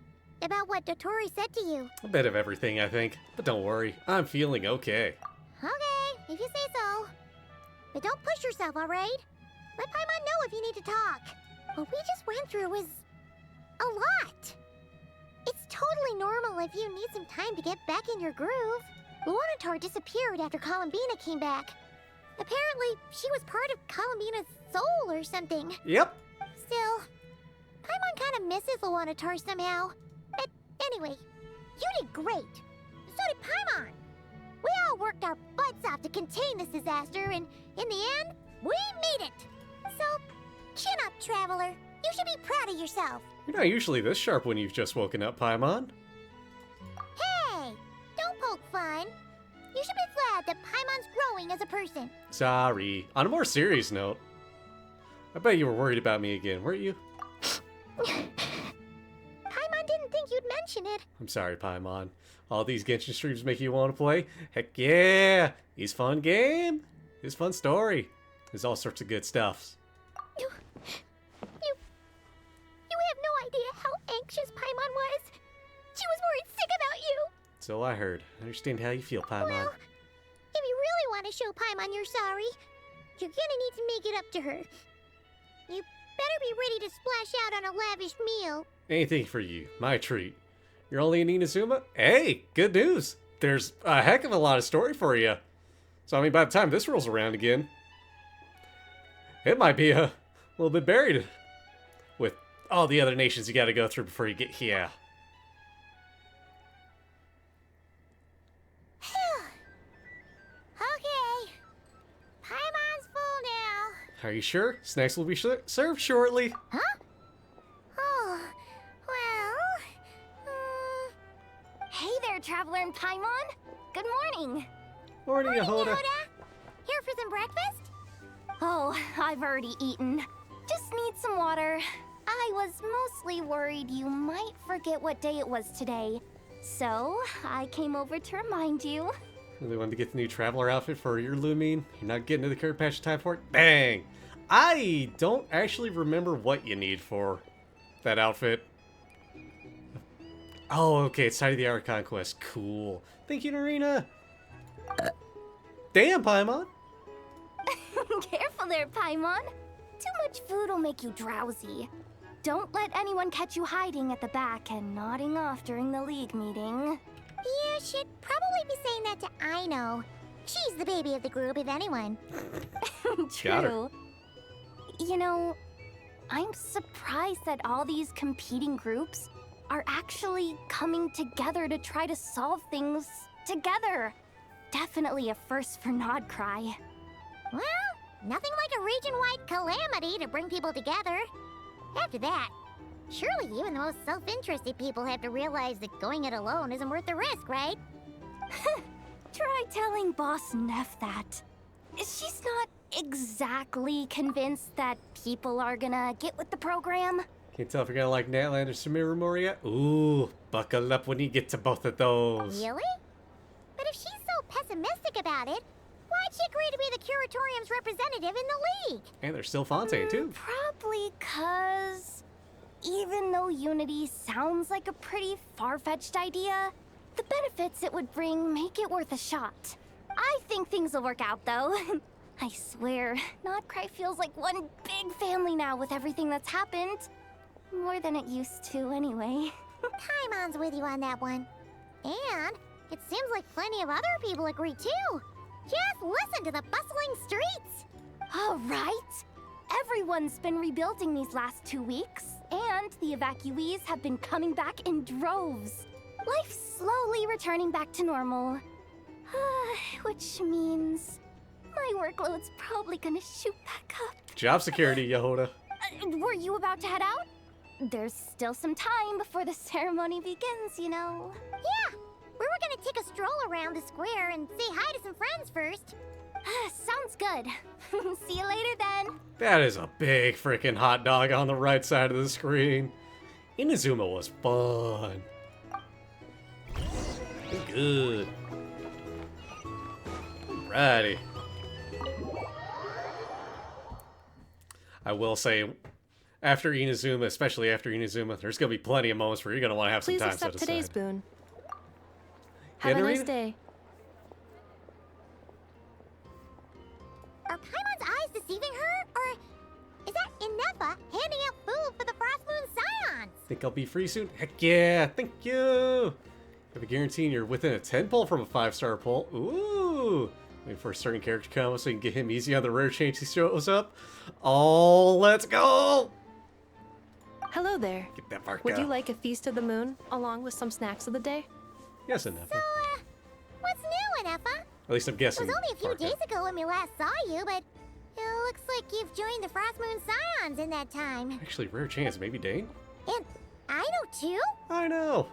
about what Dottore said to you? A bit of everything, I think. But don't worry, I'm feeling okay. Okay, if you say so. But don't push yourself, alright? Let Paimon know if you need to talk. What we just went through was a lot. It's totally normal if you need some time to get back in your groove. Luanatar disappeared after Columbina came back. Apparently, she was part of Columbina's soul or something. Yep. Still, Paimon kind of misses Luanatar somehow. But anyway, you did great. So did Paimon. We all worked our butts off to contain this disaster, and in the end, we made it. So, chin up, Traveler. You should be proud of yourself. You're not usually this sharp when you've just woken up, Paimon. Hey, don't poke fun. You should be glad that Paimon's growing as a person. Sorry. On a more serious note, I bet you were worried about me again, weren't you? Paimon didn't think you'd mention it. I'm sorry, Paimon. All these Genshin streams make you want to play? Heck yeah! He's fun game. He's fun story. There's all sorts of good stuff. You have no idea how anxious Paimon was. She was worried sick about you. So I heard. I understand how you feel, Paimon. Well, if you really want to show Paimon you're sorry, you're gonna need to make it up to her. You better be ready to splash out on a lavish meal. Anything for you. My treat. You're only in Inazuma? Hey, good news. There's a heck of a lot of story for you. So, I mean, by the time this rolls around again, it might be a little bit buried with all the other nations you gotta go through before you get here. Okay. Paimon's full now. Are you sure? Snacks will be served shortly. Huh? Oh, well... Hey there, Traveler and Paimon. Good morning. Morning, Yehoda. Here for some breakfast? Oh, I've already eaten. Just need some water. I was mostly worried you might forget what day it was today. So, I came over to remind you. Really wanted to get the new Traveler outfit for your Lumine? You're not getting to the current patch in time for it? Dang! I don't actually remember what you need for that outfit. Oh, okay, it's tied to the Archon quest. Cool. Thank you, Narina. Damn, Paimon. Careful there, Paimon. Too much food will make you drowsy. Don't let anyone catch you hiding at the back and nodding off during the League meeting. You should probably be saying that to Aino. She's the baby of the group, if anyone. True. You know, I'm surprised that all these competing groups are actually coming together to try to solve things together. Definitely a first for Nodcry. Well, nothing like a region-wide calamity to bring people together. After that, surely even the most self-interested people have to realize that going it alone isn't worth the risk, right? Try telling Boss Neff that. She's not exactly convinced that people are gonna get with the program. Can't tell if you're gonna like Natland or Sumeru Moria. Ooh, buckle up when you get to both of those. Really? But if she's so pessimistic about it, why'd she agree to be the Curatorium's representative in the League? And there's still Fontaine, too. Probably 'cause even though Unity sounds like a pretty far-fetched idea, the benefits it would bring make it worth a shot. I think things will work out, though. I swear, Nodcry feels like one big family now with everything that's happened. More than it used to, anyway. Paimon's with you on that one. And it seems like plenty of other people agree, too. Just listen to the bustling streets. All right. Everyone's been rebuilding these last 2 weeks, and the evacuees have been coming back in droves. Life's slowly returning back to normal. Which means my workload's probably gonna shoot back up. Job security, Yehoda. Were you about to head out? There's still some time before the ceremony begins, you know. Yeah, we were gonna take a stroll around the square and say hi to some friends first. Sounds good. See you later then. That is a big freaking hot dog on the right side of the screen. Inazuma was fun. Good. Alrighty. I will say, after Inazuma, especially after Inazuma, there's going to be plenty of moments where you're going to want to have some Please time accept set aside. today's boon. Have a nice Narina? day. Are Paimon's eyes deceiving her? Or is that Inepa handing out food for the Frostmoon Scions? Think I'll be free soon? Heck yeah, thank you! Have a guarantee you're within a 10 pull from a 5-star pull. Ooh! Wait for a certain character to come so you can get him easy on the rare chance he shows up. Oh, let's go! Hello there. Get that Varka. Would you like a feast of the moon along with some snacks of the day? Yes, Anefa. So, what's new, Anefa? At least I'm guessing. It was only a few Varka. days ago when we last saw you, but it looks like you've joined the Frost Moon Scions in that time. Actually, rare chance. Maybe Dane? And I know too. I know.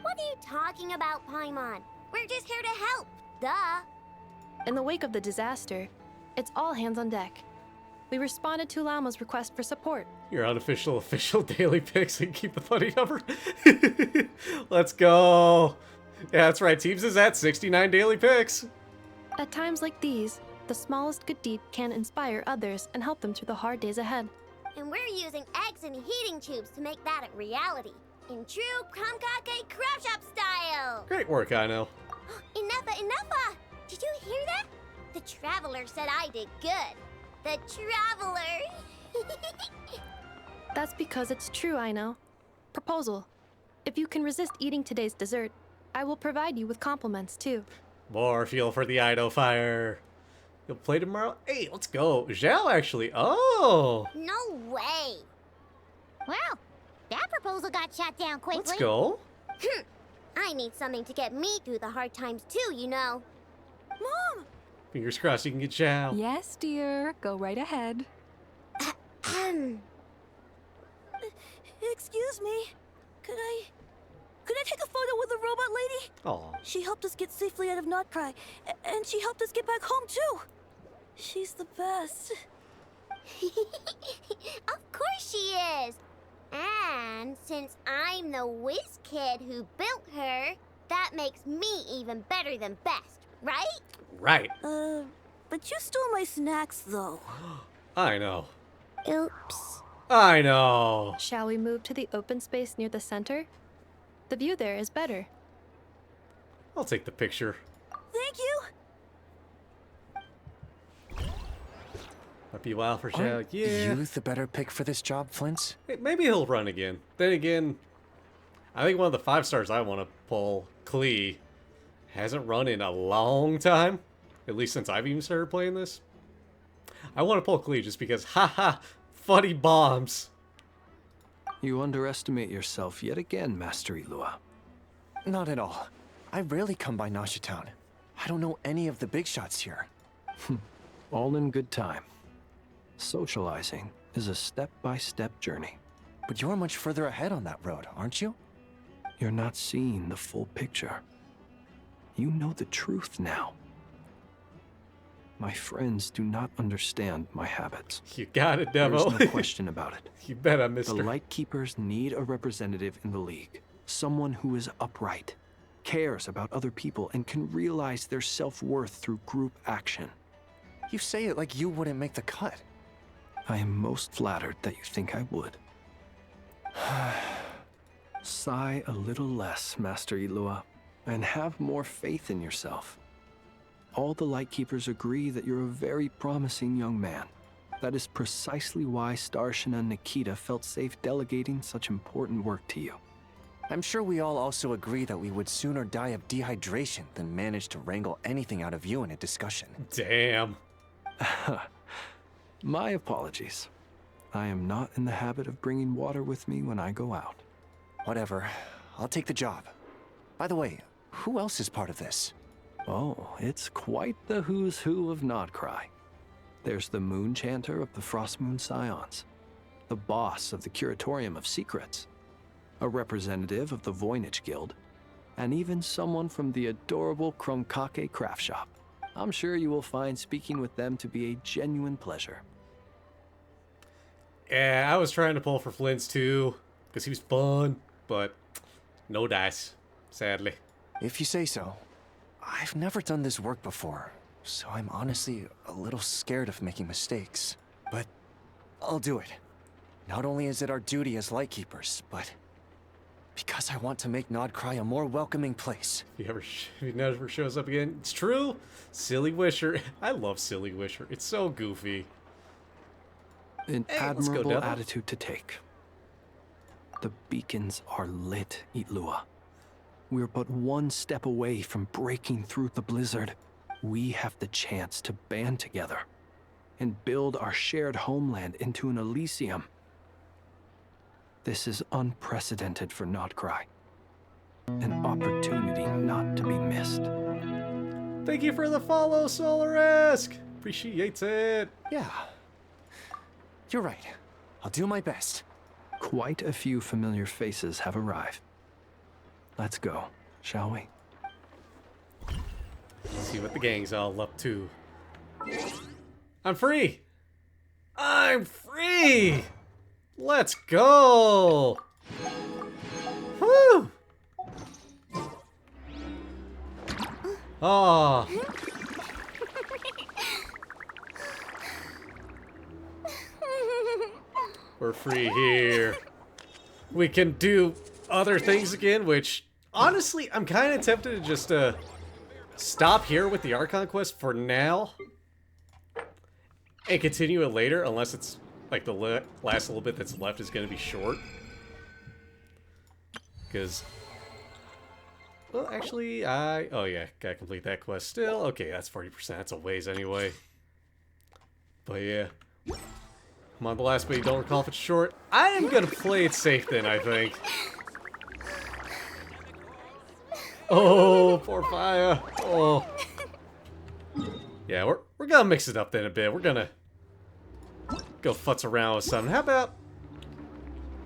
What are you talking about, Paimon? We're just here to help. Duh. In the wake of the disaster, it's all hands on deck. We responded to Lauma's request for support. Your unofficial official daily picks and keep the funny number. Let's go. Yeah, that's right. Teams is at 69 daily picks. At times like these, the smallest good deed can inspire others and help them through the hard days ahead. And we're using eggs and heating tubes to make that a reality. In true Krumkake Craft Shop style! Great work, I know. Enough! Did you hear that? The Traveler said I did good. The Traveler! That's because it's true, I know. Proposal. If you can resist eating today's dessert, I will provide you with compliments, too. More fuel for the Ido fire. You'll play tomorrow? Hey, let's go. Zhao, actually. Oh! No way! Wow, that proposal got shot down quickly. Let's go. I need something to get me through the hard times too, you know. Mom! Fingers crossed you can get Zhao. Yes, dear. Go right ahead. Excuse me. Could I take a photo with the robot lady? Aw. She helped us get safely out of Notcry, and she helped us get back home too. She's the best. Of course she is. And since I'm the whiz kid who built her, that makes me even better than best, right? Right. But you stole my snacks though. I know. Oops. I know. Shall we move to the open space near the center? The view there is better. I'll take the picture. Thank you. Might be a while for Zhao. Aren't Yeah. you the better pick for this job, Flint? Maybe he'll run again. Then again, I think one of the 5 stars I want to pull, Klee, hasn't run in a long time. At least since I've even started playing this. I want to pull Klee just because, haha, funny bombs. You underestimate yourself yet again, Master Ilua. Not at all. I rarely come by Nasha Town. I don't know any of the big shots here. All in good time. Socializing is a step-by-step journey. But you're much further ahead on that road, aren't you? You're not seeing the full picture. You know the truth now. My friends do not understand my habits. You got it, Devo. There's no question about it. You bet I missed The her. Light Keepers need a representative in the League. Someone who is upright, cares about other people, and can realize their self-worth through group action. You say it like you wouldn't make the cut. I am most flattered that you think I would. Sigh a little less, Master Ilua, and have more faith in yourself. All the Lightkeepers agree that you're a very promising young man. That is precisely why Starshina and Nikita felt safe delegating such important work to you. I'm sure we all also agree that we would sooner die of dehydration than manage to wrangle anything out of you in a discussion. Damn. My apologies. I am not in the habit of bringing water with me when I go out. Whatever. I'll take the job. By the way, who else is part of this? Oh, it's quite the who's who of Nodcry. There's the Moon Chanter of the Frost Moon Scions, the boss of the Curatorium of Secrets, a representative of the Voynich Guild, and even someone from the adorable Krumkake Craft Shop. I'm sure you will find speaking with them to be a genuine pleasure. Yeah, I was trying to pull for Flint's too, because he was fun, but no dice, sadly. If you say so. I've never done this work before, so I'm honestly a little scared of making mistakes. But I'll do it. Not only is it our duty as Lightkeepers, but because I want to make Nodcry a more welcoming place. If he never shows up again, it's true. Silly Wisher. I love Silly Wisher. It's so goofy. An Hey, let's go, admirable Devil. attitude to take. The beacons are lit, Itlua. We're but one step away from breaking through the blizzard. we have the chance to band together and build our shared homeland into an Elysium. This is unprecedented for Notcry. An opportunity not to be missed. Thank you for the follow, Solarisk! Appreciates it. Yeah. You're right. I'll do my best. Quite a few familiar faces have arrived. Let's go, shall we? See what the gang's all up to. I'm free! I'm free! Let's go! Woo! Oh. We're free here. We can do other things again, which, honestly, I'm kind of tempted to just stop here with the Archon quest for now and continue it later, unless it's like the last little bit that's left is going to be short. Because, well, actually, oh yeah, gotta complete that quest still. Okay, that's 40%. That's a ways anyway. But yeah. I'm on the last bit, don't recall if it's short. I am gonna play it safe then, I think. Oh, poor Fire. Oh. Yeah, we're gonna mix it up then a bit. We're gonna go futz around with something. How about...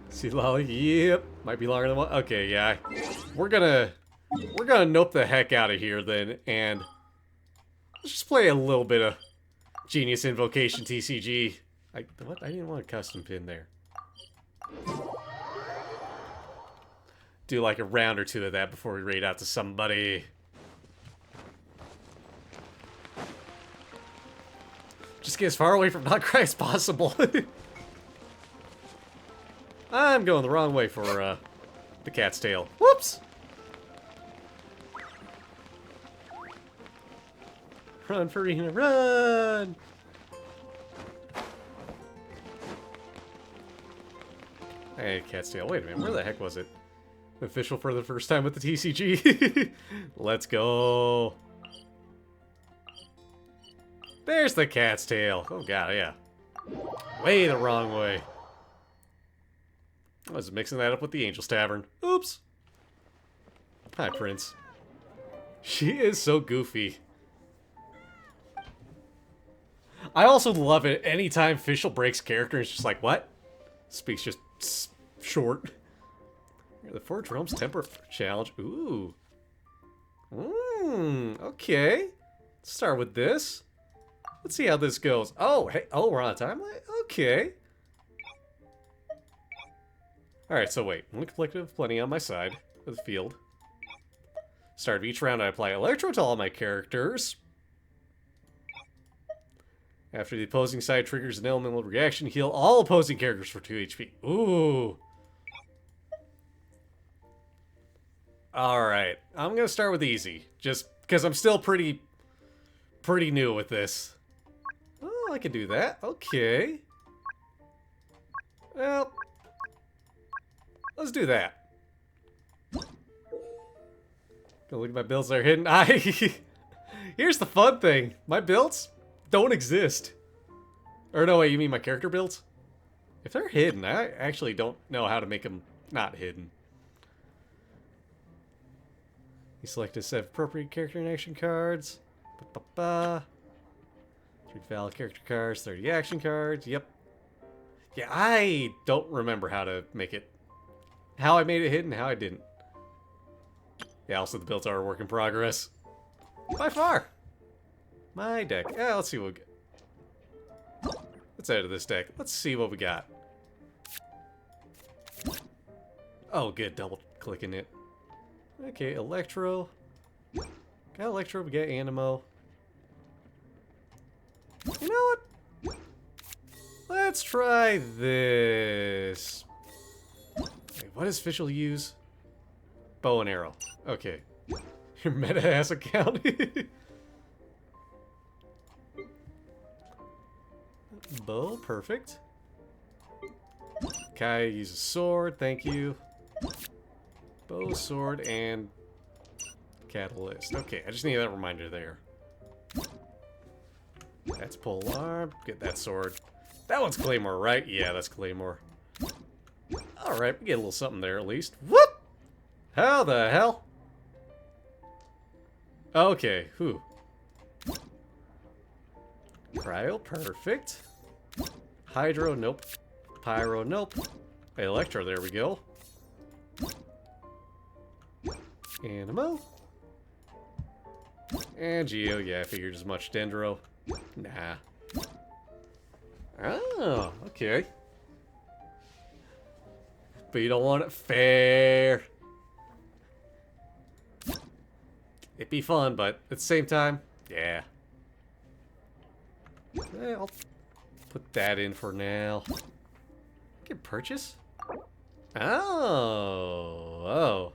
See, Lolly? Yep. Might be longer than one. Okay, yeah. We're gonna nope the heck out of here then, and let's just play a little bit of Genius Invocation TCG. What? I didn't want a custom pin there. Do like a round or two of that before we raid out to somebody. Just get as far away from Notcry as possible. I'm going the wrong way for the cat's tail. Whoops! Run, Farina, run! Hey, cat's tail. Wait a minute, where the heck was it? Official for the first time with the TCG. Let's go. There's the cat's tail. Oh god, yeah. Way the wrong way. I was mixing that up with the Angel's Tavern. Oops. Hi, Prince. She is so goofy. I also love it anytime Fischl breaks character and it's just like, what? Speaks just short. The Forge Realms Temper Challenge. Ooh. Okay. Let's start with this. Let's see how this goes. Oh, hey. Oh, we're on a timeline? Okay. Alright, so wait. One collective, plenty on my side of the field. Start of each round, I apply Electro to all my characters. After the opposing side triggers an elemental reaction, heal all opposing characters for 2 HP. Ooh. Alright, I'm gonna start with easy. Just because I'm still pretty new with this. Oh, I can do that. Okay. Well, let's do that. Go look at my builds that are hidden. Here's the fun thing. My builds don't exist. Or no, wait, you mean my character builds? If they're hidden, I actually don't know how to make them not hidden. You select a set of appropriate character and action cards. 3 valid character cards, 30 action cards. Yep. Yeah, I don't remember how to make it. How I made it hidden, how I didn't. Yeah, also the builds are a work in progress. By far. My deck. Yeah, let's see what we get. Let's out of this deck. Let's see what we got. Oh, good. Double clicking it. Okay, Electro. Got Electro, we got Animo. You know what? Let's try this. Wait, what does Fischl use? Bow and arrow. Okay. Your meta-ass account. Bow, perfect. Kai uses sword, thank you. Bow, sword, and catalyst. Okay, I just need that reminder there. That's pole arm. Get that sword. That one's Claymore, right? Yeah, that's Claymore. Alright, we get a little something there at least. Whoop! How the hell? Okay, whew. Cryo, perfect. Hydro, nope. Pyro, nope. Electro, there we go. Animo. And Geo, yeah, I figured as much. Dendro. Nah. Oh, okay. But you don't want it fair. It'd be fun, but at the same time, yeah. I'll put that in for now. Can purchase? Oh. Oh.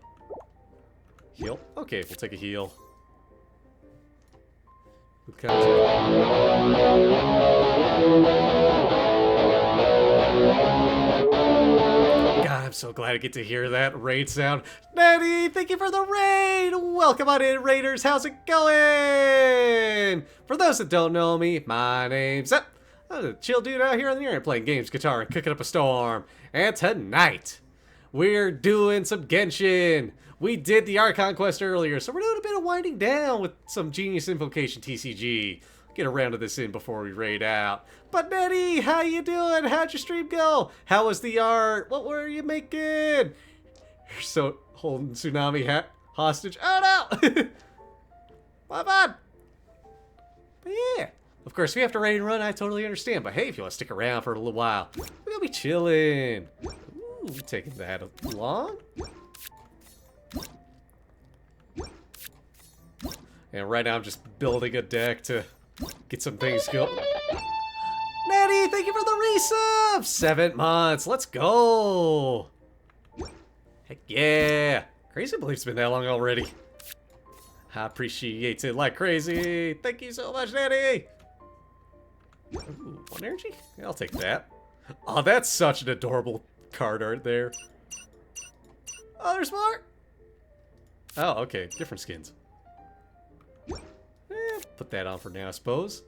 Heal? Okay, we'll take a heal. God, I'm so glad I get to hear that raid sound. Natty, thank you for the raid! Welcome on in, Raiders. How's it going? For those that don't know me, my name's Zep. I'm a chill dude out here on the internet playing games, guitar, and cooking up a storm. And tonight, we're doing some Genshin. We did the Archon quest earlier, so we're doing a bit of winding down with some Genius Invocation TCG. Get a round of this in before we raid out. But Nettie, how you doing? How'd your stream go? How was the art? What were you making? You're so holding Tsunami hostage. Oh no! My bad. But yeah. Of course, if you have to raid and run, I totally understand. But hey, if you want to stick around for a little while, we'll be chilling. Ooh, taking that along. And right now I'm just building a deck to get some things going. Natty, thank you for the resub! 7 months, let's go! Heck yeah! Crazy believe it's been that long already. I appreciate it like crazy. Thank you so much, Natty! Ooh, 1 energy? Yeah, I'll take that. Oh, that's such an adorable card art there. Oh, there's more! Oh, okay, different skins. Put that on for now, I suppose.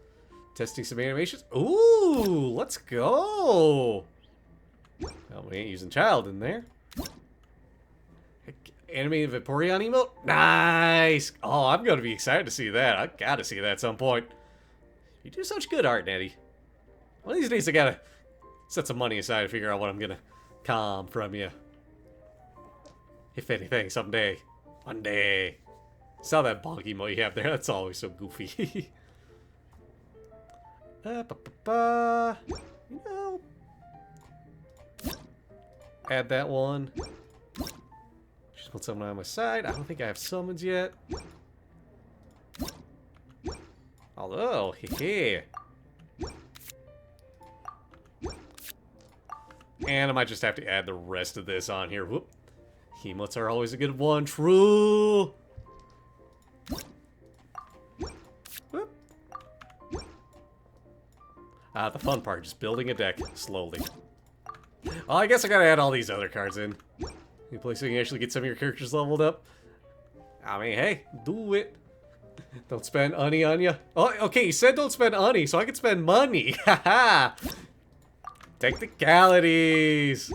Testing some animations. Ooh, let's go. Well, we ain't using child in there. Animated Vaporeon emote. Nice. Oh, I'm going to be excited to see that. I got to see that at some point. You do such good art, Nettie. One of these days I got to set some money aside to figure out what I'm going to calm from you. If anything, someday. One day. Saw that bog emote you have there. That's always so goofy. You know. Add that one. Just put someone on my side. I don't think I have summons yet. Although, heh. And I might just have to add the rest of this on here. Whoop. Emotes are always a good one. True. The fun part, just building a deck slowly. Well, I guess I gotta add all these other cards in. Any place you can actually get some of your characters leveled up? I mean, hey, do it. Don't spend money on you. Oh, okay, you said don't spend money, so I can spend money. Haha. Technicalities.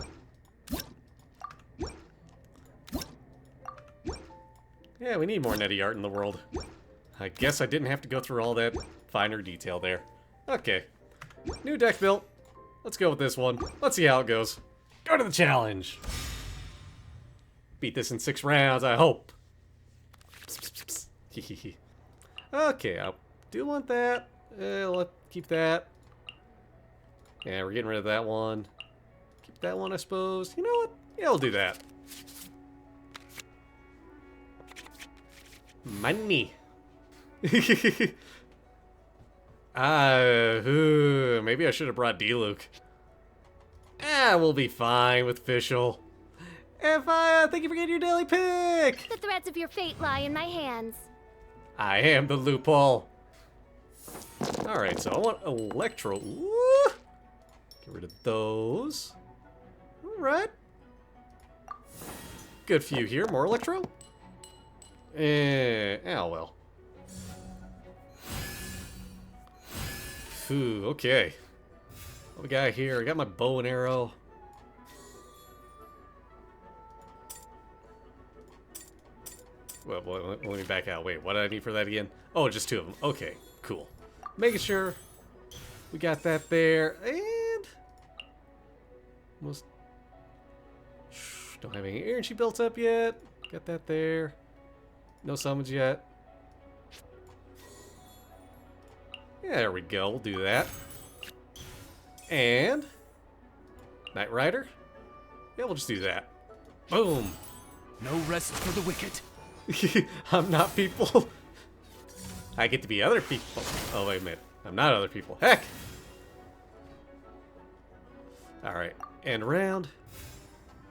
Yeah, we need more Nettie art in the world. I guess I didn't have to go through all that finer detail there. Okay. New deck built. Let's go with this one. Let's see how it goes. Go to the challenge. Beat this in 6 rounds, I hope. Okay, I do want that. Let's keep that. Yeah, we're getting rid of that one. Keep that one, I suppose. You know what? Yeah, I'll do that. Money. Maybe I should have brought D-Luke. We'll be fine with Fischl. And thank you for getting your daily pick. The threads of your fate lie in my hands. I am the loophole. Alright, so I want Electro. Ooh. Get rid of those. Alright. Good few here. More Electro? Oh well. Ooh, okay. What we got here? I got my bow and arrow. Well, let me back out. Wait, what did I need for that again? Oh, just 2 of them. Okay, cool. Making sure we got that there. And... almost... don't have any energy built up yet. Got that there. No summons yet. Yeah, there we go. We'll do that. And... Knight Rider? Yeah, we'll just do that. Boom! No rest for the wicked. I'm not people. I get to be other people. Oh, wait a minute. I'm not other people. Heck! Alright. End round.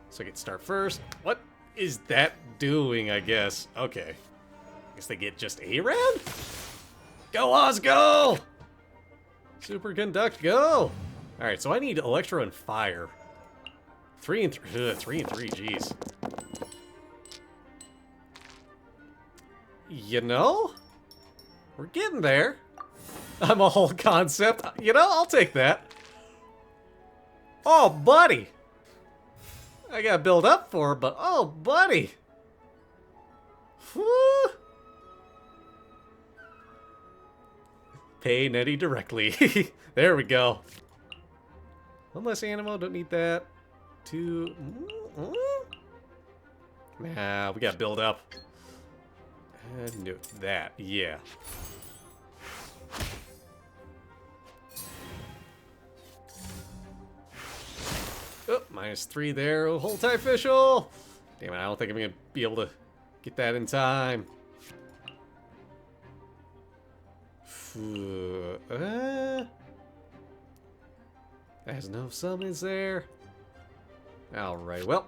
So I get to start first. What is that doing, I guess? Okay. I guess they get just a round? Go, Oz, go! Superconduct, go! Alright, so I need Electro and Fire. 3 and 3. 3 and 3, jeez. You know? We're getting there. I'm a whole concept. You know, I'll take that. Oh, buddy! I gotta build up for it, but oh, buddy! Whew. Pay Nettie directly. There we go. One less Animo, don't need that. 2. Nah, we gotta build up. And do that, yeah. Oh, -3 there. Oh, hold tight, official. Damn it, I don't think I'm gonna be able to get that in time. There's no summons there. Alright, well,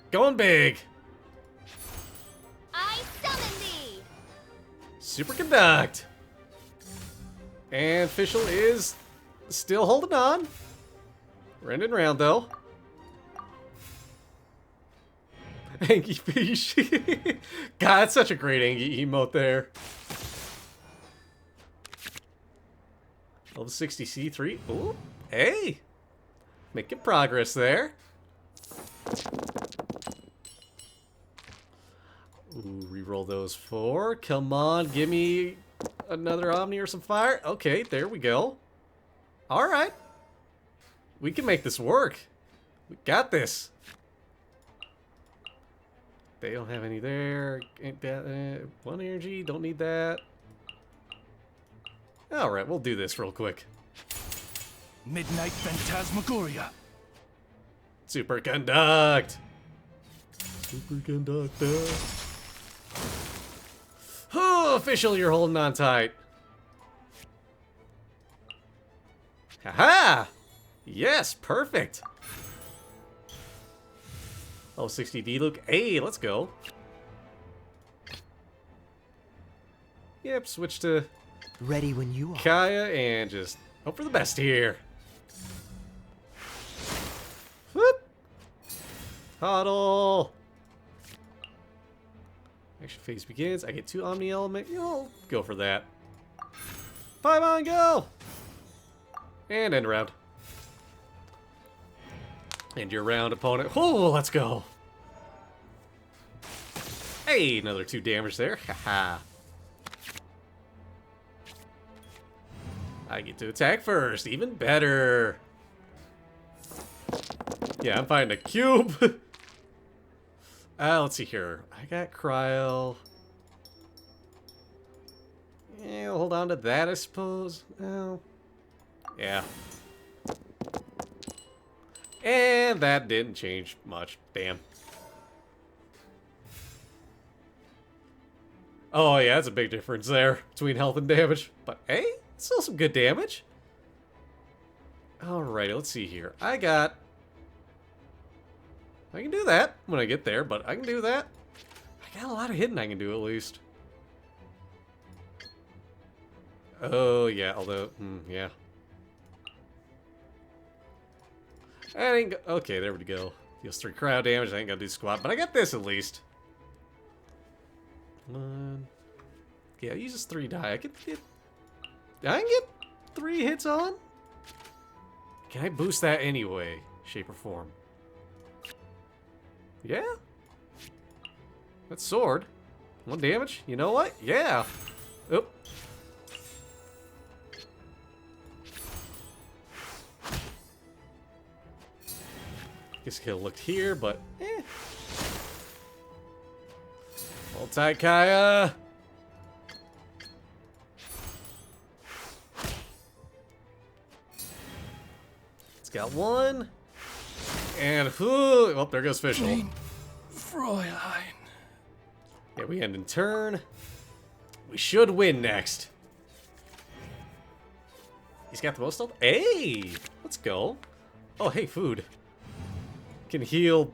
going big. I summon thee. Superconduct. And official is still holding on. We're ending round though. Angie Fish. God, that's such a great Angie emote there. Level 60 C3. Ooh, hey. Making progress there. Ooh, reroll those 4. Come on, give me another Omni or some fire. Okay, there we go. Alright. We can make this work. We got this. They don't have any there. Ain't that, 1 energy, don't need that. Alright, we'll do this real quick. Midnight Phantasmagoria. Superconduct. Superconductor. Oh, official, you're holding on tight. Haha! Yes, perfect. Oh, 60D Luke. Hey, let's go. Yep, switch to ready when you are. Kaya and just hope for the best here. Whoop. Huddle. Action phase begins. I get 2 Omni Element. You'll go for that. 5 on, go! And end round. End your round, opponent. Oh, let's go. Hey, another 2 damage there. Haha. I get to attack first. Even better. Yeah, I'm finding a cube. Let's see here. I got cryo. Yeah, I'll hold on to that, I suppose. Well, yeah. And that didn't change much. Damn. Oh, yeah, that's a big difference there between health and damage. But, hey, still some good damage. Alright, let's see here. I can do that when I get there, but I can do that. I got a lot of hidden I can do, at least. Oh, yeah, although, yeah. I ain't okay, there we go. Deals 3 cryo damage, I ain't gonna do squat, but I got this at least. Yeah, it uses 3 die. I can get 3 hits on? Can I boost that anyway, shape or form? Yeah? That sword. 1 damage? You know what? Yeah. Oop. Guess I could have looked here, but eh. Hold tight, Kaya. It's got 1. And oh, there goes Fischl. Fräulein. Yeah, we end in turn. We should win next. He's got the most health. Hey, let's go. Oh, hey, food. Can heal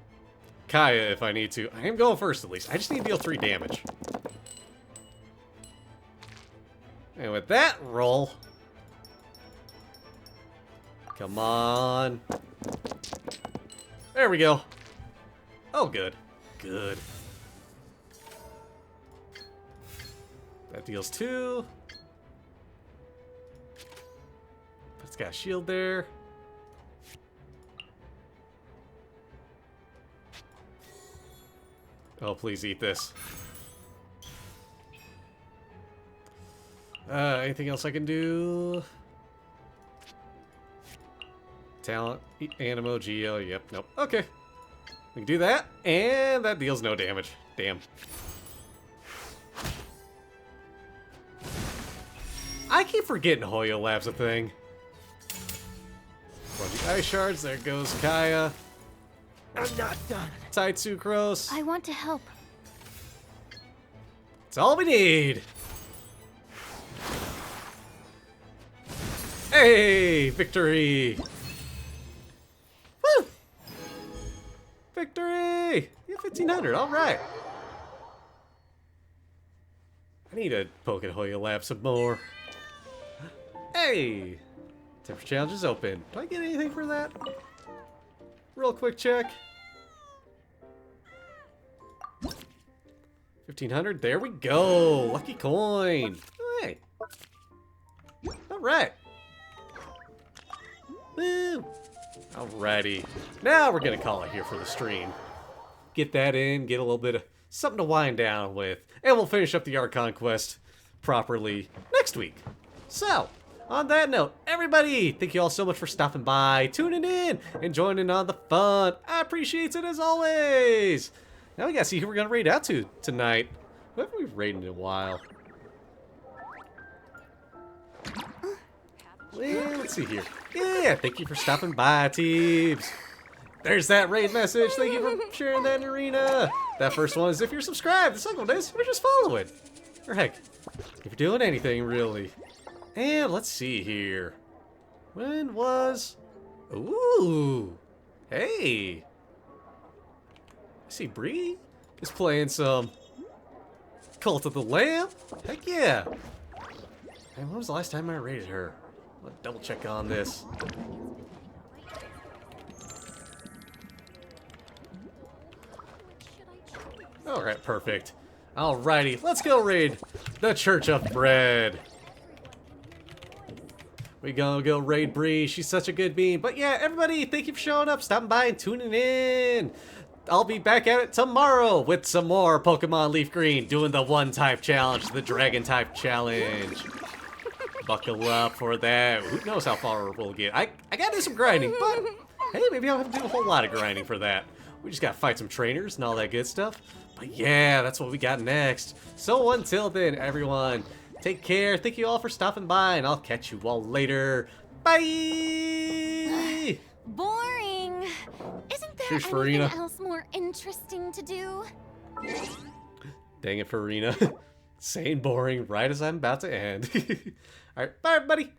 Kaya if I need to. I am going first at least. I just need to deal 3 damage. And with that roll. Come on. There we go. Oh, good. Good. That deals 2. It's got a shield there. Oh, please eat this. Anything else I can do? Talent, Animo, Geo, yep, nope. Okay. We can do that, and that deals no damage. Damn. I keep forgetting Hoyo Lab's a thing. Bunch of ice shards, there goes Kaya. I'm not done. Tight Sucrose. I want to help. That's all we need. Hey, victory. Woo! Victory! Yeah, 1500, all right. I need to poke at Hoyo Lab some more. Hey! Temperature challenge is open. Do I get anything for that? Real quick check. 1500, there we go. Lucky coin. Hey. Alright. Woo. Alrighty. Now we're gonna call it here for the stream. Get that in, get a little bit of something to wind down with, and we'll finish up the Archon quest properly next week. So, on that note, everybody, thank you all so much for stopping by, tuning in, and joining on the fun. I appreciate it as always. Now we gotta see who we're gonna raid out to tonight. Who haven't we raided in a while? Well, let's see here. Yeah, thank you for stopping by, Teebs. There's that raid message. Thank you for sharing that in Arena. That first one is if you're subscribed. The second one is if you're just following. Or heck, if you're doing anything, really. And let's see here. When was... Ooh. Hey. I see Bree is playing some Cult of the Lamb. Heck yeah. And when was the last time I raided her? Let's double check on this. Alright, perfect. Alrighty, let's go raid the Church of Bread. We gonna go raid Bree. She's such a good bean. But yeah, everybody, thank you for showing up, stopping by, and tuning in. I'll be back at it tomorrow with some more Pokemon Leaf Green, doing the 1-type challenge, the Dragon type challenge. Buckle up for that. Who knows how far we'll get. I gotta do some grinding, but hey, maybe I don't have to do a whole lot of grinding for that. We just gotta fight some trainers and all that good stuff. But yeah, that's what we got next. So until then, everyone, take care. Thank you all for stopping by, and I'll catch you all later. Bye! Boring. Isn't there Shush, anything Farina. else more interesting to do? Dang it, Farina. Saying boring right as I'm about to end. Alright, bye everybody!